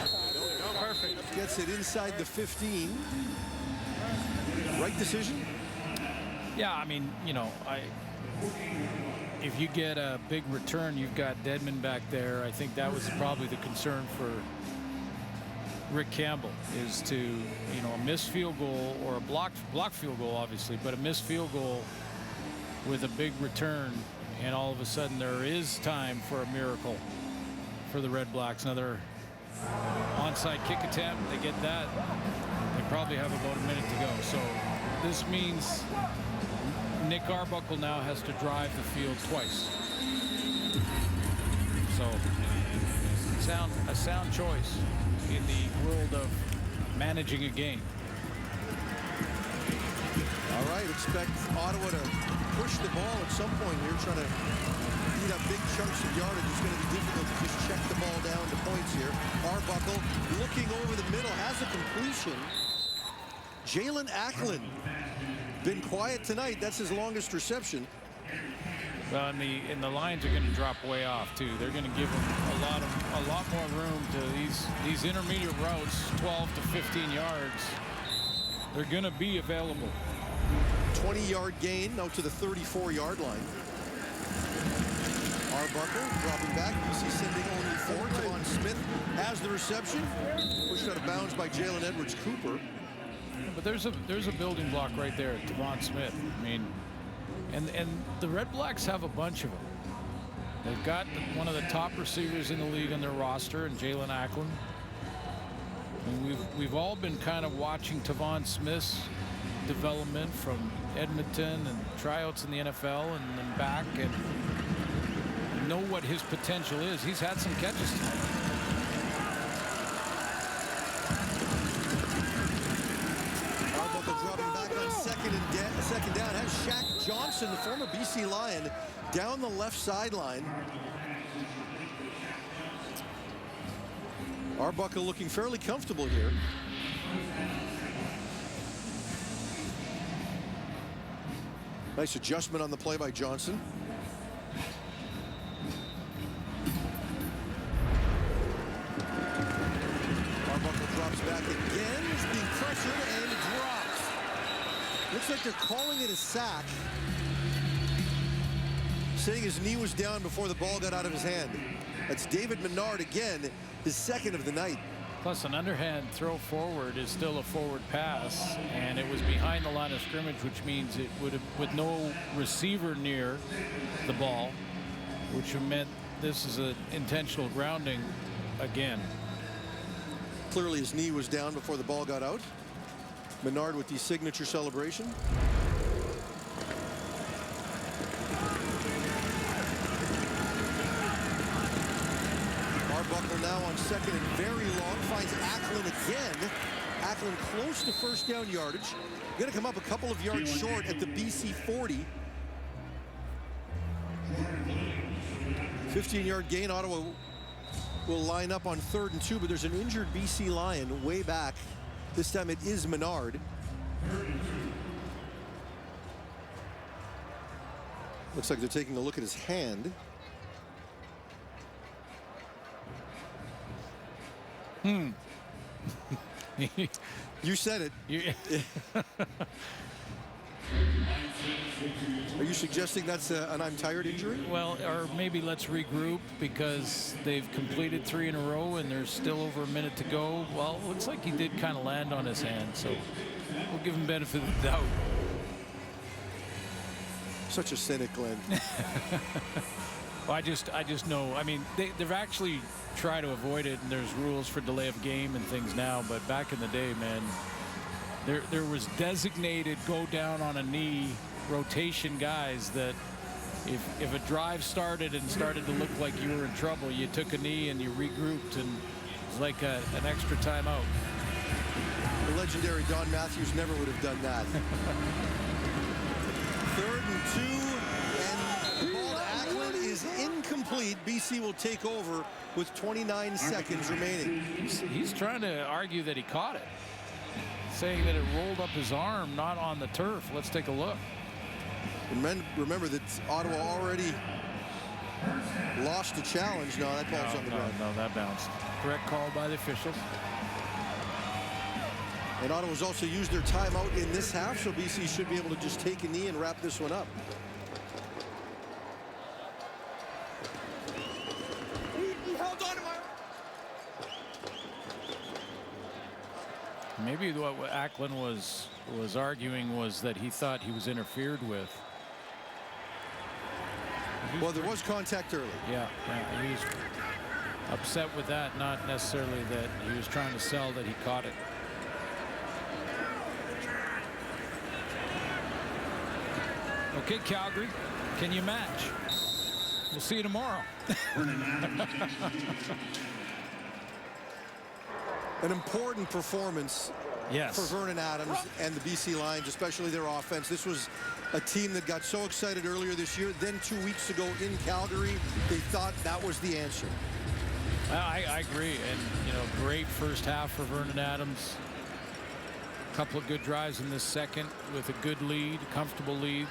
Perfect. Gets it inside the 15. Right decision? Yeah, I mean, you know, if you get a big return, you've got Dedmon back there. I think that was probably the concern for Rick Campbell, is to, you know, a missed field goal or a blocked field goal, obviously, but a missed field goal with a big return, and all of a sudden there is time for a miracle for the Red Blacks. Another onside kick attempt. They get that. They probably have about a minute to go. So this means Nick Arbuckle now has to drive the field twice. So a sound choice in the world of managing a game. All right, expect Ottawa to push the ball at some point here, trying to eat up big chunks of yardage. It's going to be difficult to just check the ball down to points here. Arbuckle looking over the middle, has a completion. Jalen Acklin, been quiet tonight. That's his longest reception. Well, and the Lions are going to drop way off too. They're going to give them a lot more room to these intermediate routes, 12 to 15 yards. They're going to be available. 20-yard gain now to the 34-yard line. Arbuckle dropping back. BC sending only 4. Devon Smith has the reception. Pushed out of bounds by Jalen Edwards-Cooper. But there's a building block right there, Devon Smith. I mean, and the Red Blacks have a bunch of them. They've got one of the top receivers in the league on their roster, and Jalen Acklin. And we've all been kind of watching Devon Smith's development from Edmonton and tryouts in the NFL and then back, and know what his potential is. He's had some catches tonight. Arbuckle dropping back on second down. Has Shaq Johnson, the former BC Lion, down the left sideline. Arbuckle looking fairly comfortable here. Nice adjustment on the play by Johnson. Arbuckle drops back again. He's being pressured and drops. Looks like they're calling it a sack, saying his knee was down before the ball got out of his hand. That's David Menard again, his second of the night. Plus, an underhand throw forward is still a forward pass, and it was behind the line of scrimmage, which means it would have, with no receiver near the ball, which meant this is an intentional grounding again. Clearly his knee was down before the ball got out. Menard with the signature celebration. Arbuckle now on second and very long, finds Acklin again. Acklin close to first down yardage. Going to come up a couple of yards short at the BC 40. 15-yard gain. Ottawa will line up on 3rd and 2, but there's an injured BC Lion way back. This time it is Menard. Looks like they're taking a look at his hand. You said it. Are you suggesting that's an I'm tired injury? Well, or maybe let's regroup because they've completed 3 in a row and there's still over a minute to go. Well, it looks like he did kind of land on his hand, so we'll give him benefit of the doubt. Such a cynic, Glenn. Well, I just know. I mean, they've actually tried to avoid it, and there's rules for delay of game and things now. But back in the day, man, there was designated go down on a knee rotation guys that if a drive started and started to look like you were in trouble, you took a knee and you regrouped, and it was like an extra timeout. The legendary Don Matthews never would have done that. 3rd and 2, and the ball to Acklin is incomplete. BC will take over with 29 seconds remaining. He's trying to argue that he caught it. saying that it rolled up his arm, not on the turf. Let's take a look. Remember that Ottawa already lost the challenge. No, that ball's on the ground. No, that bounced. Correct call by the officials. And Ottawa's also used their timeout in this half, so BC should be able to just take a knee and wrap this one up. He held on to my... Maybe what Ackland was arguing was that he thought he was interfered with. Well, there was contact early. Yeah, he was upset with that, not necessarily that he was trying to sell that he caught it. Okay, Calgary, can you match? We'll see you tomorrow. An important performance for Vernon Adams and the BC Lions, especially their offense. This was a team that got so excited earlier this year. Then 2 weeks ago in Calgary, they thought that was the answer. I agree. And, you know, great first half for Vernon Adams. A couple of good drives in this second with a good lead, comfortable lead.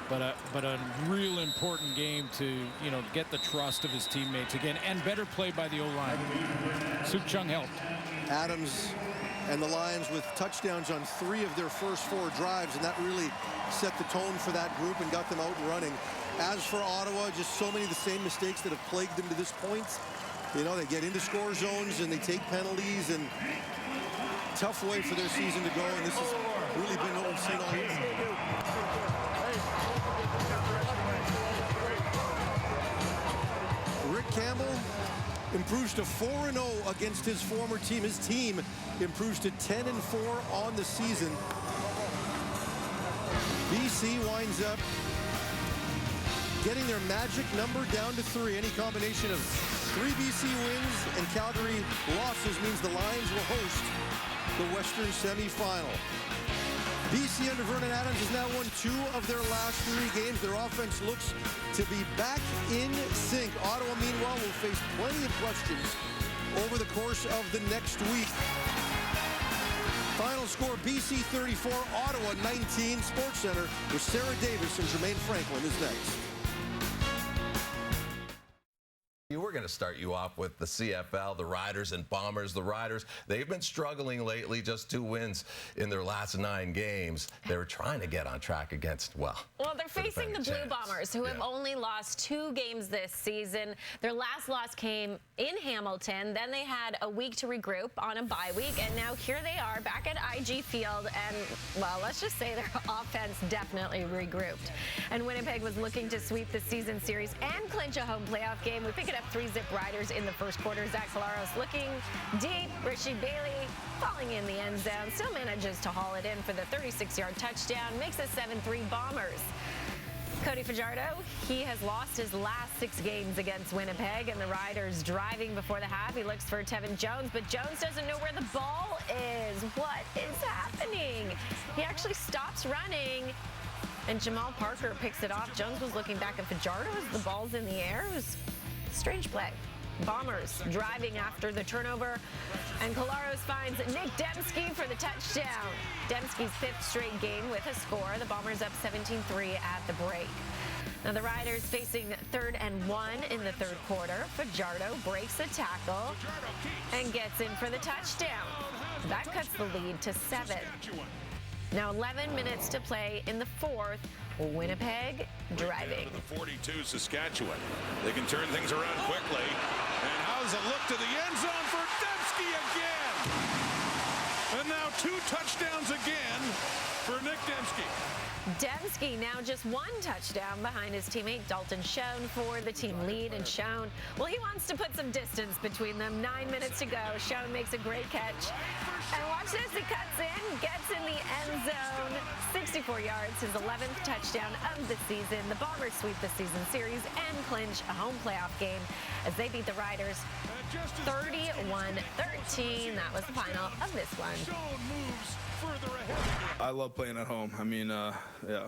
But a real important game to, you know, get the trust of his teammates again, and better play by the O-line. Suk Chung helped. Adams and the Lions with touchdowns on 3 of their first 4 drives, and that really set the tone for that group and got them out and running. As for Ottawa, just so many of the same mistakes that have plagued them to this point. You know, they get into score zones and they take penalties, and tough way for their season to go, and this has really been what we've seen all year. Rick Campbell improves to 4-0 against his former team. His team improves to 10-4 on the season. BC winds up getting their magic number down to 3. Any combination of 3 BC wins and Calgary losses means the Lions will host the Western semifinal. BC under Vernon Adams has now won 2 of their last 3 games. Their offense looks to be back in sync. Ottawa, meanwhile, will face plenty of questions over the course of the next week. Final score, BC 34, Ottawa 19. Sports Center with Sarah Davis and Jermaine Franklin is next. We're going to start you off with the CFL, the Riders and Bombers. The Riders, they've been struggling lately, just 2 wins in their last 9 games. They were trying to get on track against, well, they're facing the Blue Bombers, who have only lost 2 games this season. Their last loss came in Hamilton. Then they had a week to regroup on a bye week, and now here they are back at IG Field, and, well, let's just say their offense definitely regrouped. And Winnipeg was looking to sweep the season series and clinch a home playoff game. We pick it up 3-zip Riders in the first quarter. Zach Collaros looking deep. Rashid Bailey falling in the end zone. Still manages to haul it in for the 36-yard touchdown. Makes it 7-3 Bombers. Cody Fajardo, he has lost his last 6 games against Winnipeg, and the Riders driving before the half. He looks for Tevin Jones, but Jones doesn't know where the ball is. What is happening? He actually stops running, and Jamal Parker picks it off. Jones was looking back at Fajardo as the ball's in the air. It was strange play. Bombers driving after the turnover, and Collaros finds Nick Dembski for the touchdown. Dembski's 5th straight game with a score. The Bombers up 17-3 at the break. Now the Riders facing 3rd and 1 in the 3rd quarter. Fajardo breaks a tackle and gets in for the touchdown. That cuts the lead to 7. Now 11 minutes to play in the 4th. Winnipeg driving. The 42 Saskatchewan. They can turn things around quickly. And how's it look to the end zone for Dembski again? And now 2 touchdowns again for Nick Dembski. Dembski now just 1 touchdown behind his teammate Dalton Schoen for the team lead. And Schoen, well, he wants to put some distance between them. 9 minutes to go. Schoen makes a great catch. And watch this, he cuts in, gets in the end zone. 64 yards, his 11th touchdown of the season. The Bombers sweep the season series and clinch a home playoff game as they beat the Riders 31-13. That was the final of this one. Schoen moves further ahead. I love playing at home. I mean, yeah,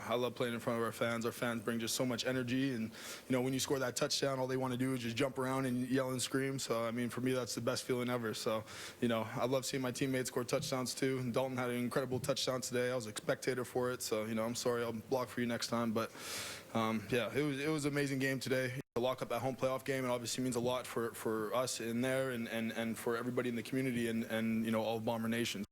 I love playing in front of our fans. Our fans bring just so much energy, and you know, when you score that touchdown, all they want to do is just jump around and yell and scream. So, I mean, for me, that's the best feeling ever. So, you know, I love seeing my teammates score touchdowns too. And Dalton had an incredible touchdown today. I was a spectator for it, so you know, I'm sorry, I'll block for you next time. But yeah, it was an amazing game today. The lock up that home playoff game, it obviously means a lot for us in there and for everybody in the community and you know, all Bomber Nation.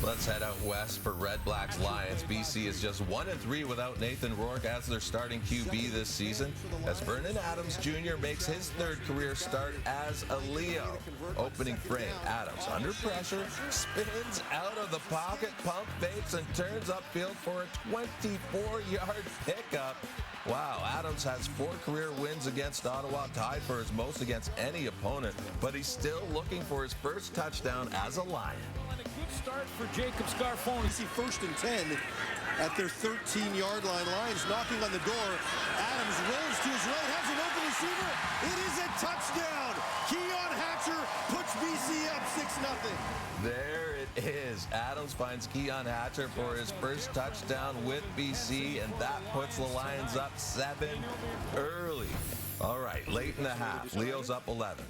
Let's head out west for RedBlacks Lions. BC is just 1-3 without Nathan Rourke as their starting QB this season, as Vernon Adams Jr. makes his third career start as a Leo. Opening frame, Adams under pressure, spins out of the pocket, pump fakes, and turns upfield for a 24-yard pickup. Wow, Adams has 4 career wins against Ottawa, tied for his most against any opponent, but he's still looking for his first touchdown as a Lion. Start for Jacob Scarfone. You see 1st and 10 at their 13-yard line. Lions knocking on the door. Adams rolls to his right, has an open receiver. It is a touchdown. Keon Hatcher puts BC up 6-0. There it is. Adams finds Keon Hatcher for his first touchdown with BC, and that puts the Lions up 7 early. All right, late in the half, Leo's up 11.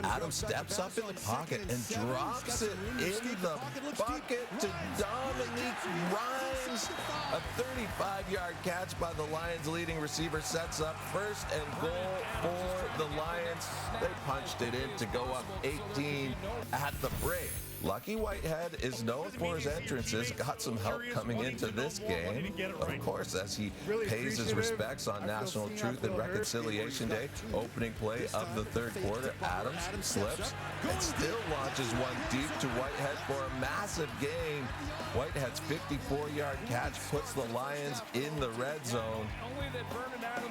Adams steps up in the pocket and drops it in the bucket to Dominique Rhymes. A 35-yard catch by the Lions' leading receiver sets up 1st and goal for the Lions. They punched it in to go up 18 at the break. Lucky Whitehead is known for his entrances, got some help coming into this game. Of course, as he pays his respects on National Truth and Reconciliation Day, opening play of the 3rd quarter, Adams slips and still launches one deep to Whitehead for a massive gain. Whitehead's 54-yard catch puts the Lions in the red zone.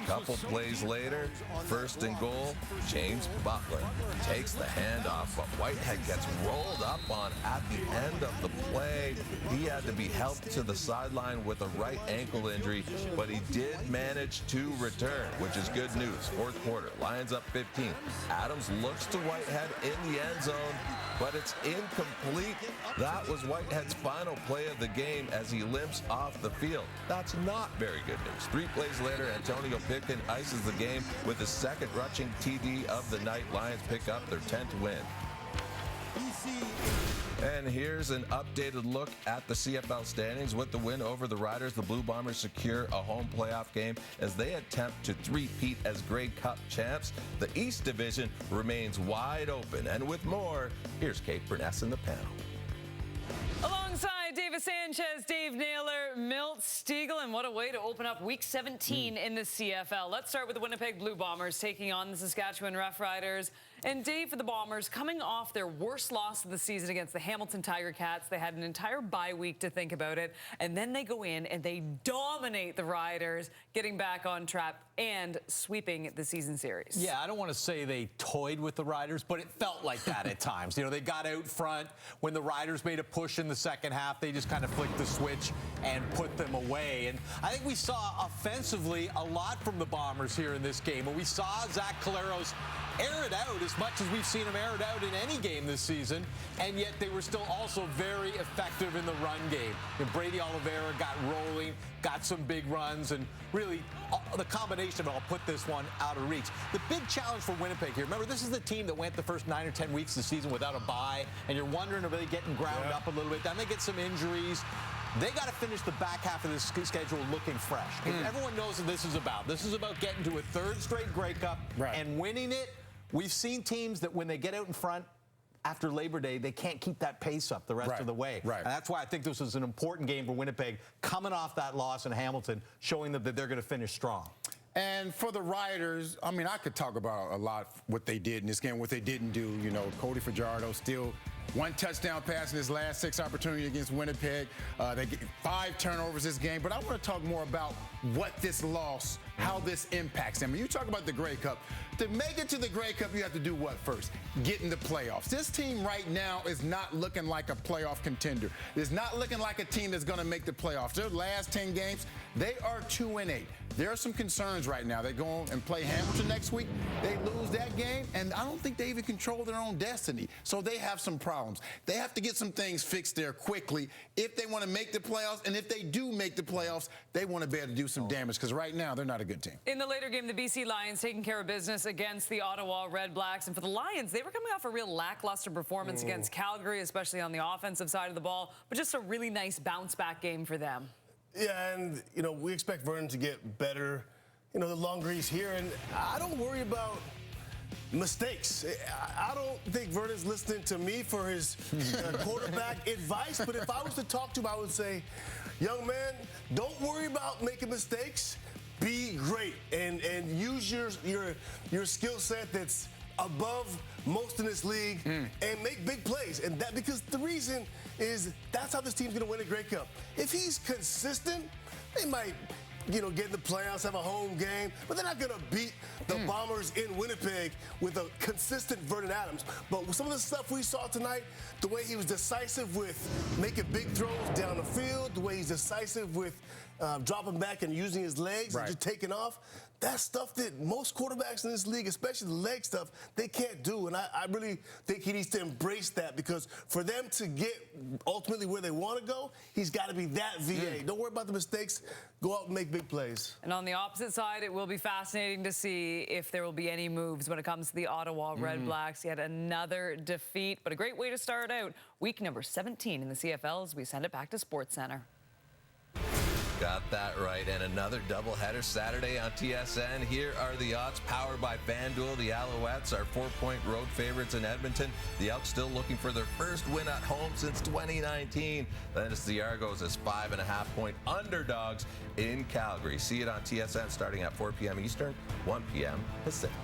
Couple plays later, 1st and goal, James Butler takes the handoff, but Whitehead gets rolled up on at the end of the play. He had to be helped to the sideline with a right ankle injury, but he did manage to return, which is good news. 4th quarter, Lions up 15. Adams looks to Whitehead in the end zone, but it's incomplete. That was Whitehead's final play of the game as he limps off the field. That's not very good news. 3 plays later, Antonio Pickett ices the game with his 2nd rushing TD of the night. Lions pick up their 10th win. And here's an updated look at the CFL standings. With the win over the Riders, the Blue Bombers secure a home playoff game as they attempt to three-peat as Grey Cup champs. The East Division remains wide open. And with more, here's Kate Burness in the panel. Alongside David Sanchez, Dave Naylor, Milt Stiegel, and what a way to open up Week 17 in the CFL. Let's start with the Winnipeg Blue Bombers taking on the Saskatchewan Roughriders. And Dave, for the Bombers, coming off their worst loss of the season against the Hamilton Tiger Cats, they had an entire bye week to think about it, and then they go in and they dominate the Riders, getting back on track and sweeping the season series. Yeah, I don't want to say they toyed with the Riders, but it felt like that at times. You know, they got out front. When the Riders made a push in the second half, they just kind of flicked the switch and put them away. And I think we saw offensively a lot from the Bombers here in this game. And we saw Zach Caleros air it out as much as we've seen him air it out in any game this season, and yet they were still also very effective in the run game. And Brady Oliveira got rolling, got some big runs, and really the combination of it all put this one out of reach. The big challenge for Winnipeg here, remember, this is the team that went the first 9 or 10 weeks of the season without a bye, and you're wondering are they getting ground up a little bit. Then they get some injuries. They got to finish the back half of this schedule looking fresh. Everyone knows what this is about. This is about getting to a 3rd straight Grey Cup and winning it. We've seen teams that when they get out in front after Labor Day, they can't keep that pace up the rest of the way. And that's why I think this is an important game for Winnipeg, coming off that loss in Hamilton, showing them that they're going to finish strong. And for the Riders, I mean, I could talk about a lot what they did in this game, what they didn't do. You know, Cody Fajardo still 1 touchdown pass in his last 6 opportunities against Winnipeg. They get 5 turnovers this game. But I want to talk more about what this loss, how this impacts them. When you talk about the Grey Cup, To make it to the Grey Cup, you have to do what first? Get in the playoffs. This team right now is not looking like a playoff contender. It's not looking like a team that's going to make the playoffs. Their last 10 games, they are 2-8. There are some concerns right now. They go and play Hamilton next week. They lose that game, and I don't think they even control their own destiny. So they have some problems. They have to get some things fixed there quickly if they want to make the playoffs. And if they do make the playoffs, they want to be able to do some damage because right now they're not a good team. In the later game, the BC Lions taking care of business against the Ottawa RedBlacks. And for the Lions, they were coming off a real lackluster performance against Calgary, especially on the offensive side of the ball, but just a really nice bounce-back game for them. Yeah, and, we expect Vernon to get better, the longer he's here. And I don't worry about mistakes. I don't think Vernon's listening to me for his quarterback advice. But if I was to talk to him, I would say, young man, don't worry about making mistakes. Be great and use your skill set that's above most in this league and make big plays. And that because the reason is that's how this team's going to win a Grey Cup. If he's consistent, they might, get in the playoffs, have a home game, but they're not going to beat the Bombers in Winnipeg with a consistent Vernon Adams. But with some of the stuff we saw tonight, the way he was decisive with making big throws down the field, the way he's decisive with dropping back and using his legs and just taking off, that's stuff that most quarterbacks in this league, especially the leg stuff, they can't do. And I really think he needs to embrace that because for them to get ultimately where they want to go, he's got to be that VA. Don't worry about the mistakes. Go out and make big plays. And on the opposite side, it will be fascinating to see if there will be any moves when it comes to the Ottawa RedBlacks. Yet another defeat, but a great way to start out week number 17 in the CFL as we send it back to SportsCenter. Got that right. And another doubleheader Saturday on TSN. Here are the odds powered by FanDuel. The Alouettes are 4-point road favorites in Edmonton. The Elks still looking for their first win at home since 2019. Then it's the Argos as 5.5-point underdogs in Calgary. See it on TSN starting at 4 p.m. Eastern, 1 p.m. Pacific.